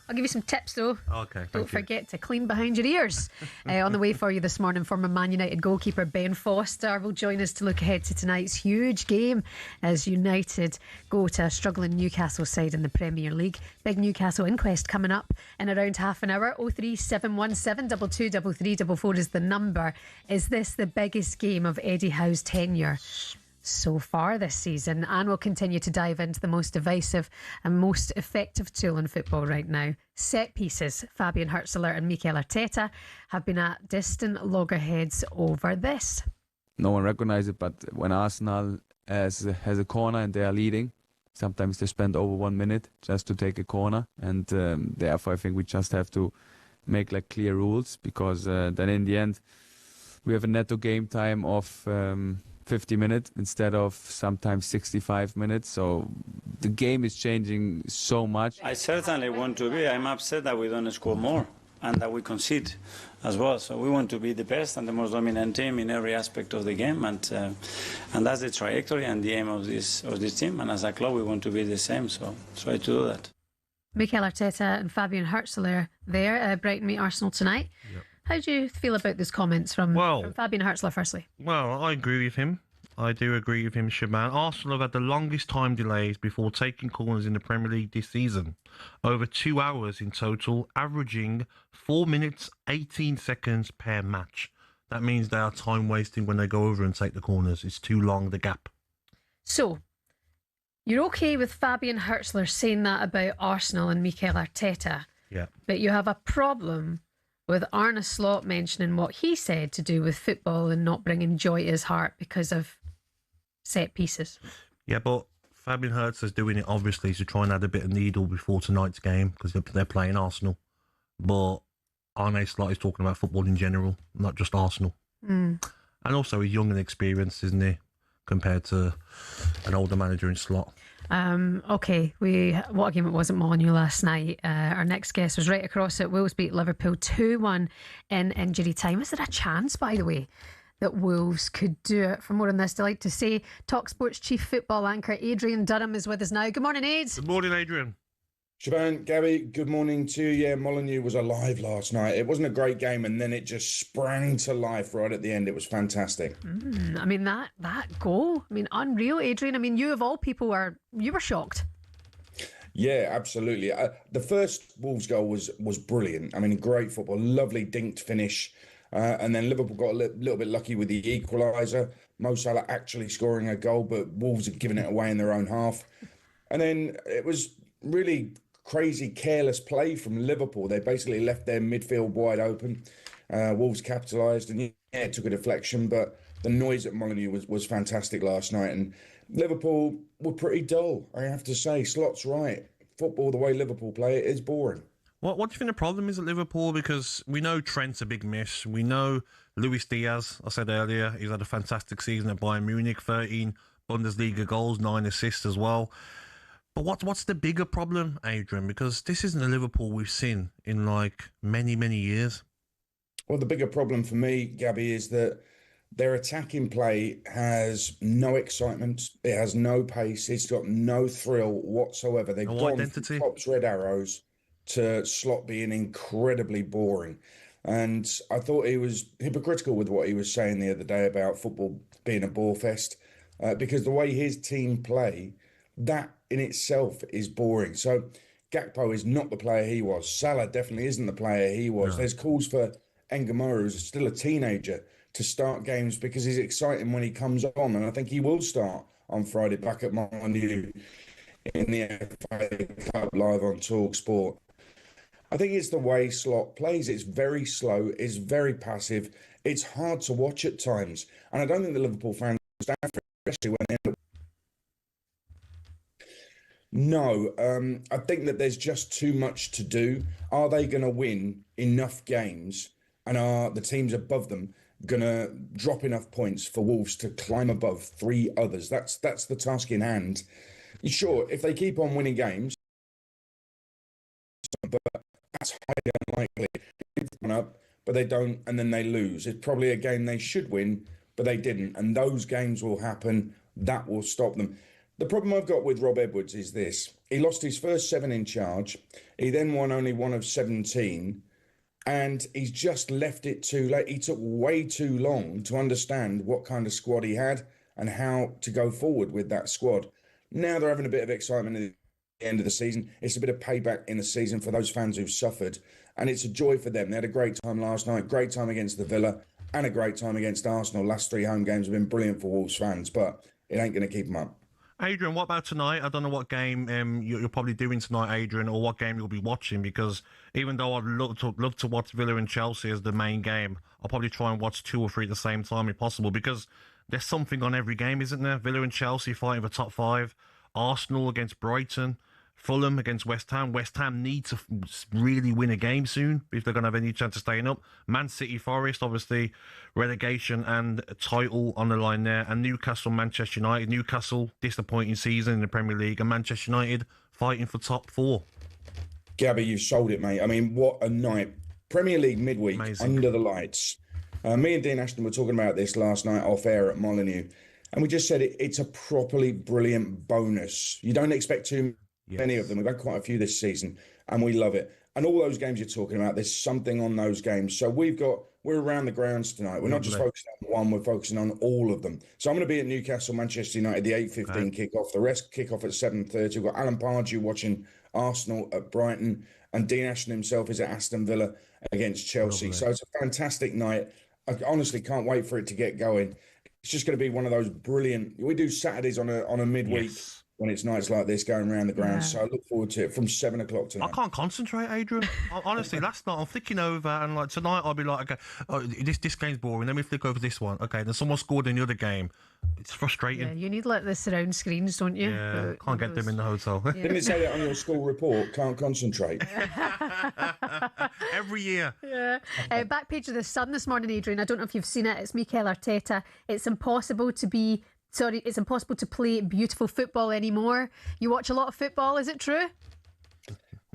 I'll give you some tips though. Okay, Don't forget to clean behind your ears. On the way for you this morning, former Man United goalkeeper Ben Foster will join us to look ahead to tonight's huge game as United go to a struggling Newcastle side in the Premier League. Big Newcastle inquest coming up in around half an hour. 03717 223344 is the number. Is this the biggest game of Eddie Howe's tenure so far this season? And we'll continue to dive into the most divisive and most effective tool in football right now, set pieces. Fabian Hurtzler and Mikel Arteta have been at distant loggerheads over this. No one recognizes it, but when Arsenal has a corner and they are leading, sometimes they spend over 1 minute just to take a corner, and therefore I think we just have to make like clear rules, because then in the end we have a netto game time of 50 minutes instead of sometimes 65 minutes. So the game is changing so much. I certainly want to be. I'm upset that we don't score more and that we concede as well. So we want to be the best and the most dominant team in every aspect of the game, and that's the trajectory and the aim of this team. And as a club, we want to be the same. So try to do that. Mikel Arteta and Fabian Hurtzler there. Brighton meet Arsenal tonight. Yep. How do you feel about those comments from Fabian Hurtzler, firstly? Well, I agree with him. I do agree with him, Shebahn. Arsenal have had the longest time delays before taking corners in the Premier League this season. Over 2 hours in total, averaging 4 minutes, 18 seconds per match. That means they are time wasting when they go over and take the corners. It's too long, the gap. So, you're okay with Fabian Hurtzler saying that about Arsenal and Mikel Arteta. Yeah. But you have a problem with Arne Slot mentioning what he said to do with football and not bringing joy to his heart because of set pieces. Yeah, but Fabian Hurtzler's doing it obviously to try and add a bit of needle before tonight's game because they're playing Arsenal. But Arne Slot is talking about football in general, not just Arsenal. And also he's young and experienced, isn't he, compared to an older manager in Slot. Okay, what a game it was at Molineux last night. Our next guest was right across it. Wolves beat Liverpool 2-1 in injury time. Is there a chance, by the way, that Wolves could do it? For more on this, delight to say talkSPORT's chief football anchor Adrian Durham is with us now. Good morning, Ade. Good morning, Adrian. Shebahn, Gabby, good morning to you. Yeah, Molineux was alive last night. It wasn't a great game, and then it just sprang to life right at the end. It was fantastic. I mean, that goal, unreal, Adrian. You of all people you were shocked. Yeah, absolutely. The first Wolves goal was brilliant. Great football, lovely dinked finish. And then Liverpool got a little bit lucky with the equaliser. Mo Salah actually scoring a goal, but Wolves had given it away in their own half. And then it was really crazy, careless play from Liverpool. They basically left their midfield wide open. Wolves capitalised, and it took a deflection, but the noise at Molineux was fantastic last night. And Liverpool were pretty dull, I have to say. Slot's right. Football, the way Liverpool play it, is boring. What do you think the problem is at Liverpool? Because we know Trent's a big miss. We know Luis Diaz, I said earlier, he's had a fantastic season at Bayern Munich, 13 Bundesliga goals, 9 assists as well. But what's the bigger problem, Adrian? Because this isn't a Liverpool we've seen in many, many years. Well, the bigger problem for me, Gabby, is that their attacking play has no excitement. It has no pace. It's got no thrill whatsoever. They've gone from Klopp's red arrows to Slot being incredibly boring. And I thought he was hypocritical with what he was saying the other day about football being a bore fest, because the way his team play, that in itself is boring. So Gakpo is not the player he was. Salah definitely isn't the player he was. No. There's calls for Ngomoro, who's still a teenager, to start games because he's exciting when he comes on. And I think he will start on Friday back at Molineux in the FA Cup live on talkSPORT. I think it's the way Slot plays. It's very slow. It's very passive. It's hard to watch at times. And I don't think the Liverpool fans stand for it, especially when they end up. No, I think that there's just too much to do. Are they going to win enough games? And are the teams above them going to drop enough points for Wolves to climb above 3 others? That's the task in hand. Sure, if they keep on winning games, but that's highly unlikely. Up, but they don't, and then they lose. It's probably a game they should win, but they didn't. And those games will happen. That will stop them. The problem I've got with Rob Edwards is this. He lost his first 7 in charge. He then won only 1 of 17. And he's just left it too late. He took way too long to understand what kind of squad he had and how to go forward with that squad. Now they're having a bit of excitement at the end of the season. It's a bit of payback in the season for those fans who've suffered. And it's a joy for them. They had a great time last night, great time against the Villa, and a great time against Arsenal. Last 3 home games have been brilliant for Wolves fans, but it ain't going to keep them up. Adrian, what about tonight? I don't know what game you're probably doing tonight, Adrian, or what game you'll be watching, because even though I'd love to watch Villa and Chelsea as the main game, I'll probably try and watch 2 or 3 at the same time if possible, because there's something on every game, isn't there? Villa and Chelsea fighting for top 5, Arsenal against Brighton, Fulham against West Ham. West Ham need to really win a game soon if they're going to have any chance of staying up. Man City, Forest, obviously, relegation and a title on the line there. And Newcastle, Manchester United. Newcastle, disappointing season in the Premier League. And Manchester United fighting for top 4. Gabby, you've sold it, mate. I mean, what a night. Premier League midweek, amazing. Under the lights. Me and Dean Ashton were talking about this last night off air at Molineux. And we just said it's a properly brilliant bonus. You don't expect too many of them. We've had quite a few this season, and we love it. And all those games you're talking about, there's something on those games. So we're around the grounds tonight. We're not just focusing on one, we're focusing on all of them. So I'm going to be at Newcastle, Manchester United, the 8:15 kickoff. The rest kick off at 7:30. We've got Alan Pardew watching Arsenal at Brighton, and Dean Ashton himself is at Aston Villa against Chelsea. So it's a fantastic night. I honestly can't wait for it to get going. It's just going to be one of those brilliant. We do Saturdays on a midweek. Yes. When it's nights like this going around the grounds. So I look forward to it from 7 o'clock tonight. I can't concentrate, Adrian. Honestly, last night I'm flicking over, and like tonight I'll be like, okay, this game's boring. Let me flick over this one. Okay, then someone scored in the other game. It's frustrating. Yeah, you need like the surround screens, don't you? Yeah, can't get them in the hotel. Yeah. Didn't it say that on your school report? Can't concentrate. Every year. Yeah. Back page of the Sun this morning, Adrian. I don't know if you've seen it. It's Mikel Arteta. It's impossible to play beautiful football anymore. You watch a lot of football, is it true?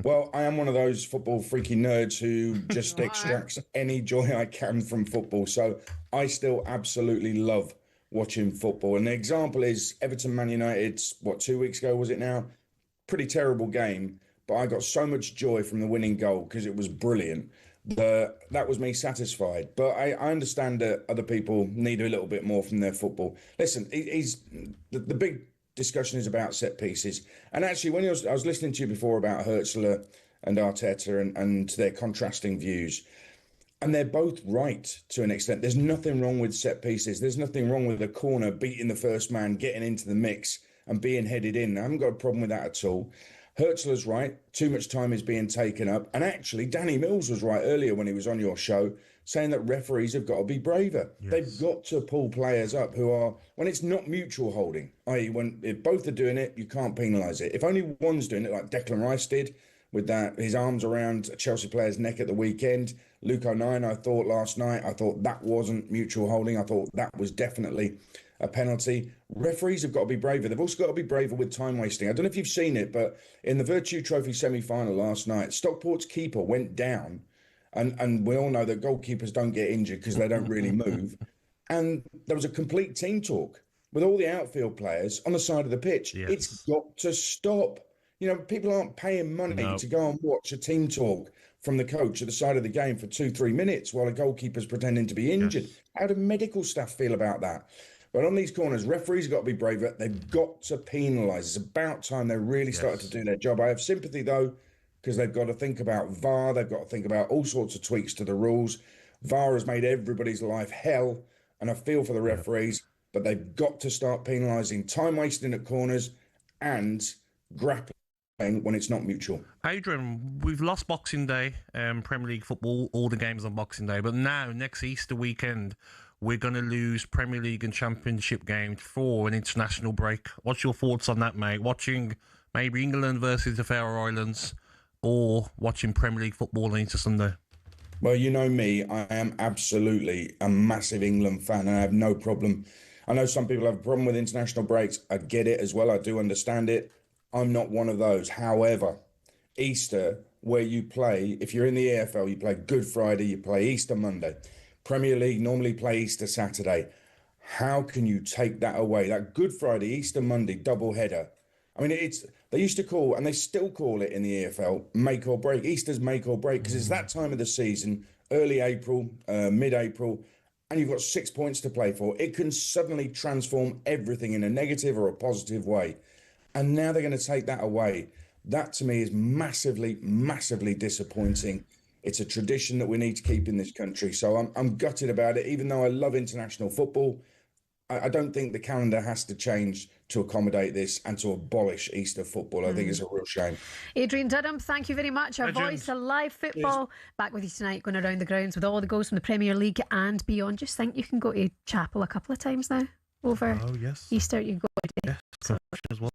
Well, I am one of those football freaky nerds who just extracts any joy I can from football. So I still absolutely love watching football. And the example is Everton Man United, 2 weeks ago was it now? Pretty terrible game, but I got so much joy from the winning goal because it was brilliant. That was me satisfied. But I understand that other people need a little bit more from their football. Listen, the big discussion is about set pieces. And actually, when I was listening to you before about Hertzler and Arteta and their contrasting views, and they're both right to an extent. There's nothing wrong with set pieces. There's nothing wrong with a corner beating the first man, getting into the mix and being headed in. I haven't got a problem with that at all. Hertzler's right. Too much time is being taken up. And actually, Danny Mills was right earlier when he was on your show, saying that referees have got to be braver. Yes. They've got to pull players up who are, when it's not mutual holding, i.e. if both are doing it, you can't penalise it. If only one's doing it, like Declan Rice did, with his arms around a Chelsea player's neck at the weekend. Luke O'Nien, I thought last night, I thought that wasn't mutual holding. I thought that was definitely a penalty. Referees have got to be braver. They've also got to be braver with time wasting. I don't know if you've seen it, but in the Virtue Trophy semi-final last night, Stockport's keeper went down, and we all know that goalkeepers don't get injured because they don't really move. And there was a complete team talk with all the outfield players on the side of the pitch. Yes. It's got to stop. You know, people aren't paying money to go and watch a team talk from the coach at the side of the game for 2-3 minutes while a goalkeeper's pretending to be injured. Yes. How do medical staff feel about that? But on these corners, referees have got to be braver. They've got to penalise. It's about time they really started to do their job. I have sympathy, though, because they've got to think about VAR. They've got to think about all sorts of tweaks to the rules. VAR has made everybody's life hell, and I feel for the referees, but they've got to start penalising time wasting at corners and grappling when it's not mutual. Adrian, we've lost Boxing Day, Premier League football, all the games on Boxing Day, but now, next Easter weekend, we're going to lose Premier League and Championship games for an international break. What's your thoughts on that, mate? Watching maybe England versus the Faroe Islands or watching Premier League football on Easter Sunday? Well, you know me, I am absolutely a massive England fan, and I have no problem. I know some people have a problem with international breaks. I get it as well. I do understand it. I'm not one of those. However, Easter, where you play, if you're in the EFL, you play Good Friday, you play Easter Monday. Premier League normally play Easter Saturday. How can you take that away? That Good Friday, Easter Monday double header. I mean, they used to call, and they still call it in the EFL, make or break. Easter's make or break, because it's that time of the season, early April, mid-April, and you've got 6 points to play for. It can suddenly transform everything in a negative or a positive way. And now they're going to take that away. That, to me, is massively, massively disappointing. It's a tradition that we need to keep in this country. So I'm gutted about it. Even though I love international football, I don't think the calendar has to change to accommodate this and to abolish Easter football. I think it's a real shame. Adrian Durham, thank you very much. Our voice of live football. Back with you tonight, going around the grounds with all the goals from the Premier League and beyond. Just think you can go to chapel a couple of times now over Easter. You can go today. Yes, as well.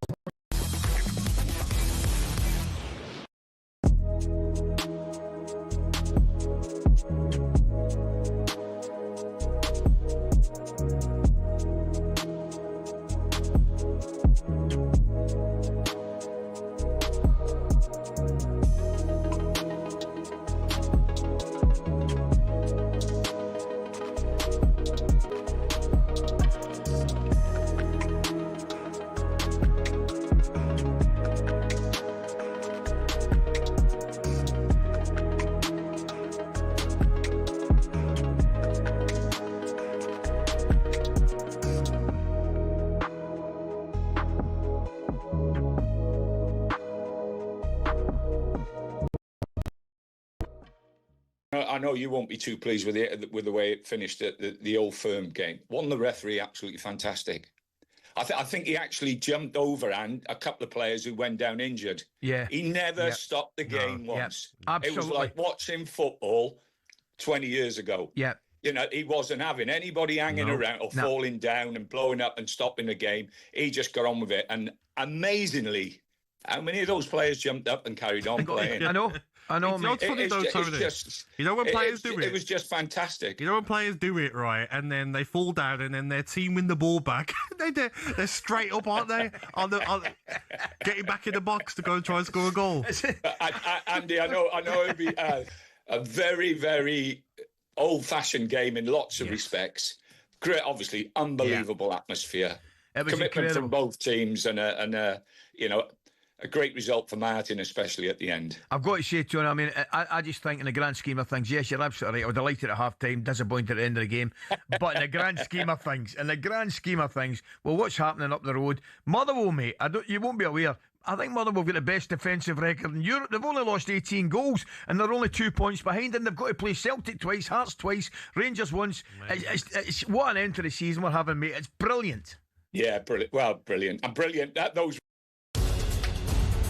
I know you won't be too pleased with the way it finished at the Old Firm game. Wasn't the referee absolutely fantastic? I think he actually jumped over and a couple of players who went down injured. Yeah. He never stopped the game once. Absolutely. It was like watching football 20 years ago. Yeah. You know, he wasn't having anybody hanging around or falling down and blowing up and stopping the game. He just got on with it. And amazingly, how many of those players jumped up and carried on playing? I know, mate. You know when players do it? It was just fantastic. You know when players do it, right, and then they fall down and then their team win the ball back? they're straight up, aren't they? On getting back in the box to go and try and score a goal. Andy, I know it'd be a very, very old-fashioned game in lots of respects. Great, obviously, unbelievable atmosphere. It was Commitment incredible from both teams and a great result for Martin, especially at the end. I've got to say, John, I mean, I just think in the grand scheme of things, yes, you're absolutely right. I was delighted at half-time, disappointed at the end of the game. But in the grand scheme of things, well, what's happening up the road? Motherwell, mate, you won't be aware. I think Motherwell have got the best defensive record in Europe. They've only lost 18 goals and they're only 2 points behind, and they've got to play Celtic twice, Hearts twice, Rangers once. It's what an end to the season we're having, mate. It's brilliant. Yeah, brilliant. Well, brilliant. And brilliant. Those.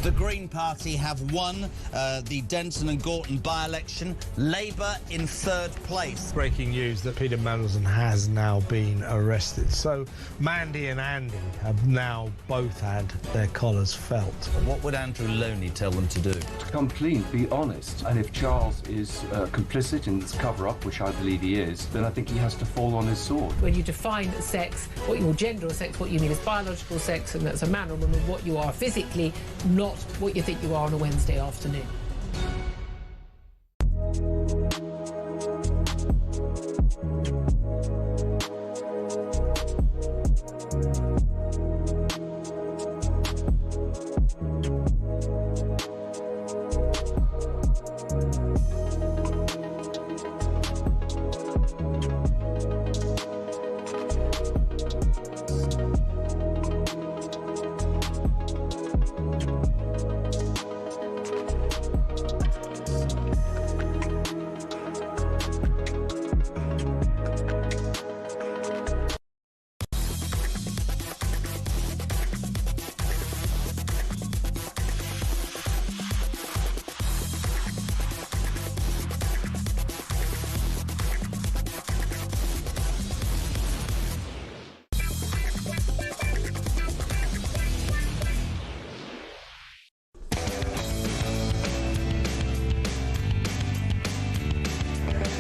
The Green Party have won the Denton and Gorton by-election. Labour in third place. Breaking news that Peter Mandelson has now been arrested. So Mandy and Andy have now both had their collars felt. What would Andrew Loney tell them to do? To come clean, be honest. And if Charles is complicit in this cover-up, which I believe he is, then I think he has to fall on his sword. When you define sex, what your gender or sex, what you mean is biological sex, and that's a man or woman, what you are physically, not what you think you are on a Wednesday afternoon.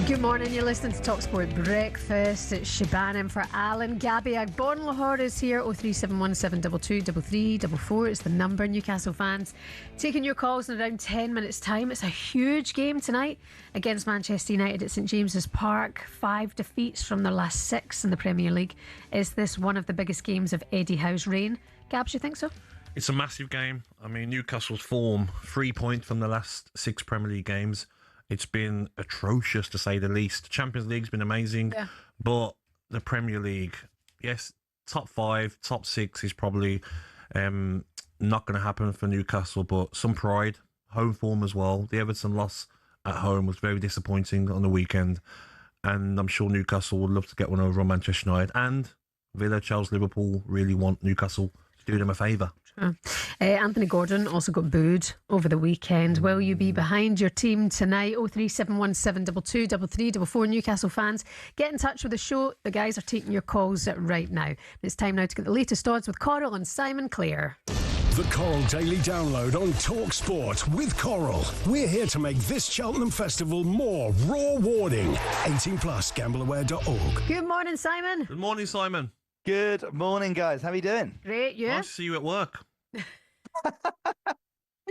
Good morning, you're listening to talkSPORT Breakfast. It's Shebahn in for Alan. Gabby Agbonlahor is here. 03717223344 is the number. Newcastle fans taking your calls in around 10 minutes time. It's a huge game tonight against Manchester United at St James's Park. 5 defeats from their last 6 in the Premier League. Is this one of the biggest games of Eddie Howe's reign? Gabs, you think so? It's a massive game. I mean, Newcastle's form, 3 points from the last 6 Premier League games. It's been atrocious, to say the least. Champions League's been amazing, but the Premier League, yes, top 5, top 6 is probably not going to happen for Newcastle, but some pride, home form as well. The Everton loss at home was very disappointing on the weekend, and I'm sure Newcastle would love to get one over on Manchester United, and Villa, Chelsea, Liverpool really want Newcastle to do them a favour. Anthony Gordon also got booed over the weekend. Will you be behind your team tonight? 03717223344 Newcastle fans, get in touch with the show. The guys are taking your calls right now. It's time now to get the latest odds with Coral and Simon Clare. The Coral Daily Download on talkSPORT with Coral. We're here to make this Cheltenham Festival more rewarding. 18 plus, gambleaware.org. Good morning, Simon. Good morning, Simon. Good morning, guys. How are you doing? Great, yeah. Nice to see you at work. I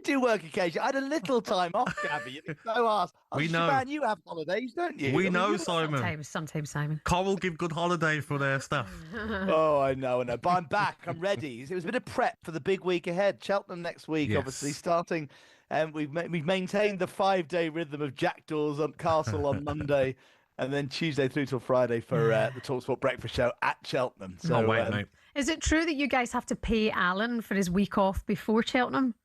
do work occasionally. I had a little time off, Gabby. You're so arse. We know. Shebahn, you have holidays, don't you? We know, Simon. Sometimes, Simon. Coral give good holiday for their staff. Oh, I know. But I'm back. I'm ready. It was a bit of prep for the big week ahead. Cheltenham next week, obviously, starting. And we've maintained the 5-day rhythm of Jackdaws on Castle on Monday. And then Tuesday through till Friday for the talkSPORT Breakfast Show at Cheltenham. So, no, wait, mate. Is it true that you guys have to pay Alan for his week off before Cheltenham?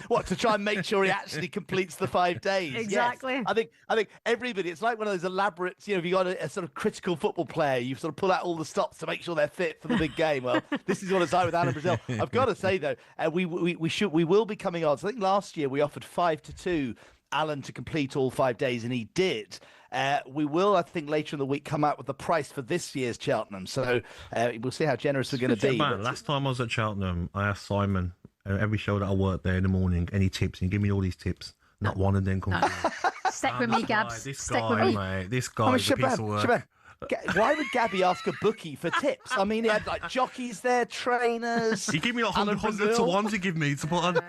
What, to try and make sure he actually completes the 5 days? Exactly. Yes. I think everybody, it's like one of those elaborate, if you got a sort of critical football player, you sort of pull out all the stops to make sure they're fit for the big game. Well, this is what it's like with Alan Brazil. I've got to say though, we will be coming on. So I think last year we offered 5-2 Alan to complete all 5 days, and he did. We will, I think, later in the week come out with the price for this year's Cheltenham. So we'll see how generous we're going to be. Last time I was at Cheltenham, I asked Simon, every show that I worked there in the morning, any tips? And he gave me all these tips. Not one of them come through. Stick with me, Gabs. This Stick guy, with me. mate. This guy is a piece of work. Why would Gabby ask a bookie for tips? I mean, he had like jockeys there, trainers. He gave me 100 to ones he gave me to put on.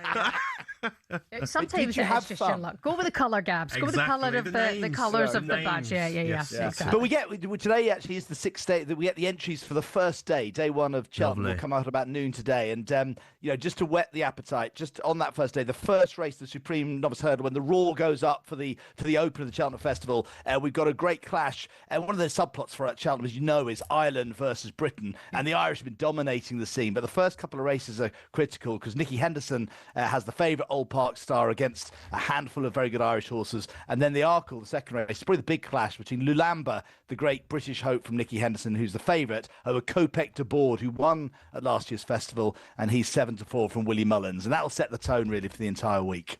Sometimes it's just your luck. Go with the colour, Gabs. Go with the colour of the colours of the badge. Yeah. Exactly. But we get today actually is the 6th day that we get the entries for the first day. Day 1 of Cheltenham will come out about noon today, and just to whet the appetite, just on that first day, the first race, the Supreme Novice Hurdle, when the Roar goes up for the open of the Cheltenham Festival, we've got a great clash. And one of the subplots for Cheltenham, as you know, is Ireland versus Britain, and the Irish have been dominating the scene. But the first couple of races are critical because Nicky Henderson has the favourite Old Park Star against a handful of very good Irish horses, and then the Arkle, the second race, is probably the big clash between Lulamba, the great British hope from Nicky Henderson, who's the favourite, over Kopek de Board, who won at last year's festival, and he's 7-4 from Willie Mullins, and that will set the tone really for the entire week.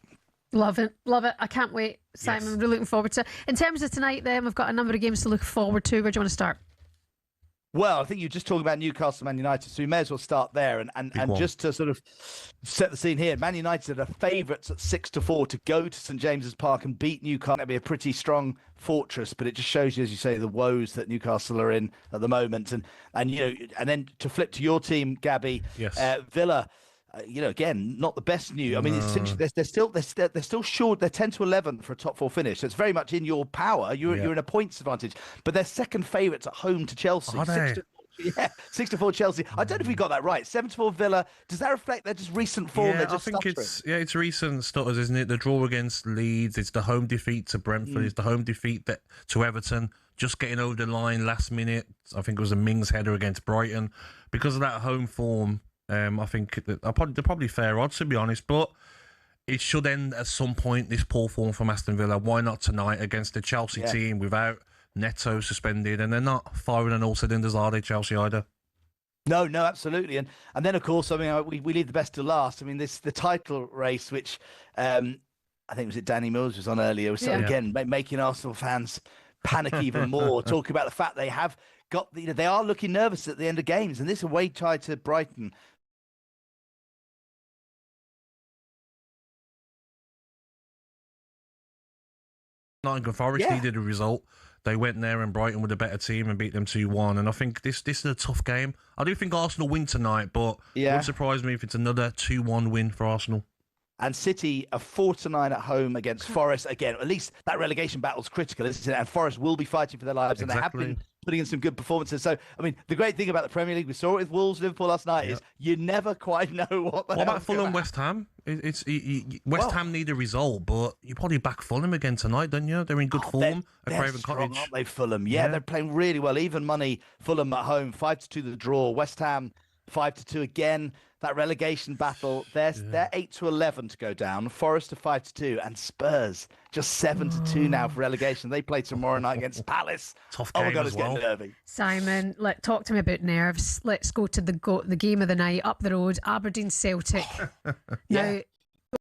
Love it. I can't wait, Simon. Yes. Really looking forward to it. In terms of tonight, then, we've got a number of games to look forward to. Where do you want to start? Well, I think you're just talking about Newcastle, Man United, so we may as well start there. And just to sort of set the scene here, Man United are favourites at 6-4 to go to St James's Park and beat Newcastle. That'd be a pretty strong fortress, but it just shows you, as you say, the woes that Newcastle are in at the moment. And then to flip to your team, Gabby, Villa. Again, not the best news. I mean, they're still short. They're 10-11 for a top 4 finish. So it's very much in your power. You're in a points advantage, but they're second favourites at home to Chelsea. Are they? 6-4 Chelsea. I don't know if we got that right. 7-4 Villa. Does that reflect their just recent form? Yeah, I think it's recent stutters, isn't it? The draw against Leeds. It's the home defeat to Brentford. It's the home defeat to Everton. Just getting over the line last minute. I think it was a Mings header against Brighton. Because of that home form, I think they're probably fair odds, to be honest, but it should end at some point, this poor form from Aston Villa. Why not tonight against the Chelsea team without Neto suspended? And they're not firing on all cylinders, are they, Chelsea, either? No, absolutely. And then, of course, I mean, we leave the best to last. I mean, the title race, which I think was Danny Mills was on earlier, was again making Arsenal fans panic even more, talking about the fact they have got, they are looking nervous at the end of games. And this away tie to Brighton Nottingham Forest needed a result. They went there and Brighton were the better team and beat them 2-1. And I think this is a tough game. I do think Arsenal win tonight, but it wouldn't surprise me if it's another 2-1 win for Arsenal. And City are 4-9 at home against Forest. Again, at least that relegation battle's critical, isn't it? And Forest will be fighting for their lives, and they have been putting in some good performances. So, I mean, the great thing about the Premier League, we saw it with Wolves, Liverpool last night, is you never quite know what the hell. What about Fulham, West Ham? West Ham need a result, but you probably back Fulham again tonight, don't you? They're in good form at Craven Cottage. Aren't they, Fulham? Yeah, they're playing really well. Even money, Fulham at home, 5-2 the draw. West Ham, 5-2 again. That relegation battle, they're 8-11 to go down. Forest are 5-2, and Spurs just 7-2 now for relegation. They play tomorrow night against Palace. Tough game. Oh my God, it's getting nervy. Simon, talk to me about nerves. Let's go to the game of the night up the road, Aberdeen Celtic. Now,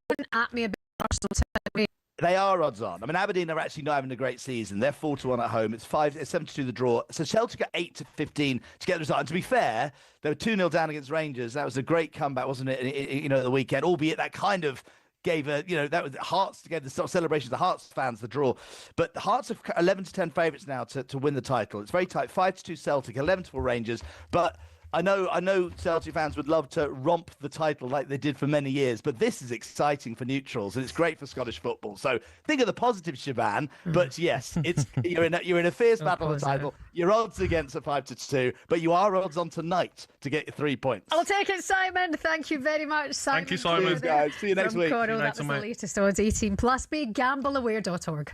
don't at me about Arsenal. They are odds on. I mean, Aberdeen are actually not having a great season. They're 4-1 at home. It's 7-2 the draw. So Celtic are 8-15 to get the result. And to be fair, they were 2-0 down against Rangers. That was a great comeback, wasn't it? At the weekend, albeit that kind of gave that was Hearts gave the sort of celebration to the Hearts fans, the draw. But the Hearts are 11-10 favourites now to win the title. It's very tight. 5-2 Celtic, 11-4 Rangers. But I know Celtic fans would love to romp the title like they did for many years, but this is exciting for neutrals and it's great for Scottish football. So think of the positive, Shebahn. But yes, you're in a fierce battle for the title. Your odds against at 5-2, but you are odds on tonight to get your 3 points. I'll take it, Simon. Thank you very much, Simon. Thank you, Simon. Cheers, guys. See you next week. Coral, that was the latest odds. 18+. Be gambleaware.org.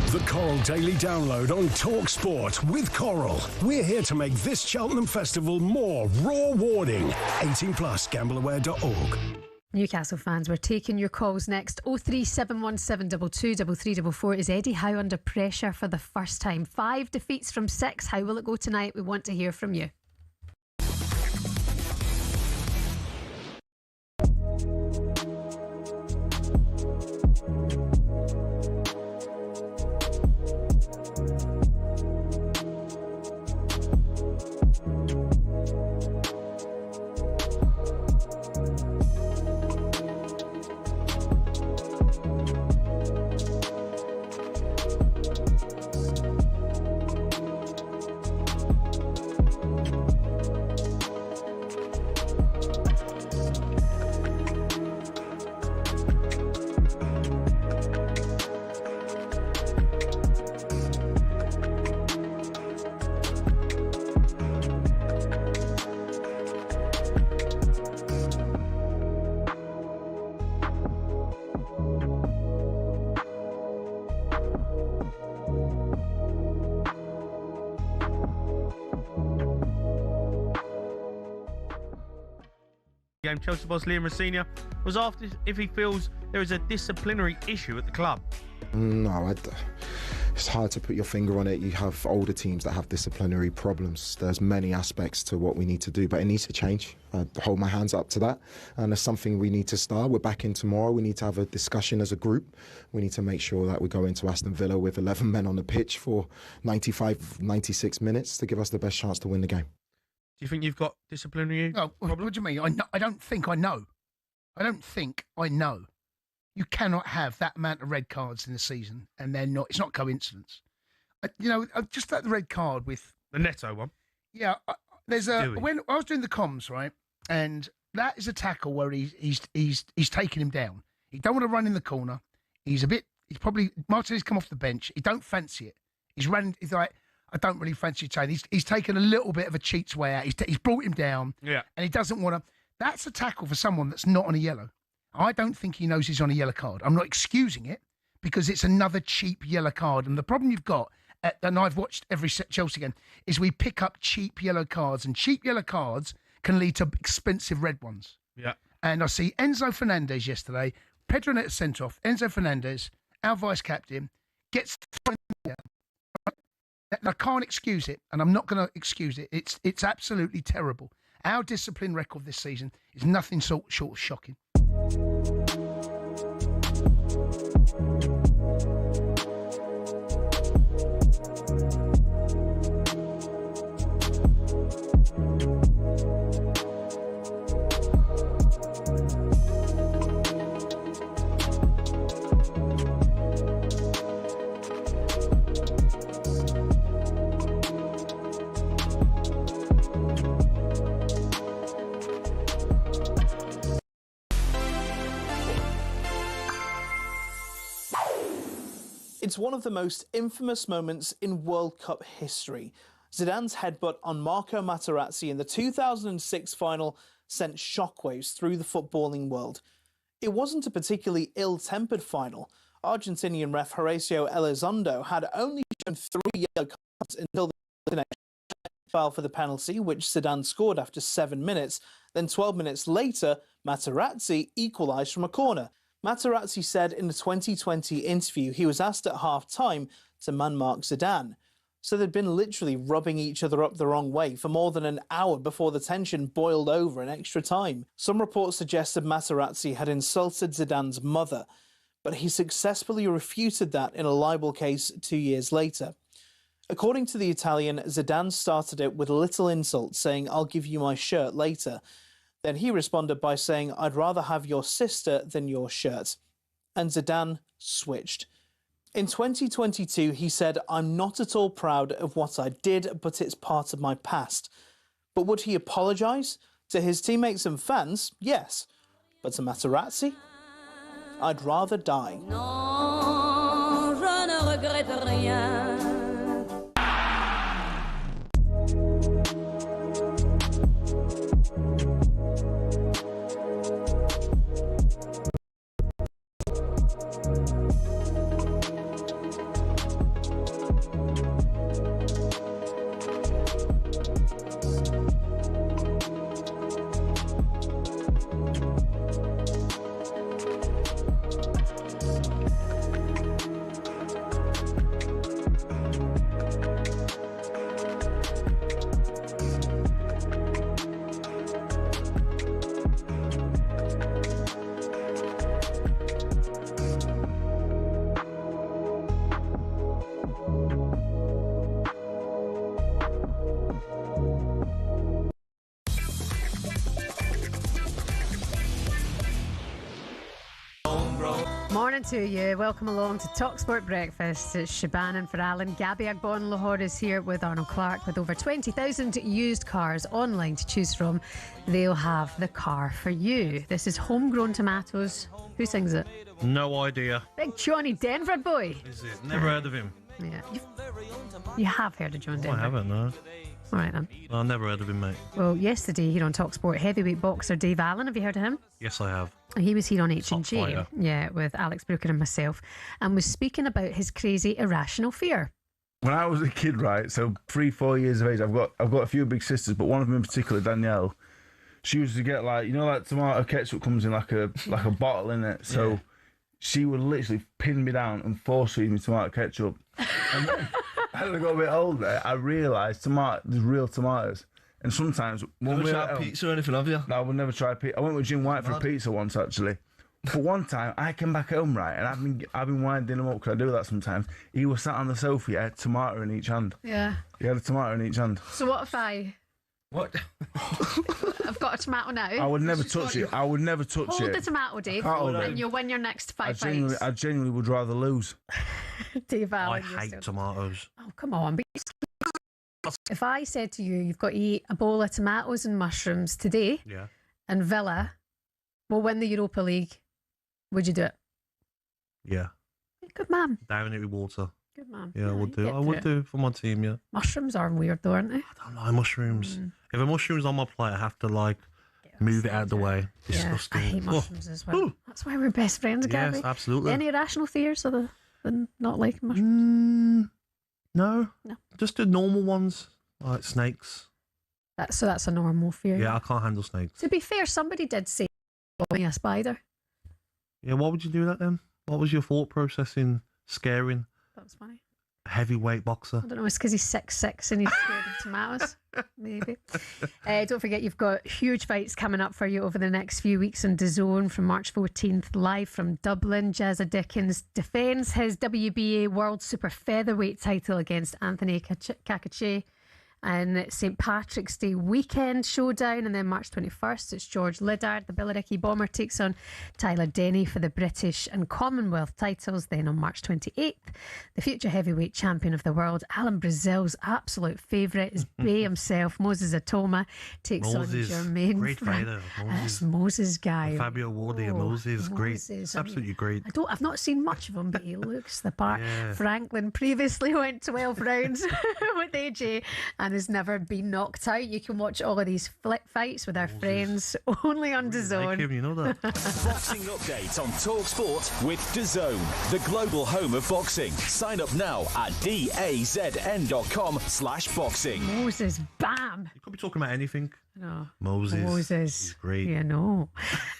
The Coral Daily Download on talkSPORT with Coral. We're here to make this Cheltenham Festival more rewarding. 18+, gambleaware.org. Newcastle fans, we're taking your calls next. 03717 223344. Is Eddie Howe under pressure for the first time? 5 defeats from 6. How will it go tonight? We want to hear from you. Game Chelsea boss Liam Rossini was asked if he feels there is a disciplinary issue at the club. No, it's hard to put your finger on it. You have older teams that have disciplinary problems. There's many aspects to what we need to do, but it needs to change. I hold my hands up to that, and it's something we need to start. We're back in tomorrow. We need to have a discussion as a group. We need to make sure that we go into Aston Villa with 11 men on the pitch for 95, 96 minutes to give us the best chance to win the game. Do you think you've got disciplinary? No, what do you mean? I don't think I know. I don't think I know. You cannot have that amount of red cards in the season, and they're not. It's not coincidence. Just that red card with the Neto one. Yeah, when I was doing the comms, right, and that is a tackle where he's taking him down. He don't want to run in the corner. He's probably Martinez come off the bench. He don't fancy it. He's running. He's like, I don't really fancy it. He's taken a little bit of a cheat's way out. He's brought him down. Yeah, and he doesn't want to. That's a tackle for someone that's not on a yellow. I don't think he knows he's on a yellow card. I'm not excusing it because it's another cheap yellow card. And the problem you've got, and I've watched every Chelsea game, is we pick up cheap yellow cards, and cheap yellow cards can lead to expensive red ones. Yeah. And I see Enzo Fernandez yesterday, Pedro Neto sent off, Enzo Fernandez, our vice captain, gets thrown down. I can't excuse it, and I'm not going to excuse it. It's absolutely terrible. Our discipline record this season is nothing short of shocking. It's one of the most infamous moments in World Cup history. Zidane's headbutt on Marco Materazzi in the 2006 final sent shockwaves through the footballing world. It wasn't a particularly ill-tempered final. Argentinian ref Horacio Elizondo had only shown 3 yellow cards until the next foul for the penalty, which Zidane scored after 7 minutes. Then 12 minutes later, Materazzi equalised from a corner. Materazzi said in the 2020 interview he was asked at half-time to man-mark Zidane. So they'd been literally rubbing each other up the wrong way for more than an hour before the tension boiled over in extra time. Some reports suggested Materazzi had insulted Zidane's mother, but he successfully refuted that in a libel case 2 years later. According to the Italian, Zidane started it with a little insult, saying, "I'll give you my shirt later." Then he responded by saying, "I'd rather have your sister than your shirt." And Zidane switched. In 2022, he said, "I'm not at all proud of what I did, but it's part of my past." But would he apologise? To his teammates and fans, yes. But to Materazzi? I'd rather die. Non, je ne regrette rien. Morning to you. Welcome along to talkSPORT Breakfast. It's Shebahn and for Alan. Gabby Agbonlahor is here with Arnold Clark with over 20,000 used cars online to choose from. They'll have the car for you. This is Homegrown Tomatoes. Who sings it? No idea. Big Johnny Denver boy. Is it? Never heard of him. Yeah. You have heard of John Denver? I haven't, no. All right then. I've never heard of him, mate. Well, yesterday here on talkSPORT, heavyweight boxer Dave Allen. Have you heard of him? Yes, I have. He was here on H&J, fighter. yeah, with Alex Brooker and myself, and was speaking about his crazy irrational fear. When I was a kid, right, so 3-4 years of age, I've got a few big sisters, but one of them in particular, Danielle, she used to get like tomato ketchup comes in like a bottle in it. So Yeah. she would literally pin me down and force feed me tomato ketchup. And then, as I got a bit older, I realised there's real tomatoes. And sometimes when Never tried pizza or anything, have you? No, I would never try pizza. I went with Jim White for a pizza once actually. But one time I came back home, right, and I've been winding him up because I do that sometimes. He was sat on the sofa, he had a tomato in each hand. Yeah. He had a tomato in each hand. So what if What? I've got a tomato now. I would never touch it. I would never touch Hold it. the tomato, Dave, Can't hold and it. you'll win your next I five fights. genuinely would rather lose. Dave I Allen, you're hate still- tomatoes. Oh, come on. But if I said to you, you've got to eat a bowl of tomatoes and mushrooms today, Yeah. and Villa will win the Europa League, would you do it? Yeah. Good man. Down it with water. Good man. Yeah, I would do. get I through would it. do for my team, yeah. Mushrooms are weird though, aren't they? I don't like mushrooms. If a mushroom's on my plate, I have to move it out of the way. Disgusting. Yeah, I hate mushrooms as well. That's why we're best friends, Yes, Gabby. absolutely. Any irrational fears other than not liking mushrooms? No. Just the normal ones, like snakes. So that's a normal fear. Yeah, I can't handle snakes. To be fair, somebody did say me a spider. Yeah, why would you do that then? What was your thought process in scaring That was funny. a heavyweight boxer? I don't know, it's because he's 6'6" and he's scared of tomatoes. Maybe. Don't forget, you've got huge fights coming up for you over the next few weeks on DAZN from March 14th, live from Dublin. Jazza Dickens defends his WBA World Super Featherweight title against Anthony Kakache. And St Patrick's Day weekend showdown, and then March 21st it's George Liddard, the Billericay Bomber, takes on Tyler Denny for the British and Commonwealth titles. Then on March 28th, the future heavyweight champion of the world, Alan Brazil's absolute favourite, is Bay himself, Moses Atoma, takes on Jermaine. Great fighter, Moses. Moses guy. Fabio Wardy, Moses, great. It's absolutely great. I've not seen much of him, but he looks the part. Franklin previously went 12 rounds with AJ and has never been knocked out. You can watch all of these fights with our friends only on DAZN. Like him, you know that. Boxing update on talkSPORT with DAZN, the global home of boxing. Sign up now at dazn.com/boxing. Moses, bam! You could be talking about anything. No. Moses. He's great. Yeah, no.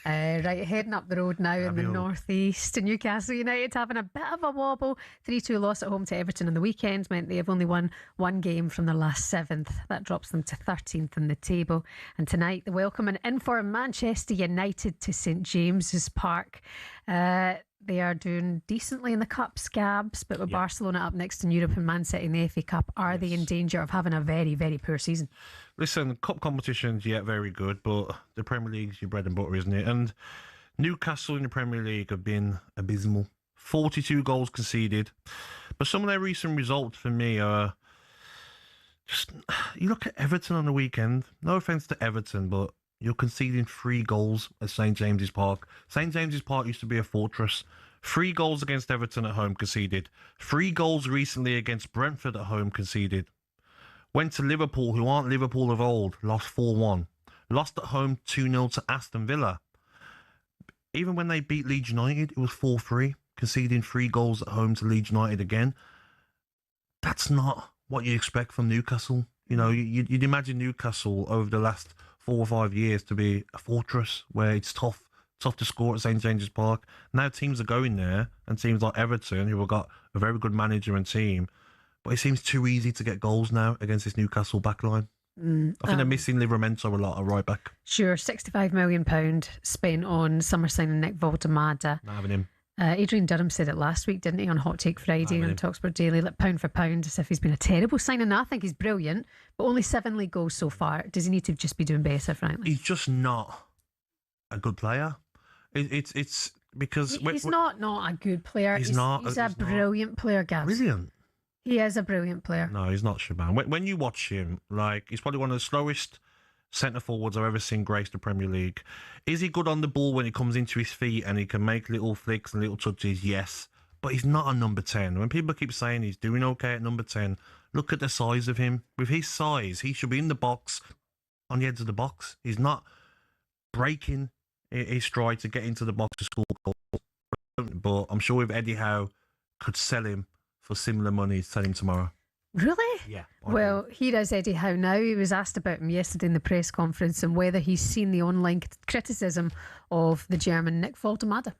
Right, heading up the road now in the northeast. Newcastle United having a bit of a wobble. 3-2 loss at home to Everton on the weekend meant they have only won one game from their last 7th. That drops them to 13th in the table. And tonight, the welcome in for Manchester United to St James's Park. They are doing decently in the Cup, Scabs, but with Barcelona up next in Europe and Man City in the FA Cup, are they in danger of having a very, very poor season? Listen, cup competitions, very good, but the Premier League's your bread and butter, isn't it? And Newcastle in the Premier League have been abysmal. 42 goals conceded. But some of their recent results for me are just... You look at Everton on the weekend. No offence to Everton, but you're conceding 3 goals at St James's Park. St James's Park used to be a fortress. 3 goals against Everton at home conceded. 3 goals recently against Brentford at home conceded. Went to Liverpool, who aren't Liverpool of old, lost 4-1. Lost at home 2-0 to Aston Villa. Even when they beat Leeds United, it was 4-3, conceding 3 goals at home to Leeds United again. That's not what you expect from Newcastle. You know, you'd imagine Newcastle over the last 4 or 5 years to be a fortress where it's tough to score at St James's Park. Now teams are going there, and teams like Everton, who have got a very good manager and team, but it seems too easy to get goals now against this Newcastle backline. I think they're missing Livramento a lot at right back. Sure, £65 million spent on summer signing Nick Valdemada. Not having him. Adrian Durham said it last week, didn't he, on Hot Take Friday on talkSPORT Daily, like pound for pound, as if he's been a terrible signing. I think he's brilliant, but only 7 league goals so far. Does he need to just be doing better, frankly? He's just not a good player. It's because... He's not a good player. He's a brilliant player, Gabby. Brilliant. He is a brilliant player. No, he's not, Shebahn. When you watch him, he's probably one of the slowest centre forwards I've ever seen grace the Premier League. Is he good on the ball when he comes into his feet and he can make little flicks and little touches? Yes. But he's not a number 10. When people keep saying he's doing okay at number 10, look at the size of him. With his size, he should be in the box, on the edge of the box. He's not breaking his stride to get into the box to score goals. But I'm sure if Eddie Howe could sell him for similar money, sell him tomorrow. Really? Yeah. Well, here is Eddie Howe now. He was asked about him yesterday in the press conference and whether he's seen the online criticism of the German Nick Valdemada.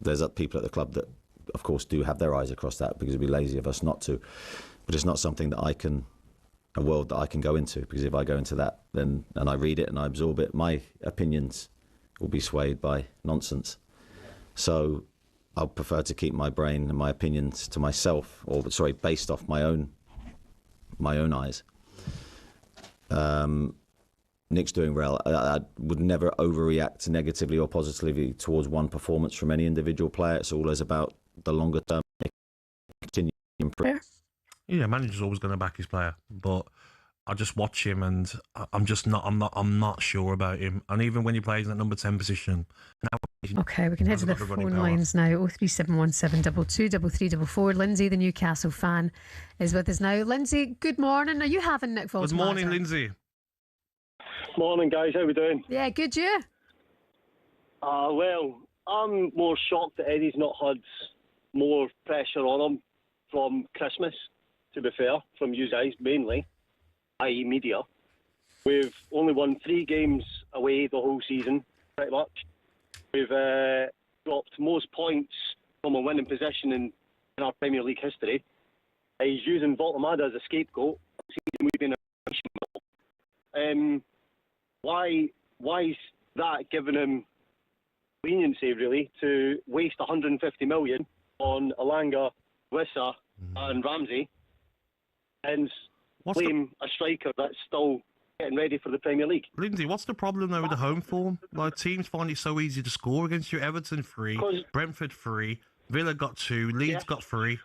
There's people at the club that, of course, do have their eyes across that, because it'd be lazy of us not to. But it's not something that a world that I can go into, because if I go into that then and I read it and I absorb it, my opinions will be swayed by nonsense. So I'll prefer to keep my brain and my opinions to myself, based off my own eyes. Nick's doing well. I would never overreact negatively or positively towards one performance from any individual player. It's always about the longer term. Continue to improve. Yeah, manager's always going to back his player, but I just watch him and I'm not sure about him. And even when he plays in that number 10 position. Okay, we can head to the phone lines now. 03717 223344. Lindsay, the Newcastle fan, is with us now. Lindsay, good morning. Are you having Nick Valdemada? Good morning, Lindsay. Morning, guys. How we doing? Yeah, good, you? Well, I'm more shocked that Eddie's not had more pressure on him from Christmas, to be fair, from you guys mainly, i.e. media. We've only won 3 games away the whole season, pretty much. We've dropped most points from a winning position in our Premier League history. He's using Valdemada as a scapegoat. Why is that giving him leniency, really, to waste 150 million on Alanga, Wissa and Ramsey? And blame a striker that's still getting ready for the Premier League. Lindsay, what's the problem though with the home form? Like, teams find it so easy to score against you. Everton 3, Brentford 3, Villa got 2, Leeds got 3.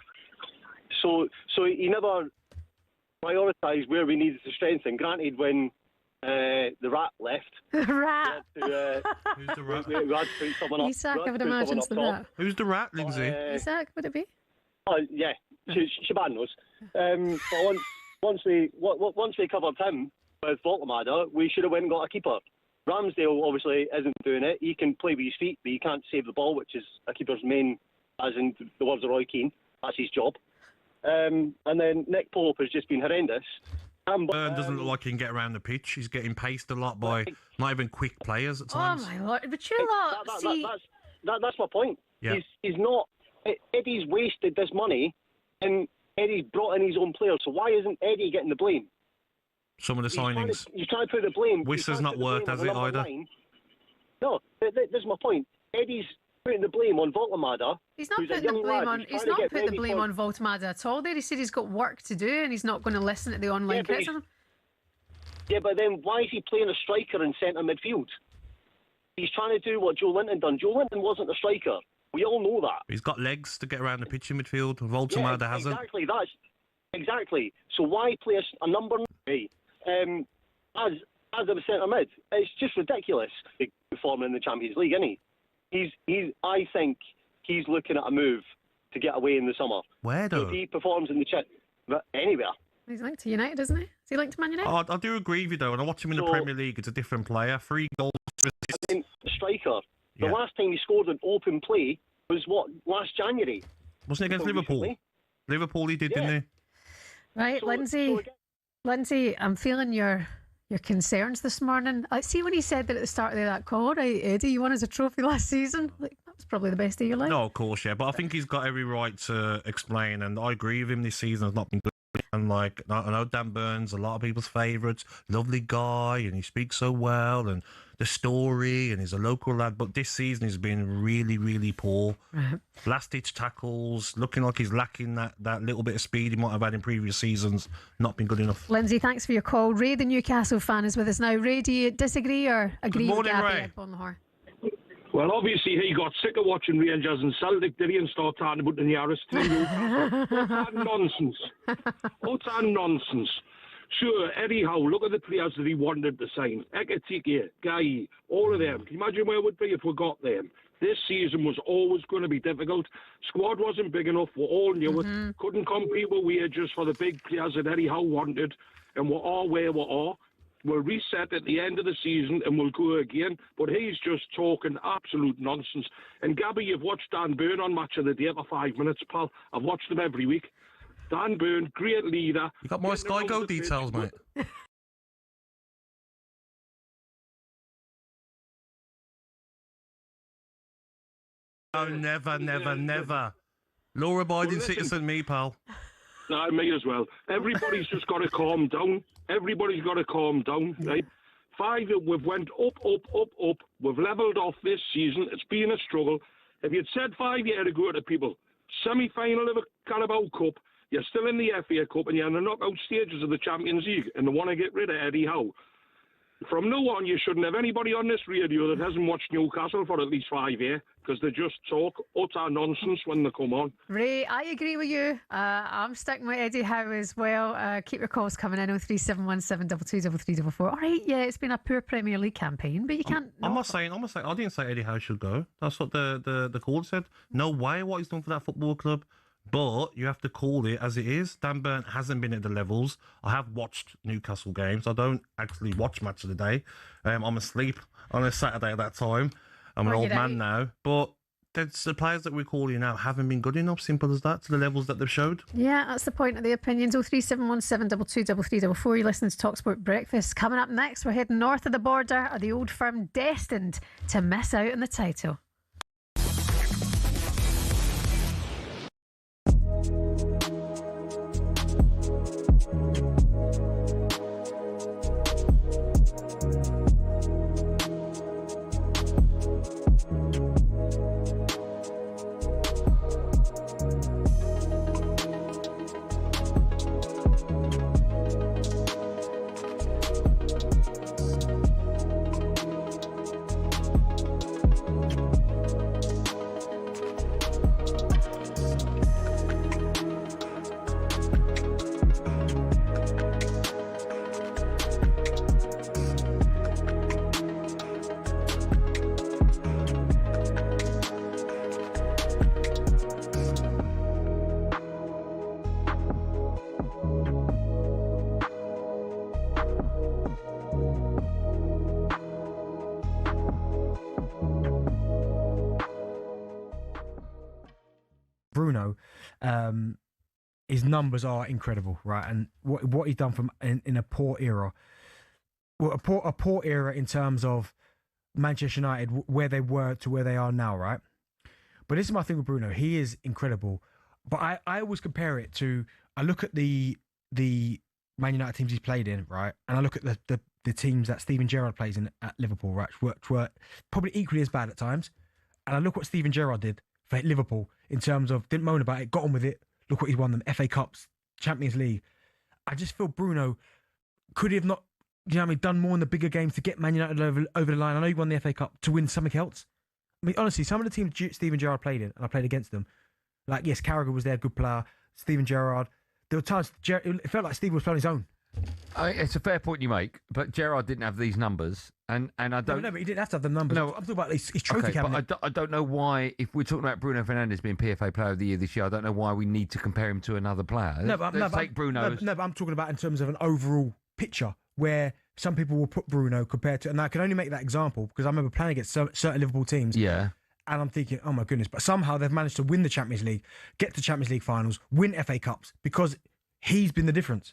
So he never prioritised where we needed to strengthen. Granted, when the Rat left, the Rat. Who's the Rat? We had to put someone up. Isak, I would imagine the Rat. Who's the Rat, Lindsay? Isak, would it be? Oh yeah, Shebahn knows. But once we covered him with Voltemada, we should have went and got a keeper. Ramsdale obviously isn't doing it. He can play with his feet, but he can't save the ball, which is a keeper's main, as in the words of Roy Keane. That's his job. And then Nick Pope has just been horrendous. Burn doesn't look like he can get around the pitch. He's getting paced a lot by not even quick players at times. Oh my lord! But you lot, see, that's my point. Yeah. He's not. Eddie's wasted this money, and Eddie's brought in his own players. So why isn't Eddie getting the blame? Some of the signings. He's trying to put the blame. Whistler's not worked, has it, either? No, this is my point. Eddie's putting the blame on Voltemada. He's not putting the blame on. He's not putting the blame on Voltemada at all. There, he said he's got work to do, and he's not going to listen to the online criticism. Yeah, but then why is he playing a striker in centre midfield? He's trying to do what Joe Linton done. Joe Linton wasn't a striker. We all know that. He's got legs to get around the pitch in midfield. Voltemada hasn't. Exactly. So why play a number 9 as a centre mid? It's just ridiculous. Performing in the Champions League, isn't he? I think he's looking at a move to get away in the summer. Where though? If he performs in the anywhere. He's linked to United, isn't he? Is he linked to Man United? I do agree with you though. When I watch him in the Premier League, it's a different player. 3 goals. The striker. The last time he scored an open play was last January. Wasn't it against Liverpool? Recently. Liverpool he did, didn't he? Right, Lindsay, I'm feeling your concerns this morning. I see when he said that at the start of that call, all right, Eddie, you won us a trophy last season. Like, that was probably the best of your life. No, of course, yeah. But I think he's got every right to explain, and I agree with him. This season has not been good. And like, I know Dan Burns, a lot of people's favourites, lovely guy, and he speaks so well, and the story, and he's a local lad. But this season he's been really, really poor. Right. Last-ditch tackles, looking like he's lacking that little bit of speed he might have had in previous seasons. Not been good enough. Lindsay, thanks for your call. Ray, the Newcastle fan, is with us now. Ray, do you disagree or agree with Gabby Agbonlahor? Well, obviously he got sick of watching Rangers and Celtic, did he, and start talking about the nearest team. Nonsense. Utter nonsense. Sure, Eddie Howe, look at the players that he wanted to sign. Ekatike, Guy, all of them. Can you imagine where we'd be if we got them? This season was always going to be difficult. Squad wasn't big enough. We all knew it. Couldn't compete with wages for the big players that Eddie Howe wanted. And we're all where we are. We'll reset at the end of the season and we'll go again. But he's just talking absolute nonsense. And Gabby, you've watched Dan Burn on Match of the Day for 5 minutes, pal. I've watched him every week. Dan Burn, great leader. You got more Sky Go details, mate. Oh, never. Law-abiding citizen, me, pal. No, me as well. Everybody's just got to calm down. Everybody's got to calm down, right? We've went up. We've levelled off this season. It's been a struggle. If you'd said 5 years ago to people, semi-final of a Carabao Cup, you're still in the FA Cup and you're in the knockout stages of the Champions League and they want to get rid of Eddie Howe. From now on, you shouldn't have anybody on this radio that hasn't watched Newcastle for at least 5 years because they just talk utter nonsense when they come on. Ray, I agree with you. I'm sticking with Eddie Howe as well. Keep your calls coming in on 3717 223344. All right, yeah, it's been a poor Premier League campaign, but you can't. I'm not saying. I didn't say Eddie Howe should go. That's what the call said. No way what he's done for that football club. But you have to call it as it is. Dan Burn hasn't been at the levels. I have watched Newcastle games. I don't actually watch Match of the Day. I'm asleep on a Saturday at that time. I'm an old man now. But the players that we're calling out haven't been good enough. Simple as that, to the levels that they've showed. Yeah, that's the point of the opinions. 03717 223344. You're listening to talkSPORT Breakfast. Coming up next, we're heading north of the border. Are the old firm destined to miss out on the title? Bruno, his numbers are incredible, right? And what he's done from in a poor era, well, a poor era in terms of Manchester United, where they were to where they are now, right? But this is my thing with Bruno. He is incredible. But I always compare it to, I look at the Man United teams he's played in, right? And I look at the teams that Steven Gerrard plays in at Liverpool, right? Which were probably equally as bad at times. And I look what Steven Gerrard did for Liverpool in terms of, didn't moan about it, got on with it. Look what he's won them, FA Cups, Champions League. I just feel Bruno could have not, you know what I mean, done more in the bigger games to get Man United over the line. I know he won the FA Cup to win something else. I mean, honestly, some of the teams Steven Gerrard played in, and I played against them, like, yes, Carragher was there, good player. Steven Gerrard, there were times it felt like Steven was playing his own. It's a fair point you make, but Gerrard didn't have these numbers, and I don't. No, but he didn't have to have the numbers. No, I'm talking about his trophy cabinet. But I don't know why. If we're talking about Bruno Fernandes being PFA Player of the Year this year, I don't know why we need to compare him to another player. Let's take Bruno. No, but I'm talking about in terms of an overall picture where some people will put Bruno compared to, and I can only make that example because I remember playing against certain Liverpool teams. Yeah. And I'm thinking, oh my goodness, but somehow they've managed to win the Champions League, get to Champions League finals, win FA Cups because he's been the difference.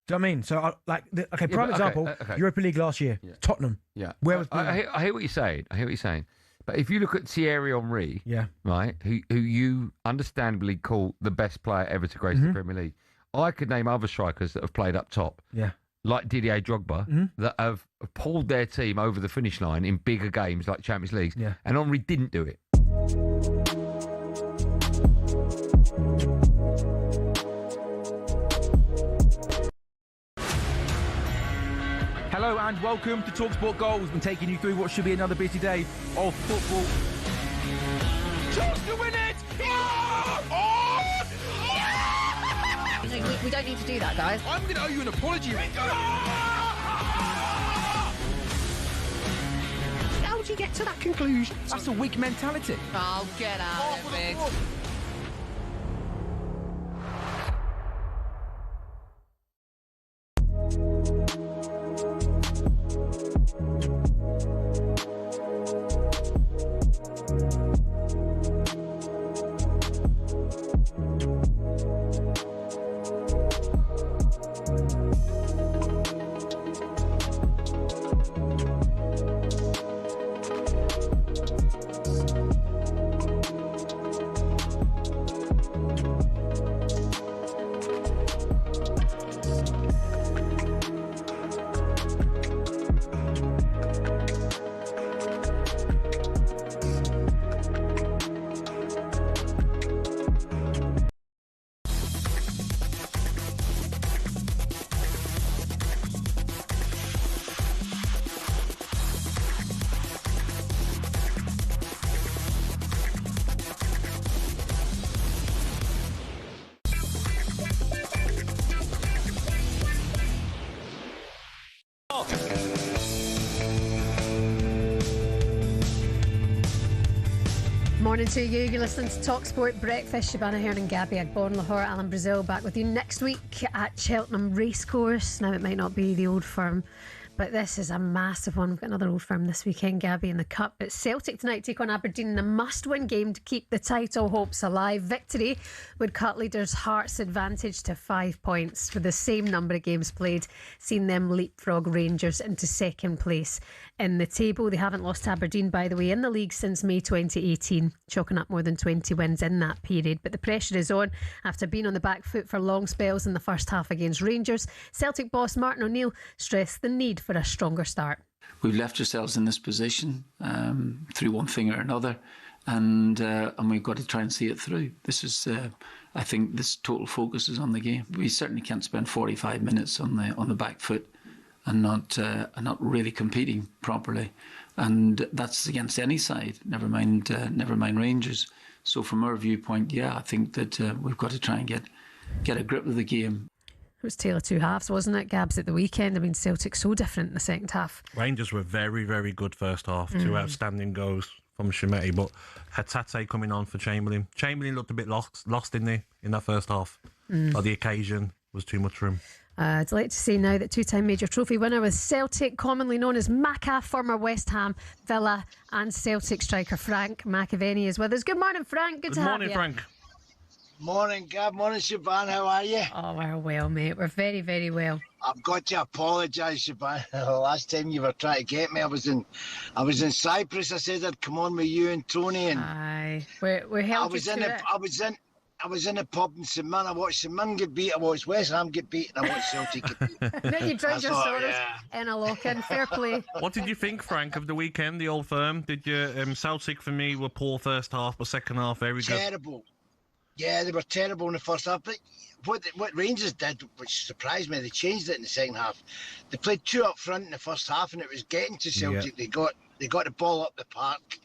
Do you know what I mean? So, prime example, Europa League last year, Tottenham. Yeah. Where was I hear what you're saying. But if you look at Thierry Henry, right, who you understandably call the best player ever to grace the Premier League, I could name other strikers that have played up top. Yeah. Like Didier Drogba, that have pulled their team over the finish line in bigger games like Champions Leagues. Yeah. And Henry didn't do it. Hello and welcome to talkSPORT Goals. I'm taking you through what should be another busy day of football. Chance to win it! We don't need to do that, guys. I'm going to owe you an apology. How would you get to that conclusion? That's a weak mentality. Oh, get out of it. Morning to you. You're listening to talkSPORT Breakfast. Shebahn, Aherne and Gabby, Agbonlahor, Alan Brazil back with you next week at Cheltenham Racecourse. Now, it might not be the Old Firm, but this is a massive one. We've got another Old Firm this weekend, Gabby, in the Cup. It's Celtic tonight take on Aberdeen in a must-win game to keep the title hopes alive. Victory would cut leaders' Hearts' advantage to 5 points with the same number of games played, seeing them leapfrog Rangers into second place in the table. They haven't lost to Aberdeen, by the way, in the league since May 2018, chalking up more than 20 wins in that period. But the pressure is on after being on the back foot for long spells in the first half against Rangers. Celtic boss Martin O'Neill stressed the need for a stronger start. We've left ourselves in this position through one thing or another, and we've got to try and see it through. This is, I think, this total focus is on the game. We certainly can't spend 45 minutes on the back foot and not really competing properly, and that's against any side. Never mind Rangers. So from our viewpoint, I think that we've got to try and get a grip of the game. It was tale of two halves, wasn't it, Gabs, at the weekend? I mean, Celtic's so different in the second half. Rangers were very, very good first half. Two outstanding goals from Shemetti, but Hatate coming on for Chamberlain. Chamberlain looked a bit lost in that first half. But the occasion was too much for him. Delighted to say now that two-time major trophy winner with Celtic, commonly known as Macca, former West Ham, Villa and Celtic striker Frank McAvenny is with us. Good morning, Frank. Good to have you. Good morning, Frank. Morning, Gab. Morning, Shebahn. How are you? Oh, we're well, mate. We're very, very well. I've got to apologise, Shebahn. Last time you were trying to get me, I was in Cyprus. I said I'd come on with you and Tony, and aye, we held you to it. I was in a pub in St Mirren. I watched St Mirren get beat. I watched West Ham get beat, and I watched Celtic get beat. Then you drowned your sorrows in a lock-in. Fair play. What did you think, Frank, of the weekend, the Old Firm? Did you Celtic for me were poor first half, but second half very good. Terrible. Yeah, they were terrible in the first half. But what Rangers did, which surprised me, they changed it in the second half. They played two up front in the first half, and it was getting to Celtic. Yeah. They got the ball up the park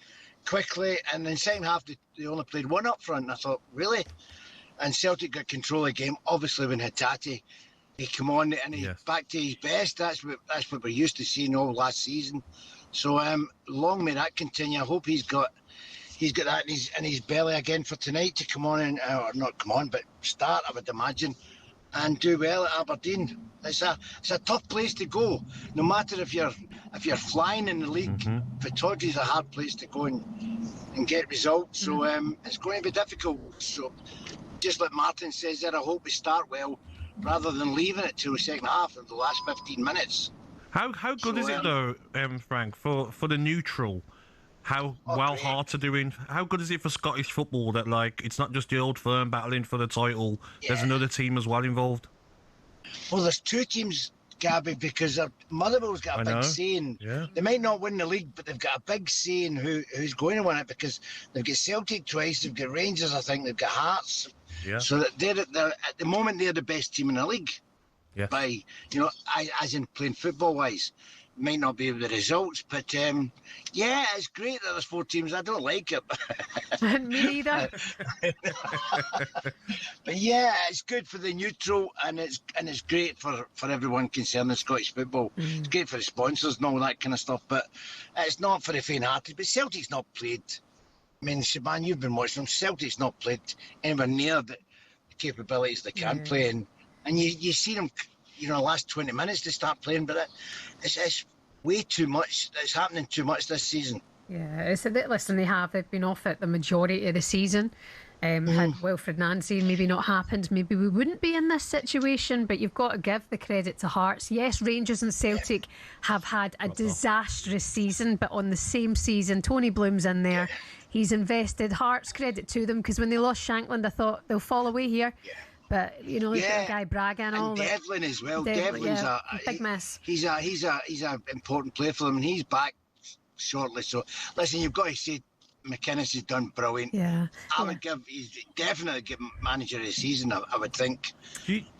quickly, and in the second half they only played one up front. And I thought, really? And Celtic got control of the game. Obviously, when Hatate he come on and he's back to his best. That's what we're used to seeing all last season. So long may that continue. I hope he's got that in his belly again for tonight to come on or not come on, but start, I would imagine, and do well at Aberdeen. It's a tough place to go. No matter if you're flying in the league, Pittodrie is a hard place to go and get results. So it's going to be difficult. So just like Martin says there, I hope we start well rather than leaving it till the second half of the last 15 minutes. How good is it though, Frank, for the neutral? How Hearts are doing? How good is it for Scottish football that it's not just the Old Firm battling for the title? Yeah. There's another team as well involved. Well, there's two teams, Gabby, because Motherwell's got a big say in. Yeah. They might not win the league, but they've got a big say in who's going to win it, because they've got Celtic twice, they've got Rangers, I think, they've got Hearts. Yeah. So that they're at the moment they're the best team in the league. Yeah. By as in playing football wise. Might not be the results, but it's great that there's four teams. I don't like it. Me neither. But yeah, it's good for the neutral, and it's great for everyone concerned in Scottish football. It's great for the sponsors and all that kind of stuff, but it's not for the faint-hearted. But Celtic's not played. I mean, Shebahn, you've been watching them. Celtic's not played anywhere near the capabilities they can play, and you see them. The last 20 minutes to start playing, but it's way too much. It's happening too much this season. Yeah, it's a bit. Listen, they've been off it the majority of the season. Had Wilfred Nancy maybe not happened, maybe we wouldn't be in this situation. But you've got to give the credit to Hearts. Yes, Rangers and Celtic have had a disastrous season, but on the same season, Tony Bloom's in there. He's invested. Hearts, credit to them, because when they lost Shankland, I thought they'll fall away here. Yeah. But look at Guy Braga and all. Devlin as well. Devlin's a big mess. He's an important player for them, and he's back shortly. So listen, you've got to say McInnes has done brilliant. Yeah, he's definitely give manager of the season. I would think.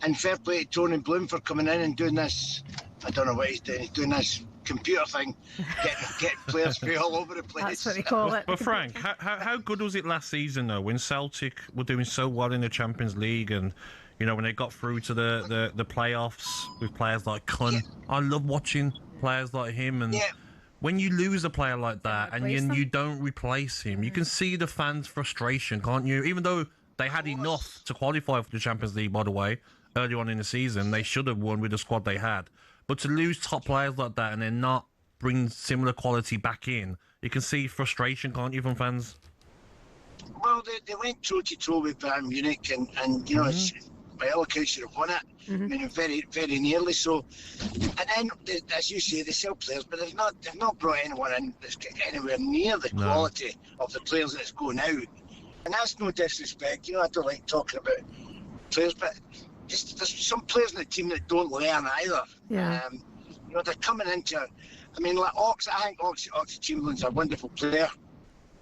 And fair play to Tony Bloom for coming in and doing this. I don't know what he's doing. He's doing this computer thing, getting players through all over the place. That's what they call it. But Frank, how good was it last season though, when Celtic were doing so well in the Champions League, and when they got through to the playoffs with players like Kun? Yeah. I love watching players like him, and when you lose a player like that and you don't replace him, you can see the fans' frustration, can't you? Even though they had enough to qualify for the Champions League, by the way, early on in the season, they should have won with the squad they had. But to lose top players like that and then not bring similar quality back in, you can see frustration, can't you, from fans? Well, they went toe-to-toe with Bayern Munich, and by all accounts should have won it. I mean, very, very nearly so. And then, as you say, they sell players, but they've not brought anyone in that's anywhere near the quality of the players that's going out. And that's no disrespect. I don't like talking about players, but there's some players in the team that don't learn either. Yeah. They're coming into. I mean, like Ox. I think Ox Chamberlain's a wonderful player.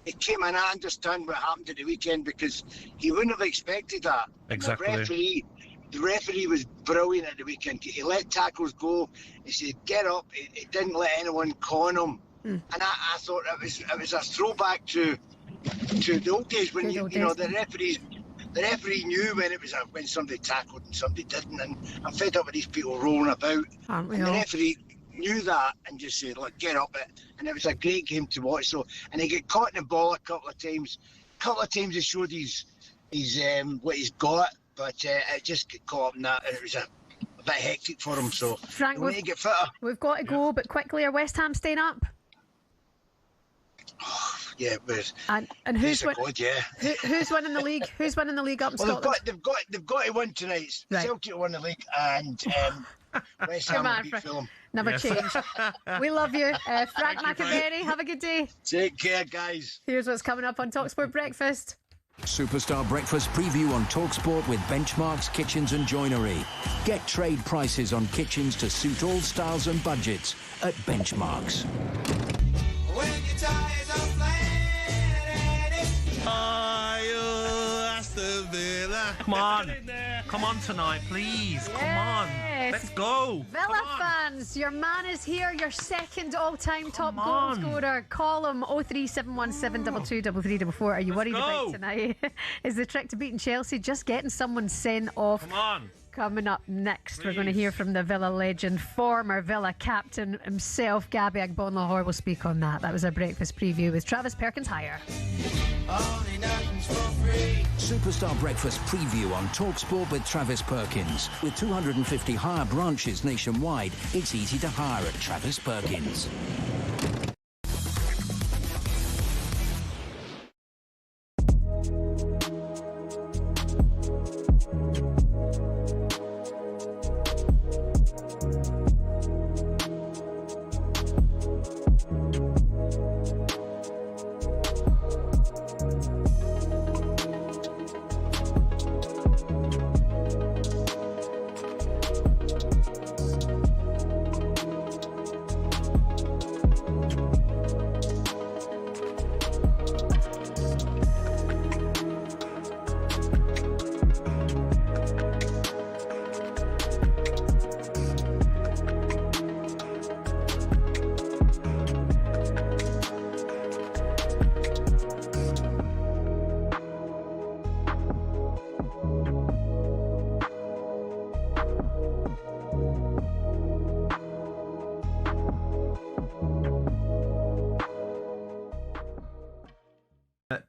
He came in. I understand what happened at the weekend, because he wouldn't have expected that. Exactly. The referee was brilliant at the weekend. He let tackles go. He said, "Get up." He didn't let anyone con him. And I thought it was a throwback to the old days when the referee knew when somebody tackled and somebody didn't, and I'm fed up with these people rolling about. Aren't we and all? The referee knew that and just said, "Look, get up it." And it was a great game to watch. So, and he got caught in the ball a couple of times. He showed his what he's got, but it just got caught up in that, and it was a bit hectic for him. So, Frank, we need to get fitter. We've got to go, but quickly, are West Ham staying up? yeah, it was. And who's yeah. who's winning the league? Who's winning the league up in Scotland? They've got to win tonight. Right. Celtic won the league, and West Ham will beat Fulham. Never change. We love you. Frank McAvery, have a good day. Take care, guys. Here's what's coming up on talkSPORT Breakfast. Superstar Breakfast preview on talkSPORT with Benchmarx Kitchens and Joinery. Get trade prices on kitchens to suit all styles and budgets at Benchmarx. When your tires are flat, Aston Villa. Come on tonight, please. Come on. Let's go. Villa fans, your man is here, your second all-time top goal scorer. Call him 03717 223344. Are you worried about tonight? Is the trick to beating Chelsea just getting someone sent off? Come on. Coming up next, we're going to hear from the Villa legend, former Villa captain himself, Gabby Agbonlahor will speak on that. That was our breakfast preview with Travis Perkins Hire. Superstar Breakfast preview on talkSPORT with Travis Perkins. With 250 hire branches nationwide, it's easy to hire at Travis Perkins.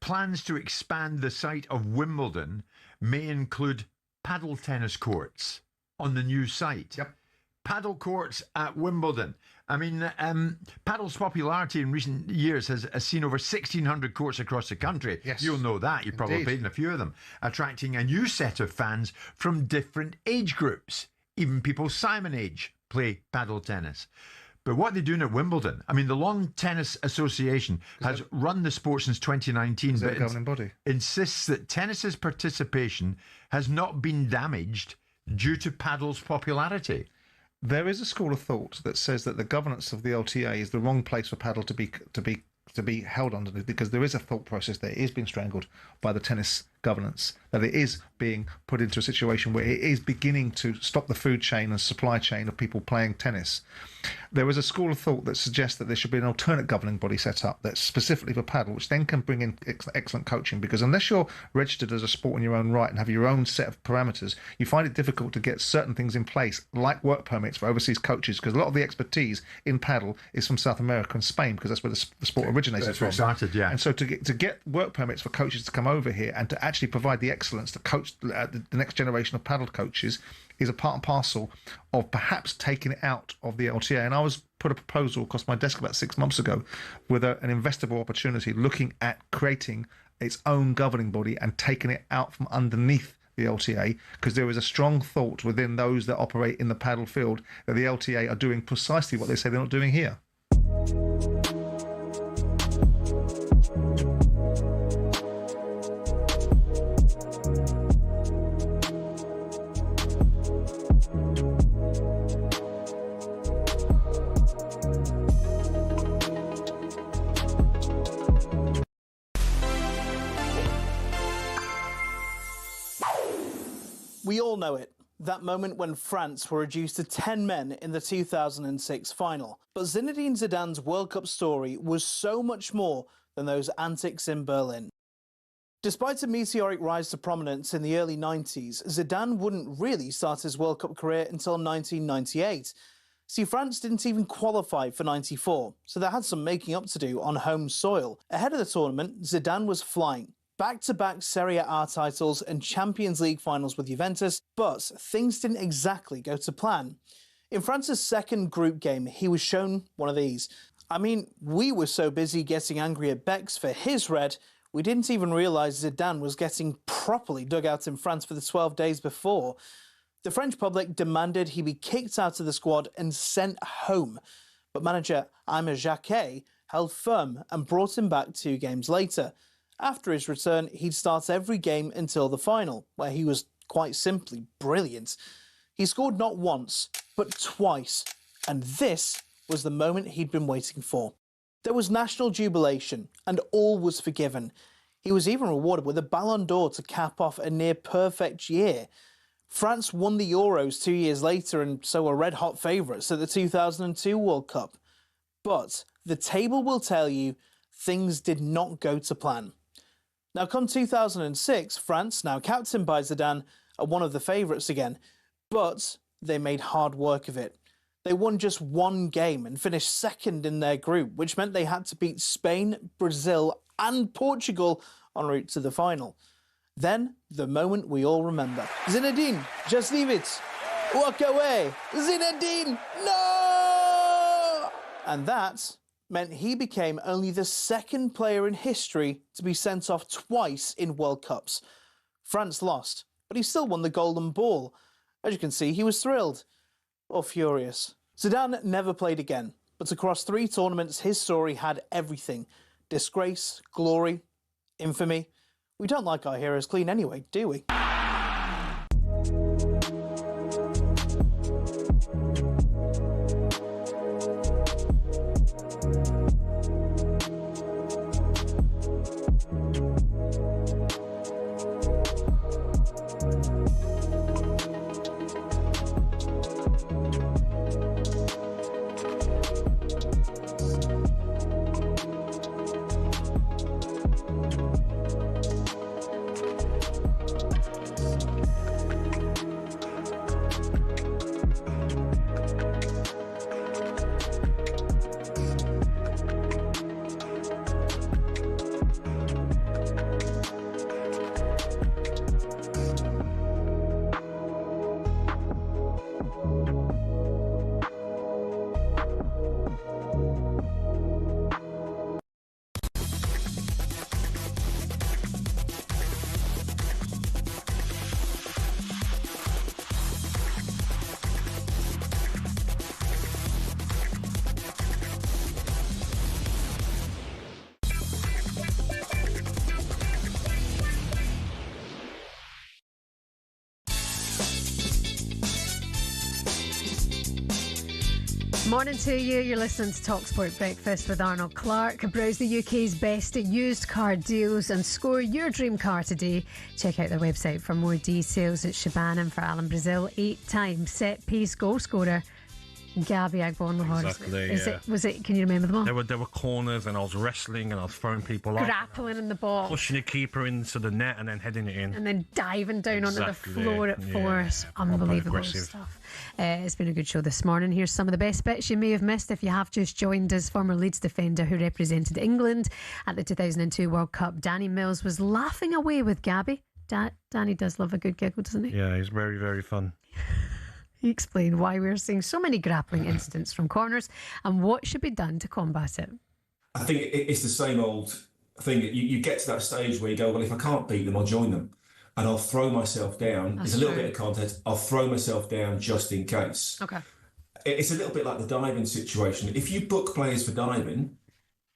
Plans to expand the site of Wimbledon may include paddle tennis courts on the new site. Yep. Paddle courts at Wimbledon. I mean, paddle's popularity in recent years has seen over 1,600 courts across the country. Yes. You'll know that. You've probably played in a few of them, attracting a new set of fans from different age groups. Even people Simon age play paddle tennis. But what they're doing at Wimbledon, I mean, the Lawn Tennis Association has run the sport since 2019, but governing body? Insists that tennis's participation has not been damaged due to paddle's popularity. There is a school of thought that says that the governance of the LTA is the wrong place for paddle to be held under, because there is a thought process there. It is being strangled by the tennis governance, that it is being put into a situation where it is beginning to stop the food chain and supply chain of people playing tennis. There is a school of thought that suggests that there should be an alternate governing body set up that's specifically for paddle, which then can bring in excellent coaching, because unless you're registered as a sport in your own right and have your own set of parameters, you find it difficult to get certain things in place, like work permits for overseas coaches, because a lot of the expertise in paddle is from South America and Spain, because that's where the sport originated from. Started, yeah. And so to get work permits for coaches to come over here and to actually provide the excellence to coach the next generation of paddle coaches is a part and parcel of perhaps taking it out of the LTA. And I was put a proposal across my desk about 6 months ago with an investable opportunity looking at creating its own governing body and taking it out from underneath the LTA, because there is a strong thought within those that operate in the paddle field that the LTA are doing precisely what they say they're not doing here. We all know it. That moment when France were reduced to 10 men in the 2006 final. But Zinedine Zidane's World Cup story was so much more than those antics in Berlin. Despite a meteoric rise to prominence in the early 90s, Zidane wouldn't really start his World Cup career until 1998. See, France didn't even qualify for 94, so they had some making up to do on home soil. Ahead of the tournament, Zidane was flying. Back-to-back Serie A titles and Champions League finals with Juventus, but things didn't exactly go to plan. In France's second group game, he was shown one of these. I mean, we were so busy getting angry at Bex for his red, we didn't even realise Zidane was getting properly dug out in France for the 12 days before. The French public demanded he be kicked out of the squad and sent home. But manager Aimé Jacquet held firm and brought him back 2 games later. After his return, he'd start every game until the final, where he was quite simply brilliant. He scored not once, but twice. And this was the moment he'd been waiting for. There was national jubilation, and all was forgiven. He was even rewarded with a Ballon d'Or to cap off a near-perfect year. France won the Euros 2 years later and so were red-hot favourites at the 2002 World Cup. But the table will tell you things did not go to plan. Now, come 2006, France, now captained by Zidane, are one of the favourites again, but they made hard work of it. They won just 1 game and finished second in their group, which meant they had to beat Spain, Brazil and Portugal en route to the final. Then, the moment we all remember. Zinedine, just leave it. Walk away. Zinedine, no! And that meant he became only the 2nd player in history to be sent off twice in World Cups. France lost, but he still won the Golden Ball. As you can see, he was thrilled. Or furious. Zidane never played again, but across 3 tournaments his story had everything. Disgrace, glory, infamy. We don't like our heroes clean anyway, do we? Morning to you. You're listening to talkSPORT Breakfast with Arnold Clark. Browse the UK's best used car deals and score your dream car today. Check out their website for more details. It's Shebahn and for Alan Brazil, 8-time set-piece goal scorer Gabby Agbonlahor. Exactly, Can you remember them all? There were corners and I was wrestling and I was throwing people up. Grappling in the ball. Pushing the keeper into the net and then heading it in. And then diving down onto the floor at force. Unbelievable stuff. It's been a good show this morning. Here's some of the best bits you may have missed if you have just joined us. Former Leeds defender who represented England at the 2002 World Cup, Danny Mills, was laughing away with Gabby. Danny does love a good giggle, doesn't he? Yeah, he's very, very fun. He explained why we're seeing so many grappling incidents from corners and what should be done to combat it. I think it's the same old thing. You get to that stage where you go, well, if I can't beat them, I'll join them. And I'll throw myself down. There's a little bit of context. I'll throw myself down just in case. Okay. It's a little bit like the diving situation. If you book players for diving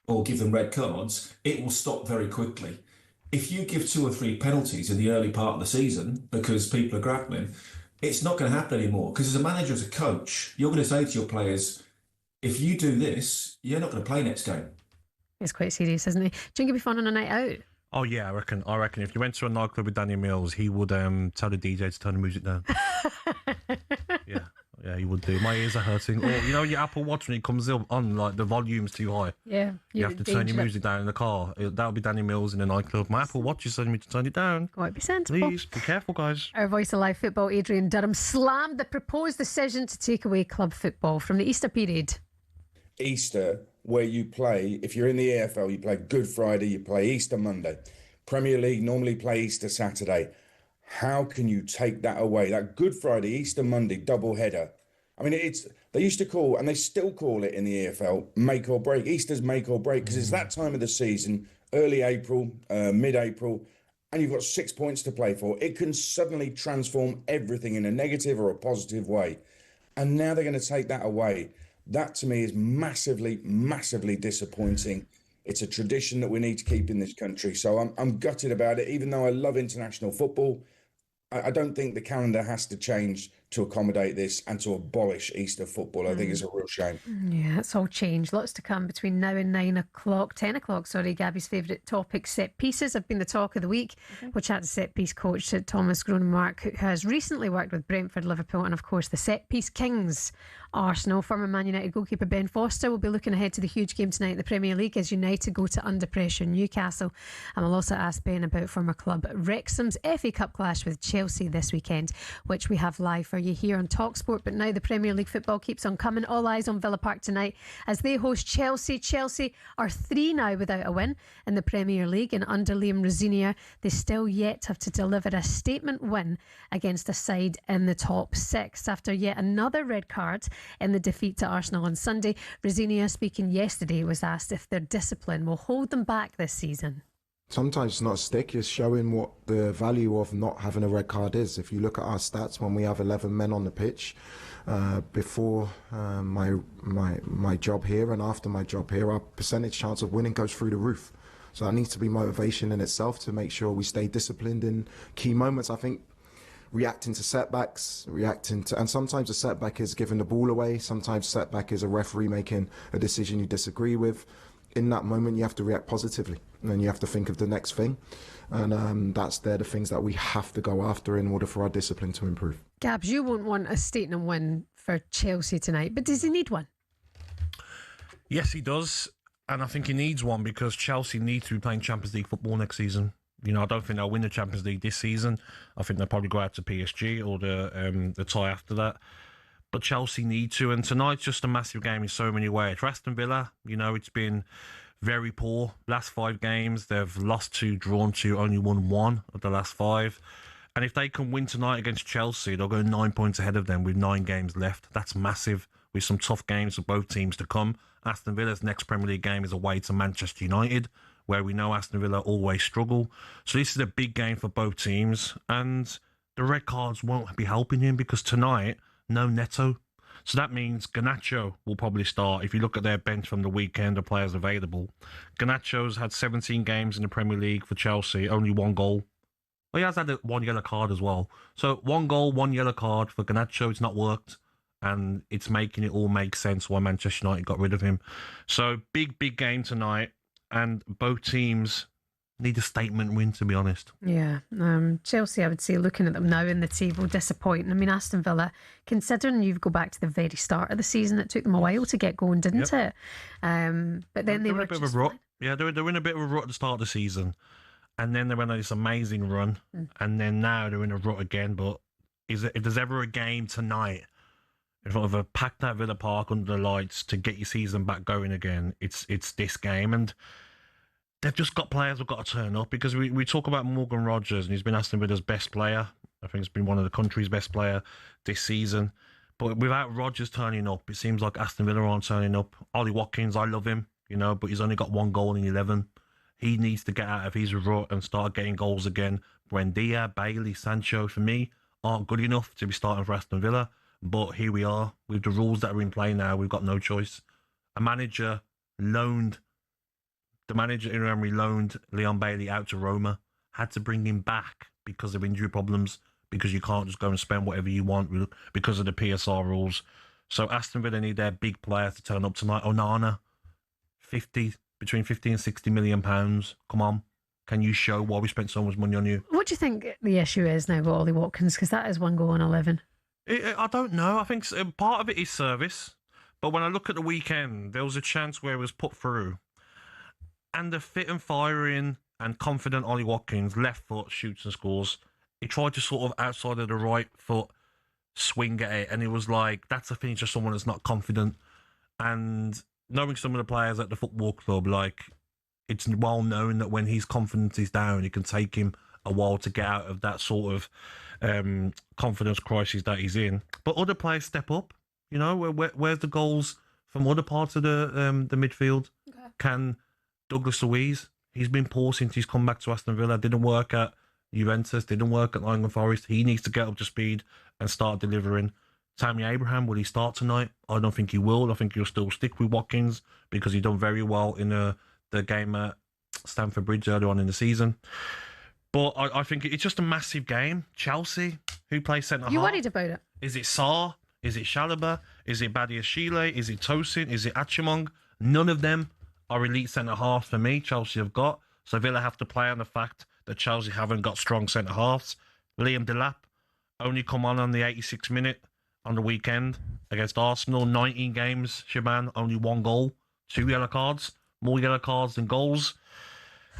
or give them red cards, it will stop very quickly. If you give 2 or 3 penalties in the early part of the season because people are grappling, it's not going to happen anymore. Because as a manager, as a coach, you're going to say to your players, if you do this, you're not going to play next game. It's quite serious, isn't he? Do you think it'd be fun on a night out? Oh yeah, I reckon if you went to a nightclub with Danny Mills, he would tell the DJ to turn the music down. Yeah, he would do. My ears are hurting. Or your Apple Watch when it comes on, like the volume's too high. Yeah, you have to turn your music down in the car. That would be Danny Mills in a nightclub. My Apple Watch is telling me to turn it down. Might be sensible. Please be careful, guys. Our voice of live football, Adrian Durham, slammed the proposed decision to take away club football from the Easter period. Easter, where you play, if you're in the EFL, you play Good Friday, you play Easter Monday. Premier League normally play Easter Saturday. How can you take that away? That Good Friday, Easter Monday double header I mean, they used to call, and they still call it in the EFL, make or break. Easter's make or break, because it's that time of the season, early April, mid-April, and you've got 6 points to play for. It can suddenly transform everything in a negative or a positive way. And now they're going to take that away. That, to me, is massively, massively disappointing. It's a tradition that we need to keep in this country. So I'm gutted about it. Even though I love international football, I don't think the calendar has to change to accommodate this and to abolish Easter football. I think it's a real shame. Yeah, it's all changed. Lots to come between now and 10 o'clock, sorry. Gabby's favourite topic, set pieces, have been the talk of the week. We'll chat to set piece coach Thomas Gronemark, who has recently worked with Brentford, Liverpool, and of course the set piece kings, Arsenal. Former Man United goalkeeper Ben Foster will be looking ahead to the huge game tonight in the Premier League as United go to under pressure Newcastle. And we'll also ask Ben about former club Wrexham's FA Cup clash with Chelsea this weekend, which we have live for you here on talkSPORT. But now the Premier League football keeps on coming. All eyes on Villa Park tonight as they host Chelsea. Chelsea are 3 now without a win in the Premier League, and under Liam Rosenior they still yet have to deliver a statement win against a side in the top 6 after yet another red card in the defeat to Arsenal on Sunday. Rosenior, speaking yesterday, was asked if their discipline will hold them back this season. Sometimes it's not a stick, it's showing what the value of not having a red card is. If you look at our stats, when we have 11 men on the pitch, before my job here and after my job here, our percentage chance of winning goes through the roof. So that needs to be motivation in itself to make sure we stay disciplined in key moments. I think reacting to setbacks, and sometimes a setback is giving the ball away, sometimes setback is a referee making a decision you disagree with. In that moment, you have to react positively, and then you have to think of the next thing. And they're the things that we have to go after in order for our discipline to improve. Gabs, you won't want a statement win for Chelsea tonight, but does he need one? Yes, he does. And I think he needs one because Chelsea need to be playing Champions League football next season. You know, I don't think they'll win the Champions League this season. I think they'll probably go out to PSG or the tie after that. But Chelsea need to, and tonight's just a massive game in so many ways. For Aston Villa, you know, it's been very poor. Last 5 games, they've lost 2, drawn 2, only won 1 of the last 5. And if they can win tonight against Chelsea, they'll go 9 points ahead of them with 9 games left. That's massive, with some tough games for both teams to come. Aston Villa's next Premier League game is away to Manchester United, where we know Aston Villa always struggle. So this is a big game for both teams, and the red cards won't be helping him because tonight, no Neto. So that means Garnacho will probably start. If you look at their bench from the weekend, the players available, Garnacho's had 17 games in the Premier League for Chelsea, only 1 goal. Well, he has had 1 yellow card as well. So 1 goal, 1 yellow card for Garnacho. It's not worked, and it's making it all make sense why Manchester United got rid of him. So big game tonight, and both teams need a statement win, to be honest. Yeah. Chelsea, I would say, looking at them now in the table, disappointing. I mean, Aston Villa, considering you go back to the very start of the season, it took them a while to get going, didn't it? But then they were in a bit of a rut. Yeah, they're in a bit of a rut at the start of the season. And then they went on this amazing run. And then now they're in a rut again. But if there's ever a game tonight in front of a packed out Villa Park under the lights to get your season back going again, it's this game. And they've just got players who've got to turn up, because we talk about Morgan Rogers, and he's been Aston Villa's best player. I think he's been one of the country's best player this season. But without Rogers turning up, it seems like Aston Villa aren't turning up. Ollie Watkins, I love him, you know, but he's only got 1 goal in 11. He needs to get out of his rut and start getting goals again. Buendia, Bailey, Sancho, for me, aren't good enough to be starting for Aston Villa. But here we are. With the rules that are in play now, we've got no choice. The manager loaned Leon Bailey out to Roma, had to bring him back because of injury problems, because you can't just go and spend whatever you want because of the PSR rules. So Aston Villa need their big players to turn up tonight. Onana, between 50 and 60 million pounds. Come on. Can you show why we spent so much money on you? What do you think the issue is now with Ollie Watkins? Because that is 1 goal in 11. I don't know. I think part of it is service. But when I look at the weekend, there was a chance where it was put through. And the fit and firing and confident Ollie Watkins, left foot, shoots and scores. He tried to sort of outside of the right foot swing at it. And it was like, that's a finish of someone that's not confident. And knowing some of the players at the football club, like, it's well known that when his confidence is down, it can take him a while to get out of that sort of confidence crisis that he's in. But other players step up. You know, where's the goals from other parts of the midfield? Okay. Can Douglas Luiz? He's been poor since he's come back to Aston Villa. Didn't work at Juventus. Didn't work at Nottingham Forest. He needs to get up to speed and start delivering. Tammy Abraham, will he start tonight? I don't think he will. I think he'll still stick with Watkins because he done very well in the game at Stamford Bridge earlier on in the season. But I think it's just a massive game. Chelsea, who plays centre half? You worried about it? Is it Sarr? Is it Chalobah? Is it Badiashile? Is it Tosin? Is it Achimong? None of them are elite centre halves for me. Chelsea have got. So Villa have to play on the fact that Chelsea haven't got strong centre halves. Liam Delap only come on the 86th minute on the weekend against Arsenal. 19 games, Shebahn, only 1 goal, 2 yellow cards. More yellow cards than goals.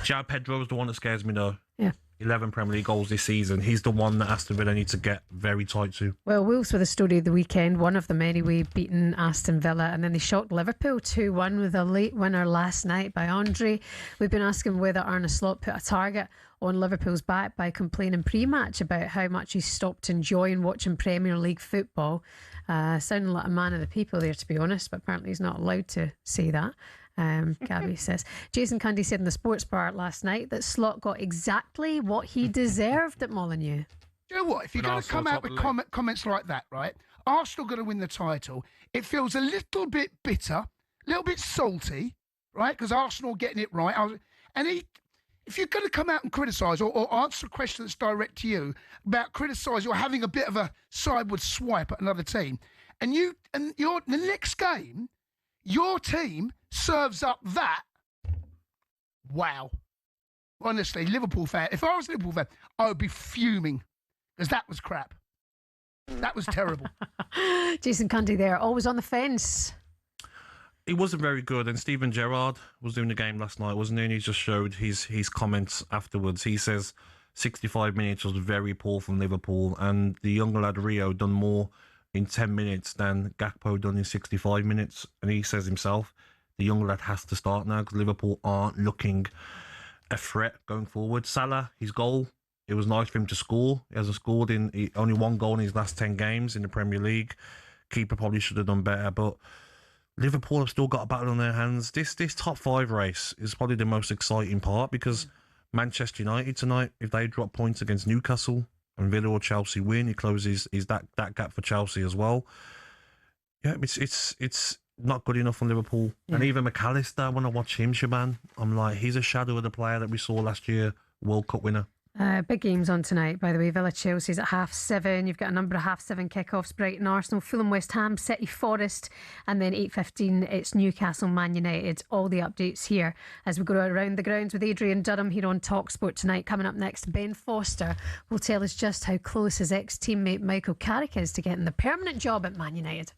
João Pedro is the one that scares me though. Yeah. 11 Premier League goals this season. He's the one that Aston Villa need to get very tight to. Well, Wolves were the story of the weekend. One of them anyway, beating Aston Villa, and then they shocked Liverpool 2-1 with a late winner last night by Andre. We've been asking whether Arne Slot put a target on Liverpool's back by complaining pre-match about how much he stopped enjoying watching Premier League football. Sounding like a man of the people there, to be honest, but apparently he's not allowed to say that. Gabby says Jason Cundy said in the sports bar last night that Slot got exactly what he deserved at Molineux. Do you know what? If you're going to come out with comments like that, right? Arsenal going to win the title. It feels a little bit bitter, a little bit salty, right? Because Arsenal getting it right. If you're going to come out and criticise or answer a question that's direct to you about criticising or having a bit of a sideward swipe at another team, and the next game, your team serves up that. Wow. Honestly, Liverpool fan. If I was a Liverpool fan, I would be fuming because that was crap. That was terrible. Jason Cundy there, always on the fence. He wasn't very good, and Steven Gerrard was doing the game last night, wasn't he? And he just showed his comments afterwards. He says 65 minutes was very poor from Liverpool, and the younger lad Rio done more in 10 minutes than Gakpo done in 65 minutes. And he says himself, the young lad has to start now because Liverpool aren't looking a threat going forward. Salah, his goal, it was nice for him to score. He hasn't scored only 1 goal in his last 10 games in the Premier League. Keeper probably should have done better, but Liverpool have still got a battle on their hands. This top 5 race is probably the most exciting part because Manchester United tonight, if they drop points against Newcastle and Villa or Chelsea win, it closes that gap for Chelsea as well. Yeah, it's not good enough for Liverpool. Yeah. And even McAllister, when I watch him, Shebahn, I'm like, he's a shadow of the player that we saw last year, World Cup winner. Big games on tonight, by the way. Villa Chelsea's at 7:30. You've got a number of 7:30 kickoffs. Brighton Arsenal, Fulham West Ham, City Forest, and then 8:15 it's Newcastle Man United. All the updates here as we go around the grounds with Adrian Durham here on talkSPORT tonight. Coming up next, Ben Foster will tell us just how close his ex-teammate Michael Carrick is to getting the permanent job at Man United.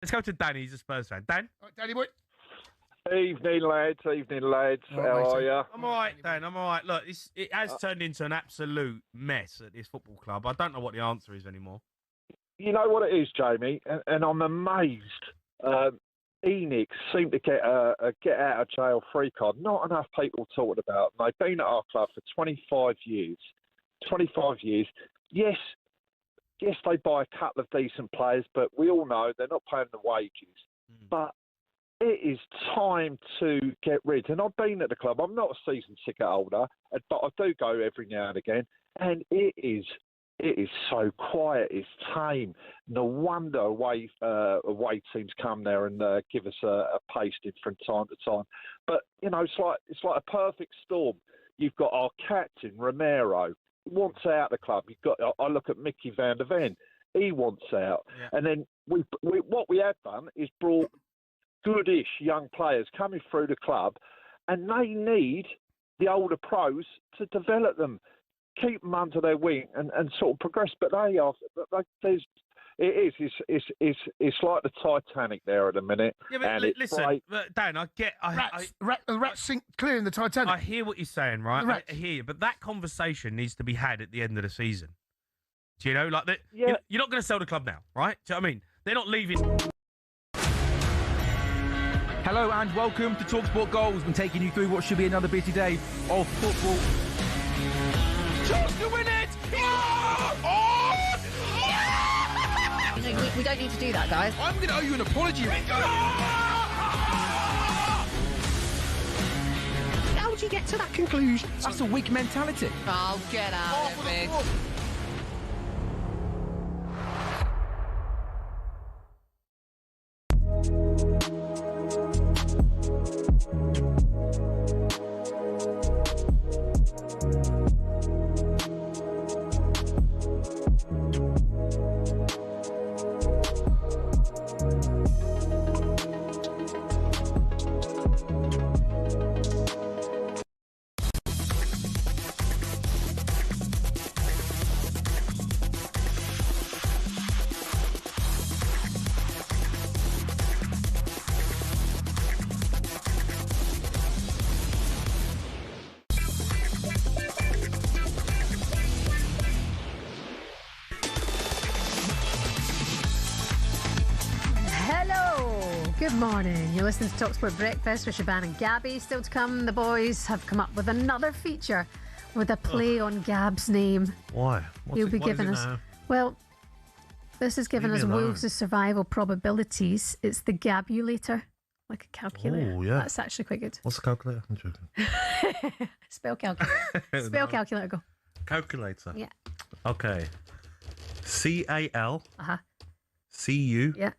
Let's go to Danny. He's a Spurs fan. Dan? Danny boy. Evening, lads. How are you? I'm all right, Dan. I'm all right. Look, it has turned into an absolute mess at this football club. I don't know what the answer is anymore. You know what it is, Jamie? And I'm amazed. Enix seemed to get a get out of jail free card. Not enough people talking about them. They've been at our club for 25 years. 25 years. Yes, they buy a couple of decent players, but we all know they're not paying the wages. But it is time to get rid. And I've been at the club. I'm not a season ticket holder, but I do go every now and again. And it it is so quiet. It's tame. No wonder away teams come there and give us a pasting from time to time. But you know, it's like a perfect storm. You've got our captain Romero wants out of the club. You've got. I look at Mickey van der Ven. He wants out. Yeah. And then what we have done is brought goodish young players coming through the club, and they need the older pros to develop them, keep them under their wing, and sort of progress. But it's like the Titanic there at the minute. Yeah, but listen, Dan, I get... Rats sink clear in the Titanic. I hear what you're saying, right? I hear you, but that conversation needs to be had at the end of the season. Do you know? Like, you're not going to sell the club now, right? Do you know what I mean? They're not leaving... Hello and welcome to talkSPORT Goals. We're taking you through what should be another busy day of football. Chance to win it! We don't need to do that, guys. I'm going to owe you an apology. How would you get to that conclusion? That's a weak mentality. Oh, get out of it. Good morning. You're listening to talkSPORT Breakfast with Shebahn and Gabby. Still to come, the boys have come up with another feature with a play on Gab's name. Why? He'll be giving us... Well, this is giving us Wolves' survival probabilities. It's the Gabulator, like a calculator. Oh, yeah. That's actually quite good. What's the calculator? I'm joking. Spell calculator. Spell calculator, go. Calculator? Yeah. Okay. CAL. Uh-huh. CU. Yeah.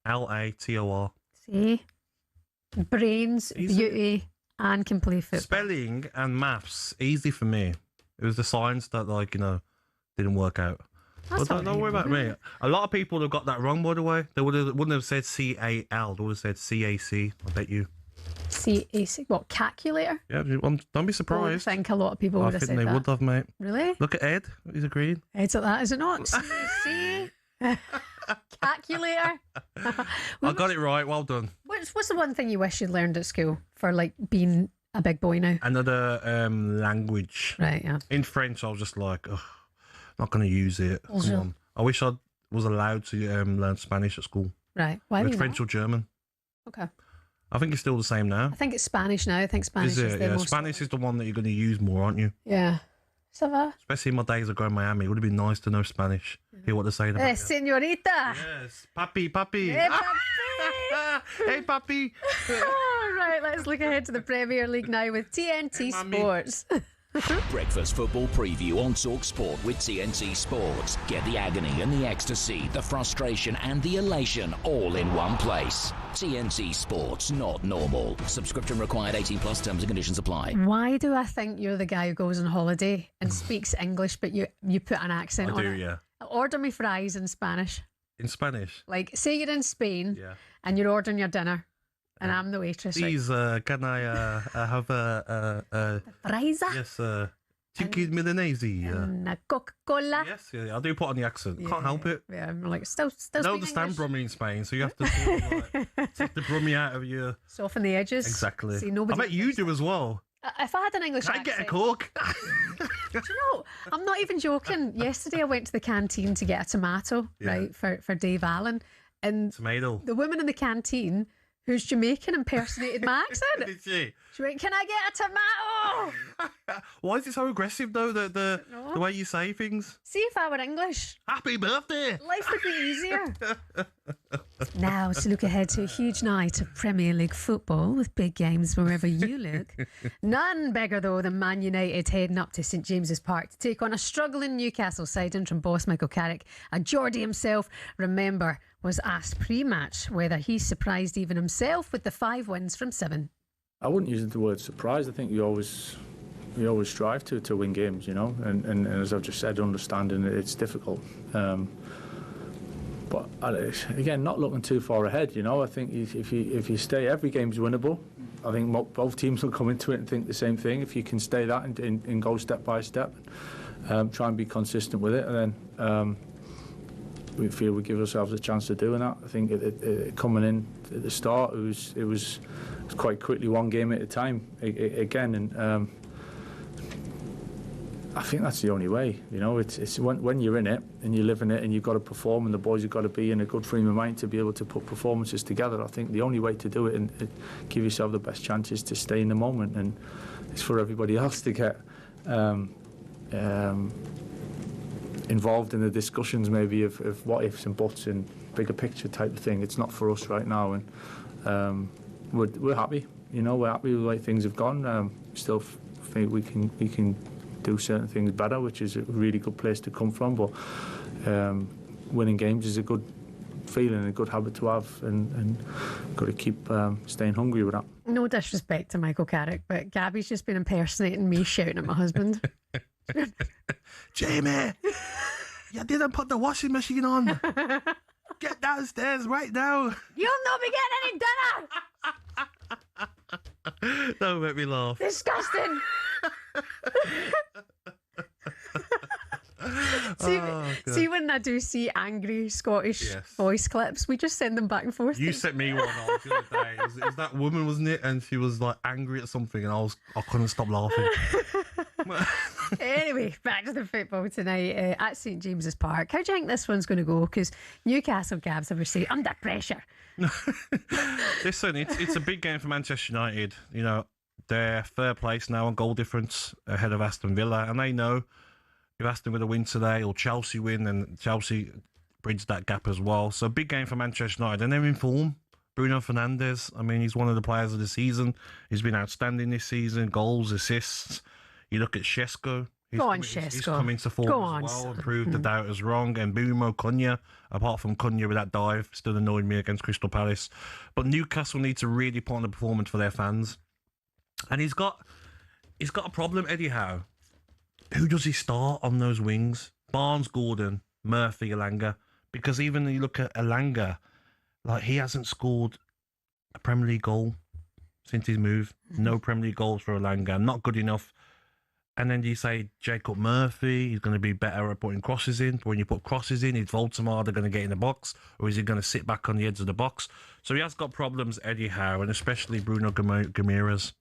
LATOR. See? Brains, beauty, and can play football. Spelling and maths, easy for me. It was the science that, didn't work out. But don't worry about me. A lot of people have got that wrong, by the way. They wouldn't have said CAL. They would have said CAC. I bet you. CAC? What, calculator? Yeah, don't be surprised. I think a lot of people would have said that. I think they would have, mate. Really? Look at Ed. He's agreed. Ed's like that, is it not? CAC? Calculator. I got it right. Well done. What's the one thing you wish you'd learned at school for being a big boy now? Another language. Right. Yeah. In French, I was just like, ugh, not going to use it. Come on. I wish I was allowed to learn Spanish at school. Right. Why? French or German. Okay. I think it's still the same now. I think it's Spanish now. I think Spanish is the most... Spanish is the one that you're going to use more, aren't you? Yeah. Ça va? Especially in my days ago in Miami. It would have been nice to know Spanish. Hear what they're saying about señorita. Yes. Papi. Hey, papi. Hey, papi. All right, let's look ahead to the Premier League now with TNT Sports. Breakfast football preview on talkSPORT with TNT Sports. Get the agony and the ecstasy, the frustration and the elation all in one place. TNT Sports, not normal. Subscription required. 18 plus. Terms and conditions apply. Why do I think you're the guy who goes on holiday and speaks English, but you put an accent on it? Yeah. Order me fries in Spanish. In Spanish? Like, say you're in Spain and you're ordering your dinner. And I'm the waitress. Please, can I have a fries? Yes, chicken Milanese. And a Coca-Cola. Yes, I do put on the accent. Can't help it. Yeah, I'm like, still I don't understand Brummy in Spain, so you have to sort of, take the Brummy out of you. Soften the edges. Exactly. See, nobody. I bet you do as well. If I had an English accent... accent... I get a Coke? Do you know, I'm not even joking. Yesterday I went to the canteen to get a tomato, right, for Dave Allen. And tomato. The woman in the canteen... who's Jamaican impersonated my accent. Did she? She went, can I get a tomato? Why is it so aggressive though, the way you say things? See if I were English. Happy birthday! Life would be easier. Now to look ahead to a huge night of Premier League football with big games wherever you look. None bigger though than Man United heading up to St James's Park to take on a struggling Newcastle side in from boss Michael Carrick. And Geordie himself, remember, was asked pre-match whether he's surprised even himself with the 5 wins from 7. I wouldn't use the word surprised. I think we always strive to win games, and as I've just said, understanding that it's difficult. But again, not looking too far ahead. I think if you stay, every game's winnable. I think both teams will come into it and think the same thing. If you can stay that and go step by step, try and be consistent with it, and then we feel we give ourselves a chance of doing that. I think coming in at the start, it was quite quickly one game at a time again, and I think that's the only way. It's when you're in it and you live in it and you've got to perform, and the boys have got to be in a good frame of mind to be able to put performances together. I think the only way to do it and give yourself the best chance is to stay in the moment, and it's for everybody else to get involved in the discussions maybe of what ifs and buts and bigger picture type of thing. It's not for us right now, and we're happy. We're happy with the way things have gone. Still think we can do certain things better, which is a really good place to come from. But winning games is a good feeling, a good habit to have, and got to keep staying hungry with that. No disrespect to Michael Carrick, but Gabby's just been impersonating me shouting at my husband. Jamie, you didn't put the washing machine on. Get downstairs right now. You'll not be getting any dinner. Don't make me laugh. Disgusting. See when I do see angry Scottish voice clips, we just send them back and forth. You sent me one on the other day. It was that woman, wasn't it? And she was like angry at something, and I couldn't stop laughing. Anyway, back to the football tonight at St James's Park. How do you think this one's going to go? Because Newcastle, Gabs, obviously under pressure. Listen, it's a big game for Manchester United. They're third place now on goal difference ahead of Aston Villa, and they know if Aston Villa win today or Chelsea win, then Chelsea bridge that gap as well. So big game for Manchester United, and they're in form. Bruno Fernandes, I mean, he's one of the players of the season. He's been outstanding this season, goals, assists. You look at Shesko. He's come into form as well and proved the doubters wrong. And Bumo Cunha, apart from Cunha with that dive, still annoyed me against Crystal Palace. But Newcastle need to really put on a performance for their fans. And he's got a problem, Eddie Howe. Who does he start on those wings? Barnes, Gordon, Murphy, Elanga. Because even you look at Elanga, like he hasn't scored a Premier League goal since his move. No Premier League goals for Elanga. Not good enough. And then you say Jacob Murphy, he's going to be better at putting crosses in. But when you put crosses in, is Voldemar going to get in the box? Or is he going to sit back on the edge of the box? So he has got problems, Eddie Howe, and especially Bruno Guimaraes.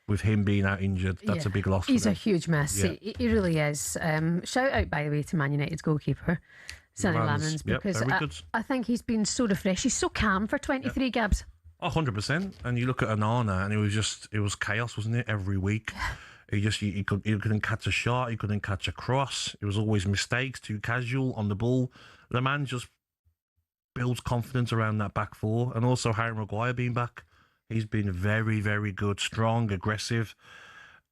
With him being out injured, that's a big loss. He's for them. A huge mess. Yeah. He really is. Shout out, by the way, to Man United's goalkeeper, Sonny Lamans, because I think he's been so refreshed. He's so calm for 23 Gabs. 100%. And you look at Aherne, and it was chaos, wasn't it? Every week, he couldn't catch a shot, he couldn't catch a cross. It was always mistakes, too casual on the ball. The man just builds confidence around that back four, and also Harry Maguire being back. He's been very, very good, strong, aggressive.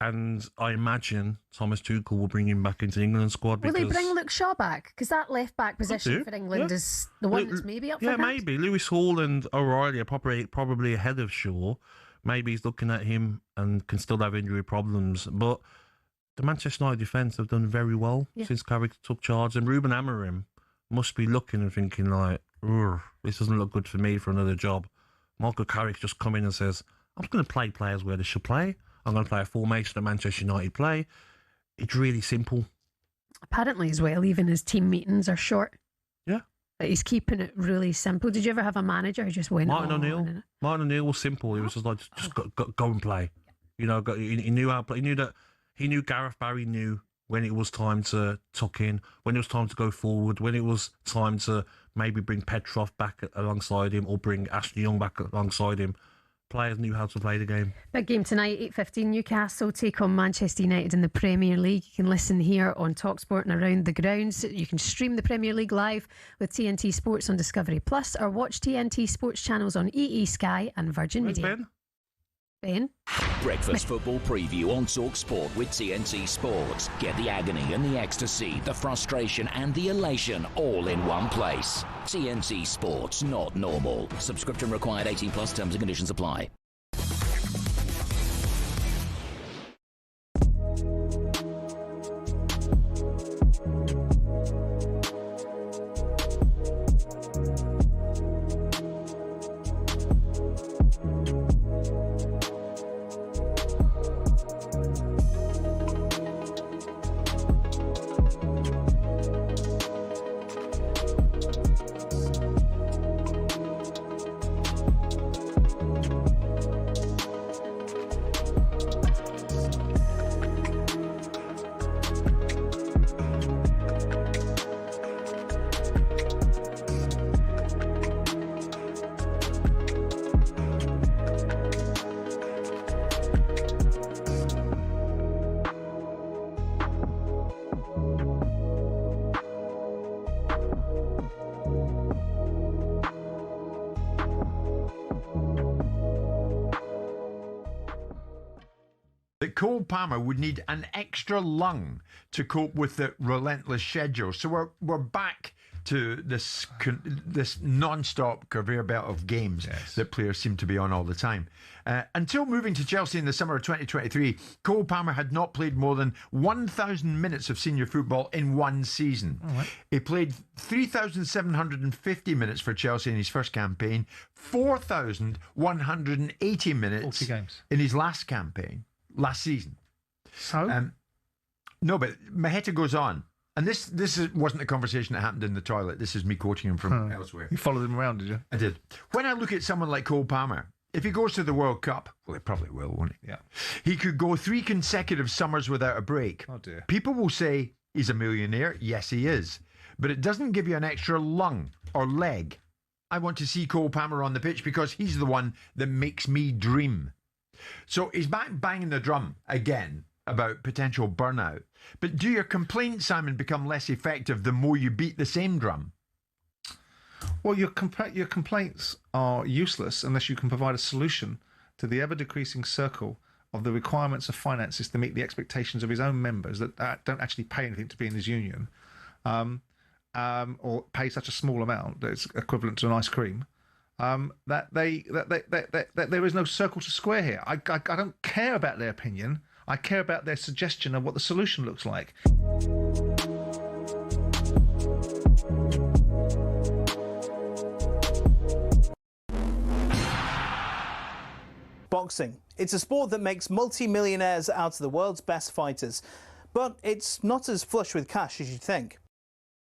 And I imagine Thomas Tuchel will bring him back into the England squad. Will they bring Luke Shaw back? Because that left-back position for England is the one that's maybe up for grabs. Maybe. Lewis Hall and O'Reilly are probably ahead of Shaw. Maybe he's looking at him and can still have injury problems. But the Manchester United defence have done very well since Carrick took charge. And Ruben Amorim must be looking and thinking like, this doesn't look good for me for another job. Michael Carrick just come in and says, I'm going to play players where they should play. I'm going to play a formation that Manchester United play. It's really simple. Apparently as well, even his team meetings are short. Yeah. But he's keeping it really simple. Did you ever have a manager who just went Martin O'Neill. Martin O'Neill was simple. He was just like, just go and play. He knew how to play. He knew Gareth Barry knew when it was time to tuck in, when it was time to go forward, when it was time to maybe bring Petrov back alongside him or bring Ashley Young back alongside him. players knew how to play the game. Big game tonight, 8:15. Newcastle take on Manchester United in the Premier League. You can listen here on talkSPORT and Around the Grounds. You can stream the Premier League live with TNT Sports on Discovery Plus, or watch TNT Sports channels on EE, Sky and Virgin Media. Ben? Breakfast football preview on talkSPORT with TNT Sports. Get the agony and the ecstasy, the frustration and the elation all in one place. TNT Sports, not normal. Subscription required. 18 plus. Terms and conditions apply. That Cole Palmer would need an extra lung to cope with the relentless schedule. So we're back to this non-stop conveyor belt of games that players seem to be on all the time. Until moving to Chelsea in the summer of 2023, Cole Palmer had not played more than 1,000 minutes of senior football in one season. He played 3,750 minutes for Chelsea in his first campaign, 4,180 minutes 40 games. in his last campaign. Last season. So? No, but Maheta goes on. And this wasn't a conversation that happened in the toilet. This is me quoting him from elsewhere. You followed him around, did you? I did. When I look at someone like Cole Palmer, if he goes to the World Cup, well, he probably will, won't he? Yeah. He could go 3 consecutive summers without a break. Oh, dear. People will say he's a millionaire. Yes, he is. But it doesn't give you an extra lung or leg. I want to see Cole Palmer on the pitch because he's the one that makes me dream. So he's back banging the drum again about potential burnout. But do your complaints, Simon, become less effective the more you beat the same drum? Well, your complaints are useless unless you can provide a solution to the ever-decreasing circle of the requirements of finances to meet the expectations of his own members that don't actually pay anything to be in his union, or pay such a small amount that it's equivalent to an ice cream. That there is no circle to square here. I don't care about their opinion. I care about their suggestion of what the solution looks like. Boxing. It's a sport that makes multi-millionaires out of the world's best fighters, but it's not as flush with cash as you'd think.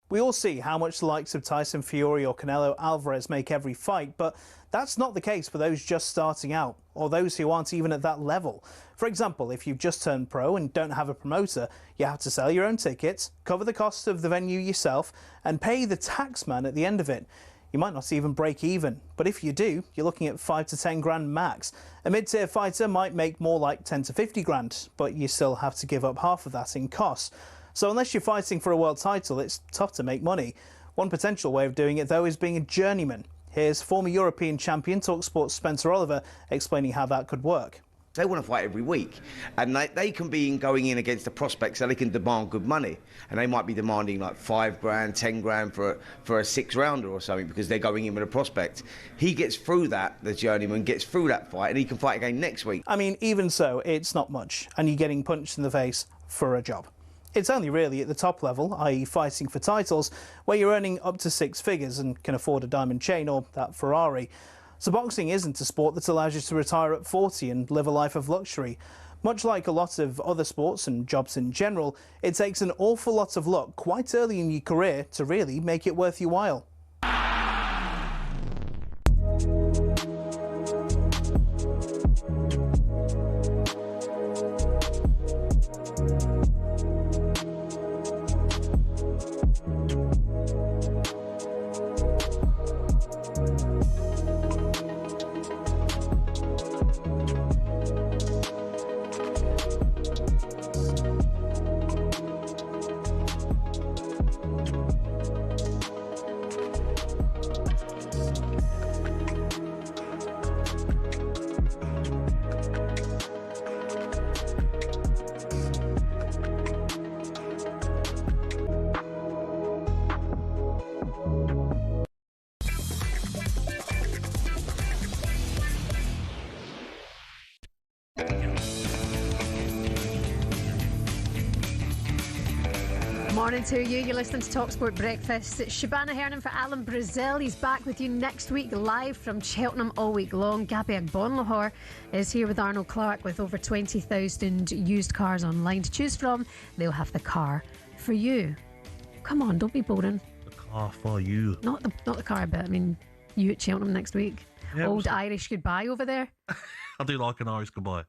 We all see how much the likes of Tyson Fury or Canelo Alvarez make every fight, but that's not the case for those just starting out, or those who aren't even at that level. For example, if you've just turned pro and don't have a promoter, you have to sell your own tickets, cover the cost of the venue yourself, and pay the tax man at the end of it. You might not even break even, but if you do, you're looking at 5 to 10 grand max. A mid-tier fighter might make more like 10 to 50 grand, but you still have to give up half of that in costs. So unless you're fighting for a world title, it's tough to make money. One potential way of doing it, though, is being a journeyman. Here's former European champion talkSPORT's Spencer Oliver explaining how that could work. They want to fight every week, and they can be going in against the prospects, so they can demand good money, and they might be demanding like 5 grand, 10 grand for a 6-rounder or something because they're going in with a prospect. He gets through that, the journeyman gets through that fight, and he can fight again next week. I mean, even so, it's not much, and you're getting punched in the face for a job. It's only really at the top level, i.e. fighting for titles, where you're earning up to 6 figures and can afford a diamond chain or that Ferrari. So boxing isn't a sport that allows you to retire at 40 and live a life of luxury. Much like a lot of other sports and jobs in general, it takes an awful lot of luck quite early in your career to really make it worth your while. morning to you. You're listening to talkSPORT Breakfast. Shebahn Aherne for Alan Brazil. He's back with you next week, live from Cheltenham all week long. Gabby Agbonlahor is here with Arnold Clark with over 20,000 used cars online to choose from. They'll have the car for you. Come on, don't be boring. The car for you. Not the car bit. I mean, you at Cheltenham next week. Yeah, Old Irish goodbye over there. I do like an Irish goodbye.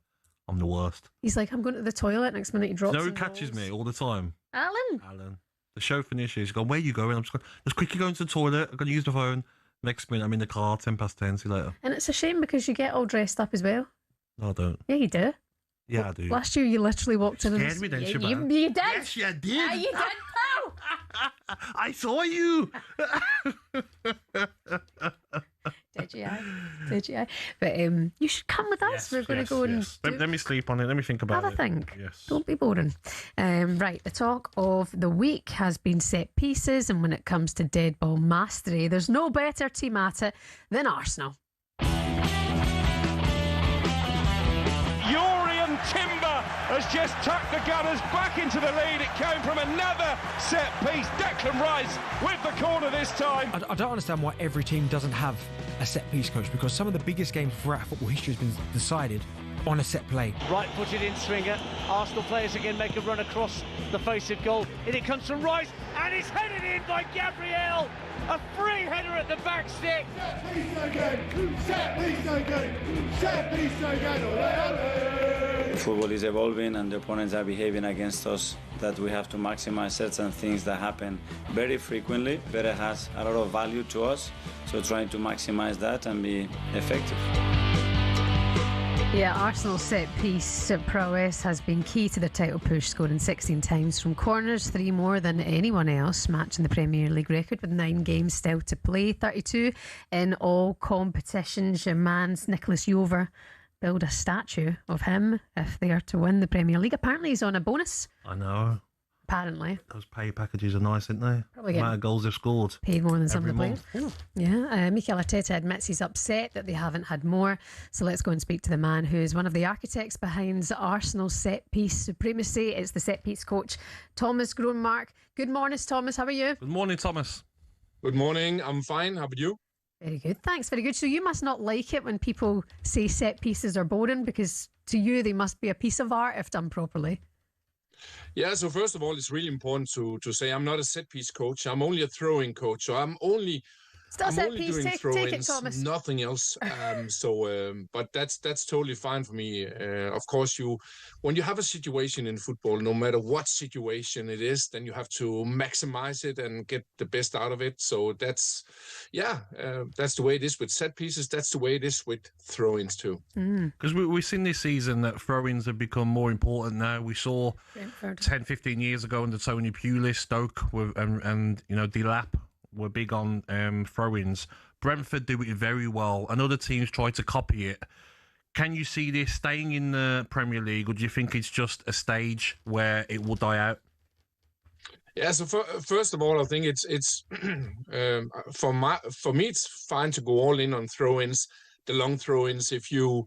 I'm the worst. He's like, I'm going to the toilet. Next minute he drops. You know who some catches balls. me all the time? Alan. The show finishes. He's gone, where are you going? I'm just quickly going to the toilet. I'm going to use the phone. Next minute, I'm in the car, 10:10. See you later. And it's a shame because you get all dressed up as well. No, I don't. Yeah, you do. Yeah, I do. Last year you literally walked in and Scared me then, you Shebahn. did. Yes, you did. Yeah, you did. Oh. I saw you. Did you? But you should come with us. We're going to go and Let me sleep on it. Let me think about have it. a think. Yes. Don't be boring. Right, the talk of the week has been set pieces, and when it comes to dead ball mastery, there's no better team at it than Arsenal. Urian Timber has just tucked the Gunners back into the lead. It came from another set piece. Declan Rice with the corner this time. I don't understand why every team doesn't have a set piece coach, because some of the biggest games throughout football history has been decided on a set play. Right-footed in swinger. Arsenal players again make a run across the face of goal. In it comes from Rice, and it's headed in by Gabriel. A free header at the back stick. Set piece again. Set piece again. Set piece again. Football is evolving and the opponents are behaving against us, that we have to maximize certain things that happen very frequently, but it has a lot of value to us, so trying to maximize that and be effective. Yeah, Arsenal's set-piece prowess has been key to the title push, scoring 16 times from corners, 3 more than anyone else, matching the Premier League record with 9 games still to play, 32 in all competitions. Your man's Nicholas Jover build a statue of him if they are to win the Premier League. Apparently he's on a bonus. I know. Apparently. Those pay packages are nice, aren't they? Probably The amount of goals they've scored. Paid more than some of the every players. month. Yeah, Mikel Arteta admits he's upset that they haven't had more. So let's go and speak to the man who is one of the architects behind Arsenal's set-piece supremacy. It's the set-piece coach, Thomas Groenmark. Good morning, Thomas. How are you? Good morning, Thomas. Good morning. I'm fine. How about you? Very good, thanks. Very good. So you must not like it when people say set pieces are boring, because to you they must be a piece of art if done properly. Yeah, so first of all, it's really important to say I'm not a set-piece coach. I'm only a throwing coach. So I'm only doing throw-ins, nothing else. But that's totally fine for me. Of course, when you have a situation in football, no matter what situation it is, then you have to maximize it and get the best out of it. So that's the way it is with set pieces. That's the way it is with throw-ins too. Because we've seen this season that throw-ins have become more important now. We saw Brentford 10-15 years ago under Tony Pulis, Stoke and Delap were big on throw-ins. Brentford do it very well, and other teams try to copy it. Can you see this staying in the Premier League, or do you think it's just a stage where it will die out? Yeah, so first of all, I think it's for me it's fine to go all in on throw-ins, the long throw-ins if you're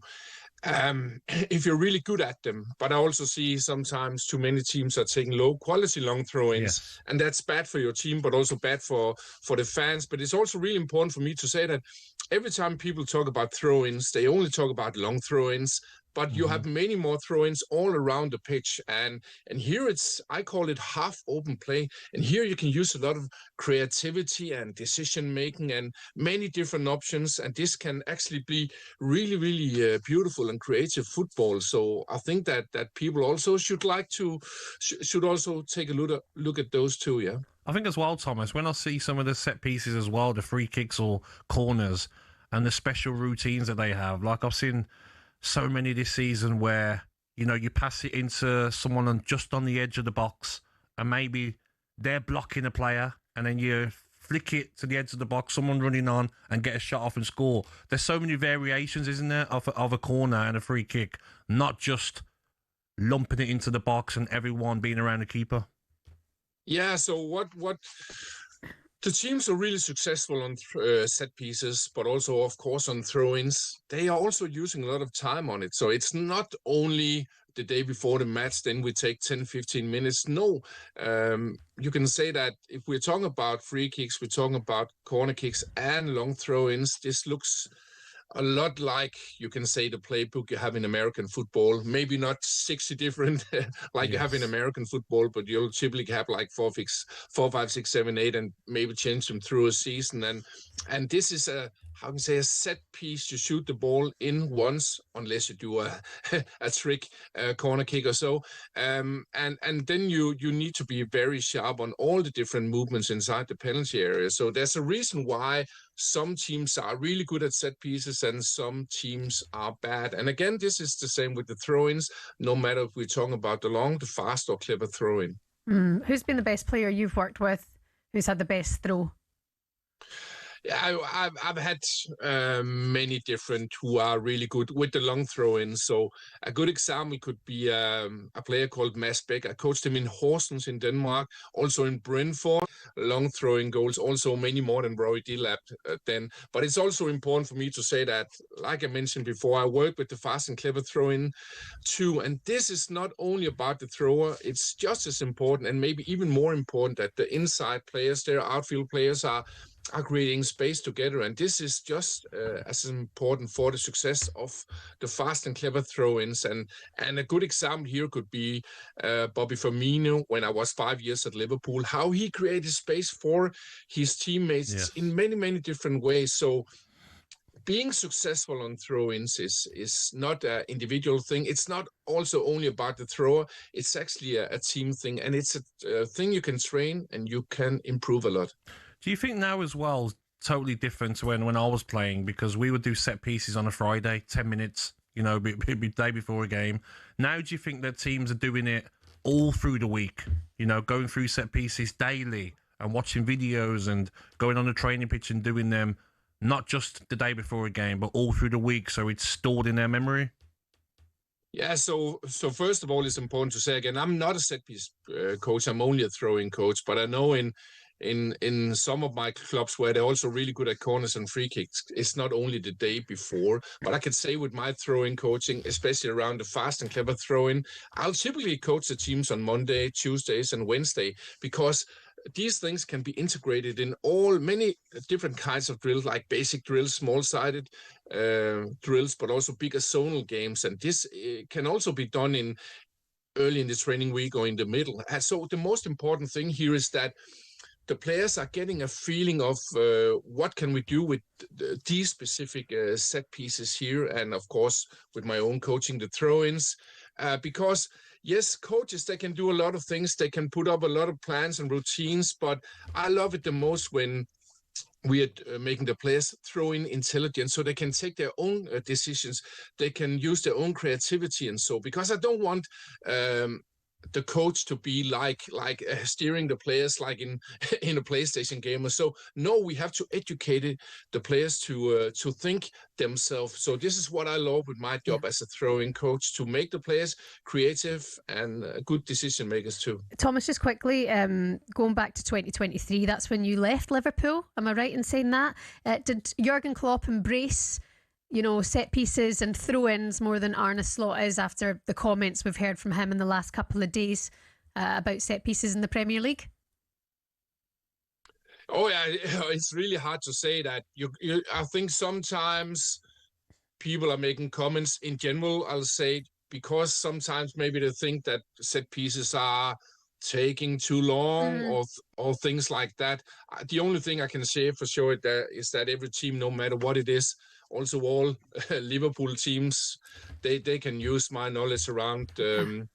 really good at them. But I also see sometimes too many teams are taking low quality long throw-ins, and that's bad for your team, but also bad for the fans. But it's also really important for me to say that every time people talk about throw-ins, they only talk about long throw-ins. But you have many more throw-ins all around the pitch. And here I call it half open play. And here you can use a lot of creativity and decision-making and many different options. And this can actually be really, really beautiful and creative football. So I think that people also should also take a look at those too, yeah. I think as well, Thomas, when I see some of the set pieces as well, the free kicks or corners and the special routines that they have, like I've seen so many this season where, you pass it into someone just on the edge of the box and maybe they're blocking a player and then you flick it to the edge of the box, someone running on and get a shot off and score. There's so many variations, isn't there, of a corner and a free kick, not just lumping it into the box and everyone being around the keeper. Yeah, so what The teams are really successful on set pieces, but also, of course, on throw-ins. They are also using a lot of time on it. So it's not only the day before the match, then we take 10, 15 minutes. No, you can say that if we're talking about free kicks, we're talking about corner kicks and long throw-ins, this looks a lot like, you can say, the playbook you have in American football. Maybe not 60 different like you have in American football, but you'll typically have like 4, 5, 6, 7, 8, and maybe change them through a season. And this is a set piece. You shoot the ball in once, unless you do a trick corner kick or so. And then you need to be very sharp on all the different movements inside the penalty area. So there's a reason why some teams are really good at set pieces and some teams are bad. And again, this is the same with the throw-ins, no matter if we're talking about the long, the fast, or clever throw-in. Who's been the best player you've worked with? Who's had the best throw? Yeah, I've had many different who are really good with the long throw-in. So a good example could be a player called Mads Beck. I coached him in Horsens in Denmark, also in Brentford. Long throwing goals, also many more than Roy Dillap then. But it's also important for me to say that, like I mentioned before, I work with the fast and clever throw-in too. And this is not only about the thrower, it's just as important and maybe even more important that the inside players, their outfield players are creating space together, and this is just as important for the success of the fast and clever throw-ins. And a good example here could be Bobby Firmino when I was 5 years at Liverpool, how he created space for his teammates in many different ways. So being successful on throw-ins is not an individual thing. It's not also only about the thrower. It's actually a team thing, and it's a thing you can train and you can improve a lot. Do you think now as well, totally different to when I was playing, because we would do set pieces on a Friday, 10 minutes, it'd be day before a game. Now, do you think that teams are doing it all through the week, going through set pieces daily and watching videos and going on the training pitch and doing them, not just the day before a game, but all through the week, so it's stored in their memory? Yeah, so first of all, it's important to say again, I'm not a set piece coach. I'm only a throwing coach, but I know in some of my clubs where they're also really good at corners and free kicks, it's not only the day before, but I can say with my throwing coaching, especially around the fast and clever throwing, I'll typically coach the teams on Monday, Tuesdays, and Wednesday, because these things can be integrated in many different kinds of drills, like basic drills, small-sided drills, but also bigger zonal games. And this can also be done early in the training week or in the middle. And so the most important thing here is that the players are getting a feeling of what can we do with these specific set pieces here, and of course with my own coaching, the throw-ins, because yes, coaches, they can do a lot of things, they can put up a lot of plans and routines, but I love it the most when we are making the players throw in intelligence so they can take their own decisions, they can use their own creativity, and so, because I don't want the coach to be like steering the players like in a PlayStation game or so. No, we have to educate the players to think themselves. So this is what I love with my job as a throwing coach, to make the players creative and good decision makers too. Thomas, just quickly, going back to 2023, that's when you left Liverpool. Am I right in saying that? Did Jurgen Klopp embrace set pieces and throw-ins more than Arne Slot is, after the comments we've heard from him in the last couple of days about set pieces in the Premier League? Oh yeah, it's really hard to say that. I think sometimes people are making comments in general, I'll say, because sometimes maybe they think that set pieces are taking too long or things like that. The only thing I can say for sure is that every team, no matter what it is, also all Liverpool teams, they can use my knowledge around the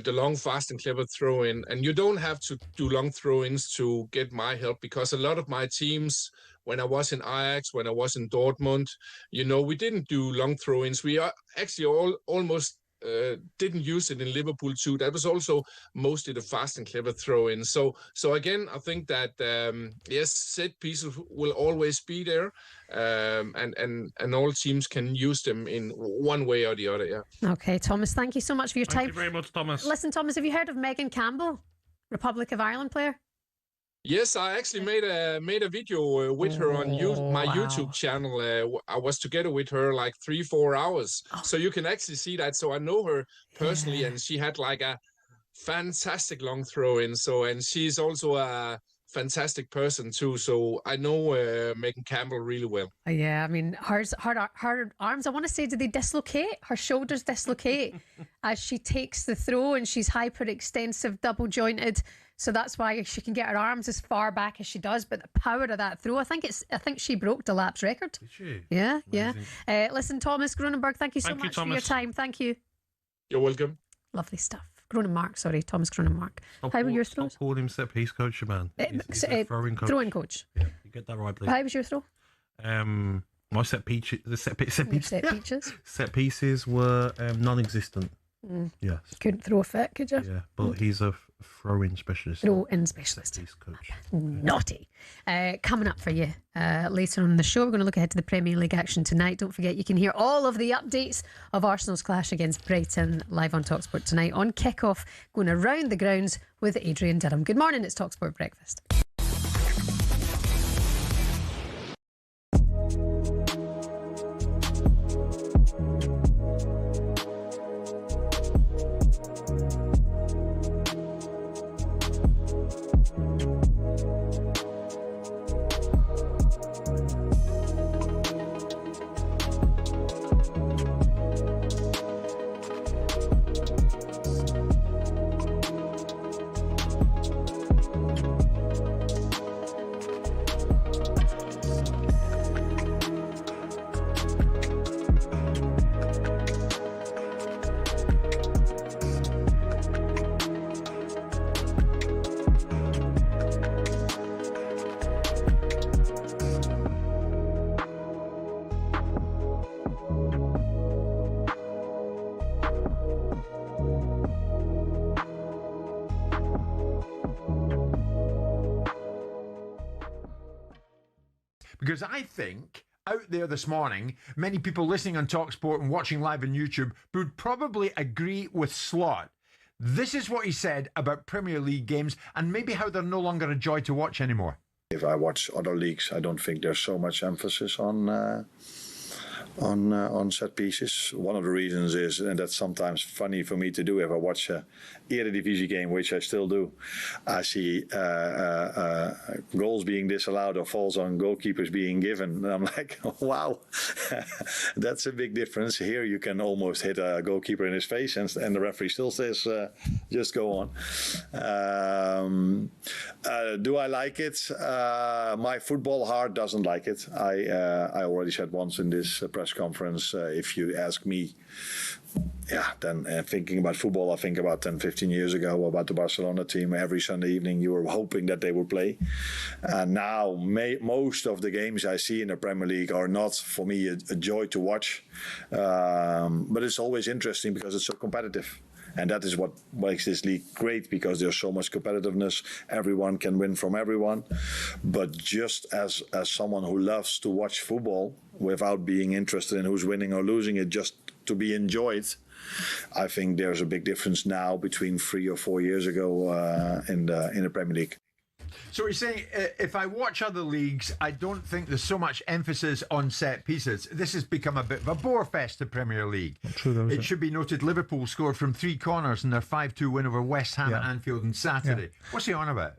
long, fast and clever throw-in. And you don't have to do long throw-ins to get my help, because a lot of my teams, when I was in Ajax, when I was in Dortmund, we didn't do long throw-ins. We are actually almost didn't use it in Liverpool too. That was also mostly the fast and clever throw-in. So again, I think that yes, set pieces will always be there, and all teams can use them in one way or the other. Yeah. Okay, Thomas, thank you so much for your time. Thank you very much, Thomas. Listen, Thomas, have you heard of Megan Campbell, Republic of Ireland player? Yes, I actually made a video with her on my YouTube channel. I was together with her like 3-4 hours, so you can actually see that. So I know her personally, and she had like a fantastic long throw in. So, and she's also a fantastic person too. So I know Megan Campbell really well. Yeah, I mean, her arms, I want to say, do they dislocate? Her shoulders dislocate as she takes the throw, and she's hyperextensive, double jointed. So that's why she can get her arms as far back as she does. But the power of that throw, I think she broke Delap's record. Did she? Yeah, amazing. Yeah. Listen, Thomas Cronenberg, thank you so much for your time. Thank you. You're welcome. Lovely stuff. Thomas Cronenmark. How were your throws? Stop calling him set piece coach, Shebahn. He's a throwing coach. Throwing coach. Yeah, you get that right, please. How was your throw? My set pieces were non-existent. Yes. You couldn't throw a fit, could you? Yeah, but he's a throw-in specialist. Throw-in specialist. Set piece coach. Naughty. Coming up for you later on in the show, we're going to look ahead to the Premier League action tonight. Don't forget, you can hear all of the updates of Arsenal's clash against Brighton live on talkSPORT tonight on Kickoff, going around the grounds with Adrian Durham. Good morning, it's talkSPORT Breakfast. Because I think out there this morning, many people listening on talkSPORT and watching live on YouTube would probably agree with Slot. This is what he said about Premier League games and maybe how they're no longer a joy to watch anymore. If I watch other leagues, I don't think there's so much emphasis on set pieces. One of the reasons is, and that's sometimes funny for me to do, if I watch a Eredivisie game, which I still do, I see goals being disallowed or falls on goalkeepers being given. And I'm like, wow, that's a big difference. Here you can almost hit a goalkeeper in his face and the referee still says, just go on. Do I like it? My football heart doesn't like it. I already said once in this press conference, if you ask me, then thinking about football, I think about 10, 15 years ago about the Barcelona team. Every Sunday evening you were hoping that they would play. And now most of the games I see in the Premier League are not, for me, a joy to watch. But it's always interesting because it's so competitive. And that is what makes this league great, because there's so much competitiveness. Everyone can win from everyone. But just as someone who loves to watch football without being interested in who's winning or losing it, just to be enjoyed, I think there's a big difference now between 3 or 4 years ago in the Premier League. So he's saying, if I watch other leagues, I don't think there's so much emphasis on set pieces. This has become a bit of a bore fest, the Premier League. Not true, though, it should be noted Liverpool scored from 3 corners in their 5-2 win over West Ham at Anfield on Saturday. Yeah. What's he on about?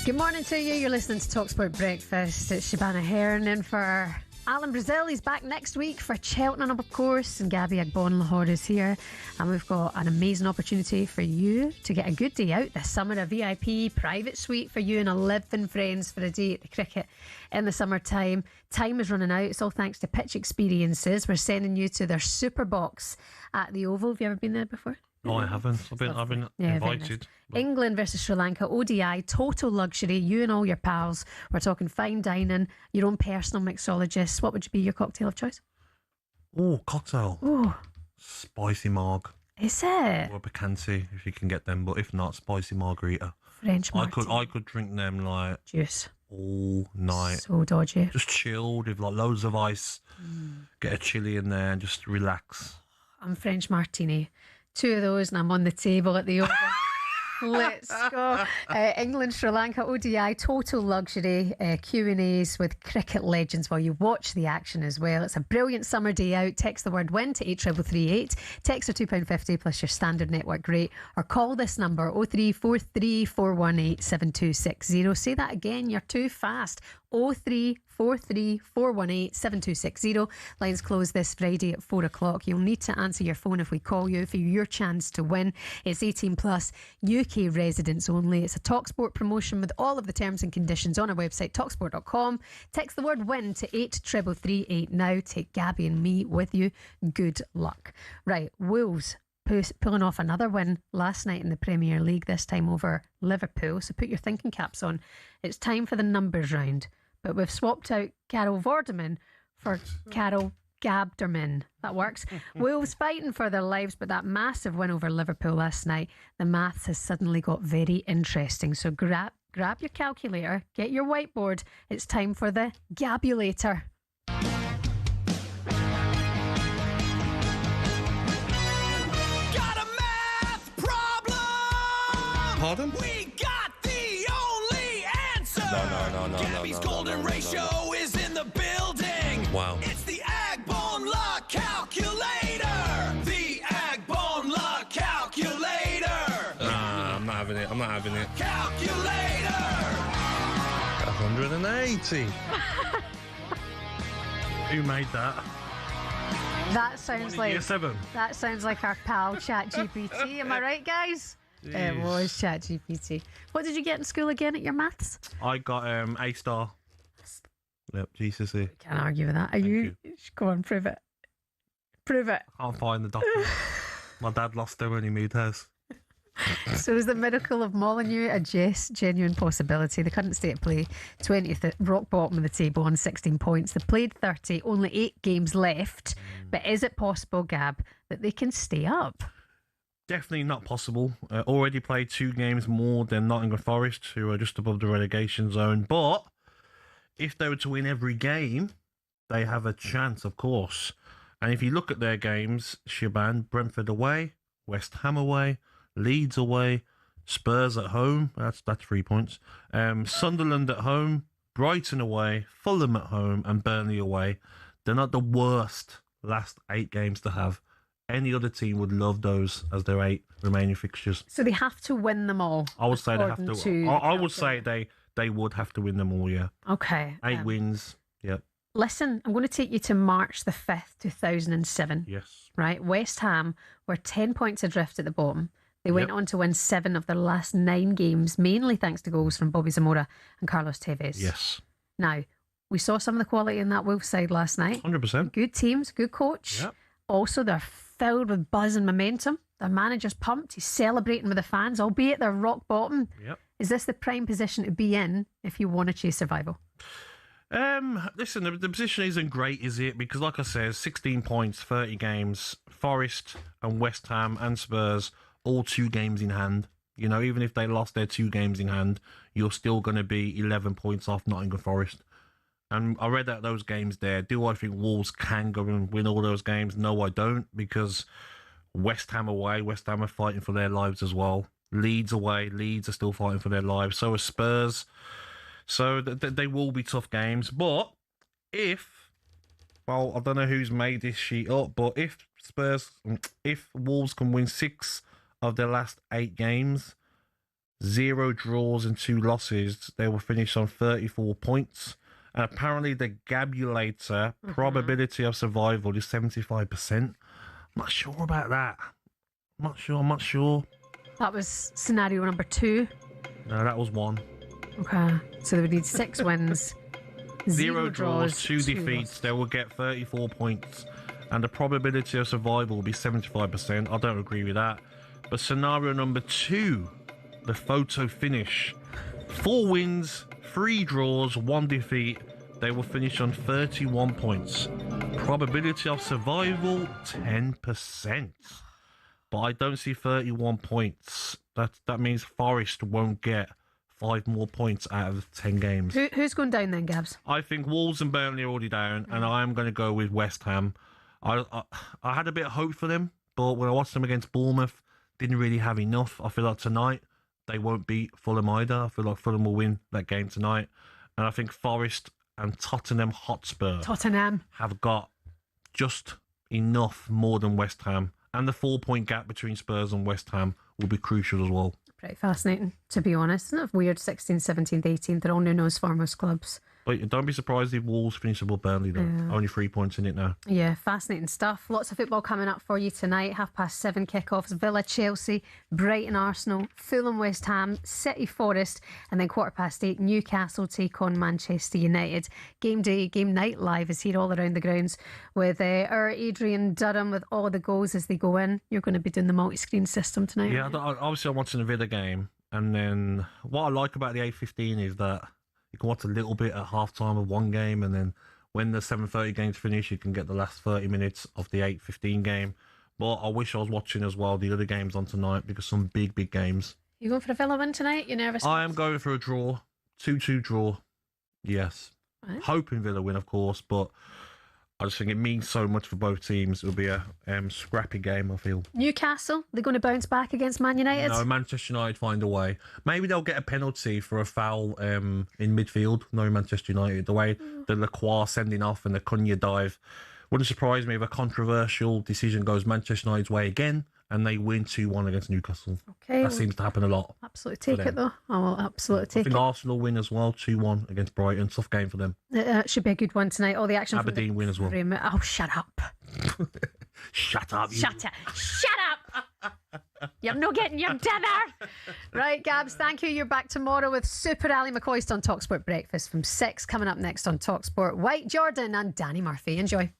Good morning to you. You're listening to talkSPORT Breakfast. It's Shebahn Aherne in for Alan Brazil. He's back next week for Cheltenham, of course, and Gabby Agbonlahor is here. And we've got an amazing opportunity for you to get a good day out this summer, a VIP private suite for you and 11 friends for a day at the cricket in the summertime. Time is running out. It's all thanks to Pitch Experiences. We're sending you to their super box at the Oval. Have you ever been there before? No, I haven't. I've been invited. England versus Sri Lanka, ODI, total luxury. You and all your pals. We're talking fine dining, your own personal mixologist. What would be your cocktail of choice? Oh, cocktail. Oh, spicy marg. Is it? Or Bacanti, if you can get them. But if not, spicy margarita. French martini. I could drink them like juice all night. So dodgy. Just chilled with like loads of ice. Get a chili in there and just relax. I'm French martini. 2 of those and I'm on the table at the Oval. Let's go. England, Sri Lanka, ODI, total luxury. Q&As with cricket legends while you watch the action as well. It's a brilliant summer day out. Text the word WIN to 83338. Text are £2.50 plus your standard network rate. Or call this number 0343 418 7260. Say that again, you're too fast. 0343 418 7260. Lines close this Friday at 4 o'clock. You'll need to answer your phone if we call you for your chance to win. It's 18 plus, UK residents only. It's a talkSPORT promotion with all of the terms and conditions on our website, talksport.com. Text the word WIN to 83338 now. Take Gabby and me with you. Good luck. Right, Wolves pulling off another win last night in the Premier League, this time over Liverpool. So put your thinking caps on. It's time for the numbers round. But we've swapped out Carol Vorderman for Carol Gabderman. That works. Wolves fighting for their lives, but that massive win over Liverpool last night, the maths has suddenly got very interesting. So grab your calculator, get your whiteboard. It's time for the Gabulator. Got a math problem. Pardon? We got the only answer. No. Gabby's golden ratio is in the building. Wow. It's the Agbonlahor calculator. The Agbonlahor calculator. Nah, I'm not having it. Calculator. 180. Who made that? That sounds like Year 7. That sounds like our pal ChatGPT. Am I right, guys? It was ChatGPT. What did you get in school again at your maths? I got A star. Yep, GCSE. Can't argue with that. Are you? Go on, prove it. Prove it. Can't find the document. My dad lost it when he moved house. So is the miracle of Molyneux a genuine possibility? The current state of play, 20th at rock bottom of the table on 16 points. They played 30, only 8 games left. But is it possible, Gab, that they can stay up? Definitely not possible. Already played 2 games more than Nottingham Forest, who are just above the relegation zone. But if they were to win every game, they have a chance, of course. And if you look at their games, Shebahn, Brentford away, West Ham away, Leeds away, Spurs at home, that's 3 points. Sunderland at home, Brighton away, Fulham at home, and Burnley away. They're not the worst last 8 games to have. Any other team would love those as their 8 remaining fixtures. So they have to win them all. I would say they have to. I would say they would have to win them all. Yeah. Okay. 8 wins. Yep. Listen, I'm going to take you to March the 5th, 2007. Yes. Right. West Ham were 10 points adrift at the bottom. They went on to win 7 of their last 9 games, mainly thanks to goals from Bobby Zamora and Carlos Tevez. Yes. Now, we saw some of the quality in that Wolves side last night. 100%. Good teams, good coach. Yep. Also, they're filled with buzz and momentum. Their manager's pumped. He's celebrating with the fans, albeit they're rock bottom. Yep. Is this the prime position to be in if you want to chase survival? Listen, the position isn't great, is it? Because like I said, 16 points, 30 games, Forest and West Ham and Spurs, all 2 games in hand. You know, even if they lost their 2 games in hand, you're still going to be 11 points off Nottingham Forest. And I read out those games there. Do I think Wolves can go and win all those games? No, I don't, because West Ham away, West Ham are fighting for their lives as well. Leeds away, Leeds are still fighting for their lives. So are Spurs. So they will be tough games. But I don't know who's made this sheet up, but if Wolves can win 6 of their last 8 games, 0 draws and 2 losses. They will finish on 34 points. And apparently the Gabulator probability of survival is 75%. I'm not sure about that. I'm not sure. That was scenario number 2. No, that was 1. Okay. So they would need 6 wins. 0 draws, 2 defeats. They will get 34 points. And the probability of survival will be 75%. I don't agree with that. But scenario number 2, the photo finish. 4 wins, 3 draws, 1 defeat. They will finish on 31 points. Probability of survival, 10%. But I don't see 31 points. That means Forest won't get 5 more points out of 10 games. Who's going down then, Gabs? I think Wolves and Burnley are already down, and I am going to go with West Ham. I had a bit of hope for them, but when I watched them against Bournemouth, didn't really have enough. I feel like tonight they won't beat Fulham either. I feel like Fulham will win that game tonight. And I think Forest and Tottenham Hotspur have got just enough more than West Ham. And the 4-point gap between Spurs and West Ham will be crucial as well. Pretty fascinating, to be honest. Isn't it weird? 16th, 17th, 18th, they're all Nuno's for most clubs. But don't be surprised if Wolves finish above Burnley, though. Yeah. Only 3 points in it now. Yeah, fascinating stuff. Lots of football coming up for you tonight. 7:30 kickoffs. Villa, Chelsea, Brighton, Arsenal, Fulham, West Ham, City, Forest, and then 8:15, Newcastle take on Manchester United. Game night live is here all around the grounds with our Adrian Durham with all the goals as they go in. You're going to be doing the multi-screen system tonight. Yeah, obviously I'm watching a Villa game, and then what I like about the 8:15 is that you can watch a little bit at half-time of one game, and then when the 7:30 games finish, you can get the last 30 minutes of the 8:15 game. But I wish I was watching as well the other games on tonight, because some big games. You going for a Villa win tonight? You nervous? I am going for a draw. 2-2 draw. Yes. Right. Hoping Villa win, of course, but I just think it means so much for both teams. It'll be a scrappy game, I feel. Newcastle, they're going to bounce back against Man United? No, Manchester United find a way. Maybe they'll get a penalty for a foul in midfield. No, Manchester United. The way the Lacroix sending off and the Cunha dive. Wouldn't surprise me if a controversial decision goes Manchester United's way again and they win 2-1 against Newcastle. Okay. That seems to happen a lot. Absolutely take it, though. I will absolutely take it. I think Arsenal win as well, 2-1 against Brighton. Tough game for them. It should be a good one tonight. All the action Aberdeen win as well. Oh, shut up. Shut up. Shut up. You're not getting your dinner. Right, Gabs, thank you. You're back tomorrow with Super Ali McCoist on talkSPORT Breakfast from 6. Coming up next on talkSPORT, White Jordan and Danny Murphy. Enjoy.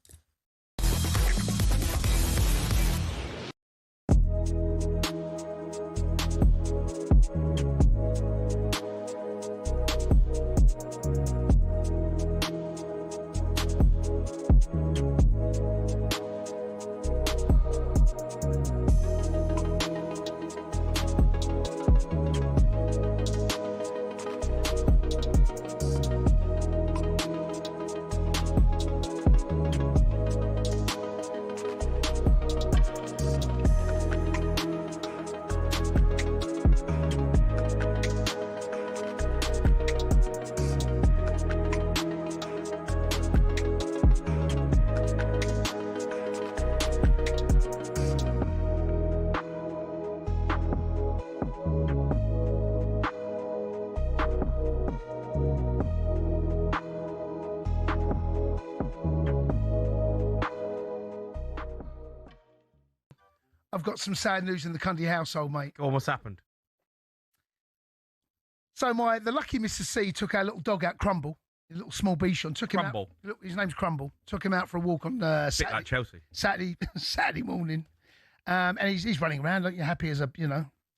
I've got some sad news in the Cundy household, mate. Go on, what's happened? So the lucky Mr. C took our little dog out, Crumble, his little small Bichon. Took him Crumble. out. His name's Crumble. Took him out for a walk on Bit like Chelsea. Saturday morning, and he's running around like you're happy as a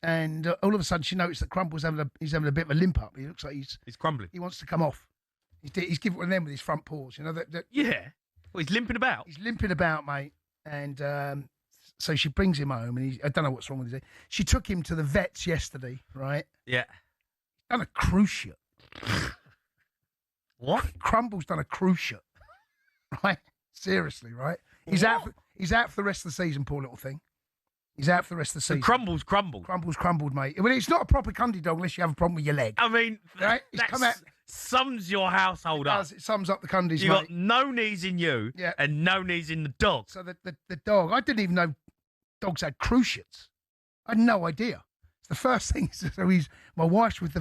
And all of a sudden, she noticed that Crumble's having a bit of a limp up. He looks like he's crumbling. He wants to come off. He's giving one of them with his front paws. Yeah. Well, he's limping about. He's limping about, mate. And so she brings him home, and I don't know what's wrong with him. She took him to the vets yesterday, right? Yeah. Done a cruciate. What? Crumble's done a cruciate. Right? Seriously, right? He's out for the rest of the season, poor little thing. He's out for the rest of the season. Crumble's crumbled. Crumble's crumbled, mate. Well, it's not a proper Cundy dog unless you have a problem with your leg. I mean, right? It's that come out. Sums your household up. It sums up the Cundys, You mate. got no knees in you and no knees in the dog. So the dog, I didn't even know dogs had cruciates. I had no idea. The first thing, so my wife's with the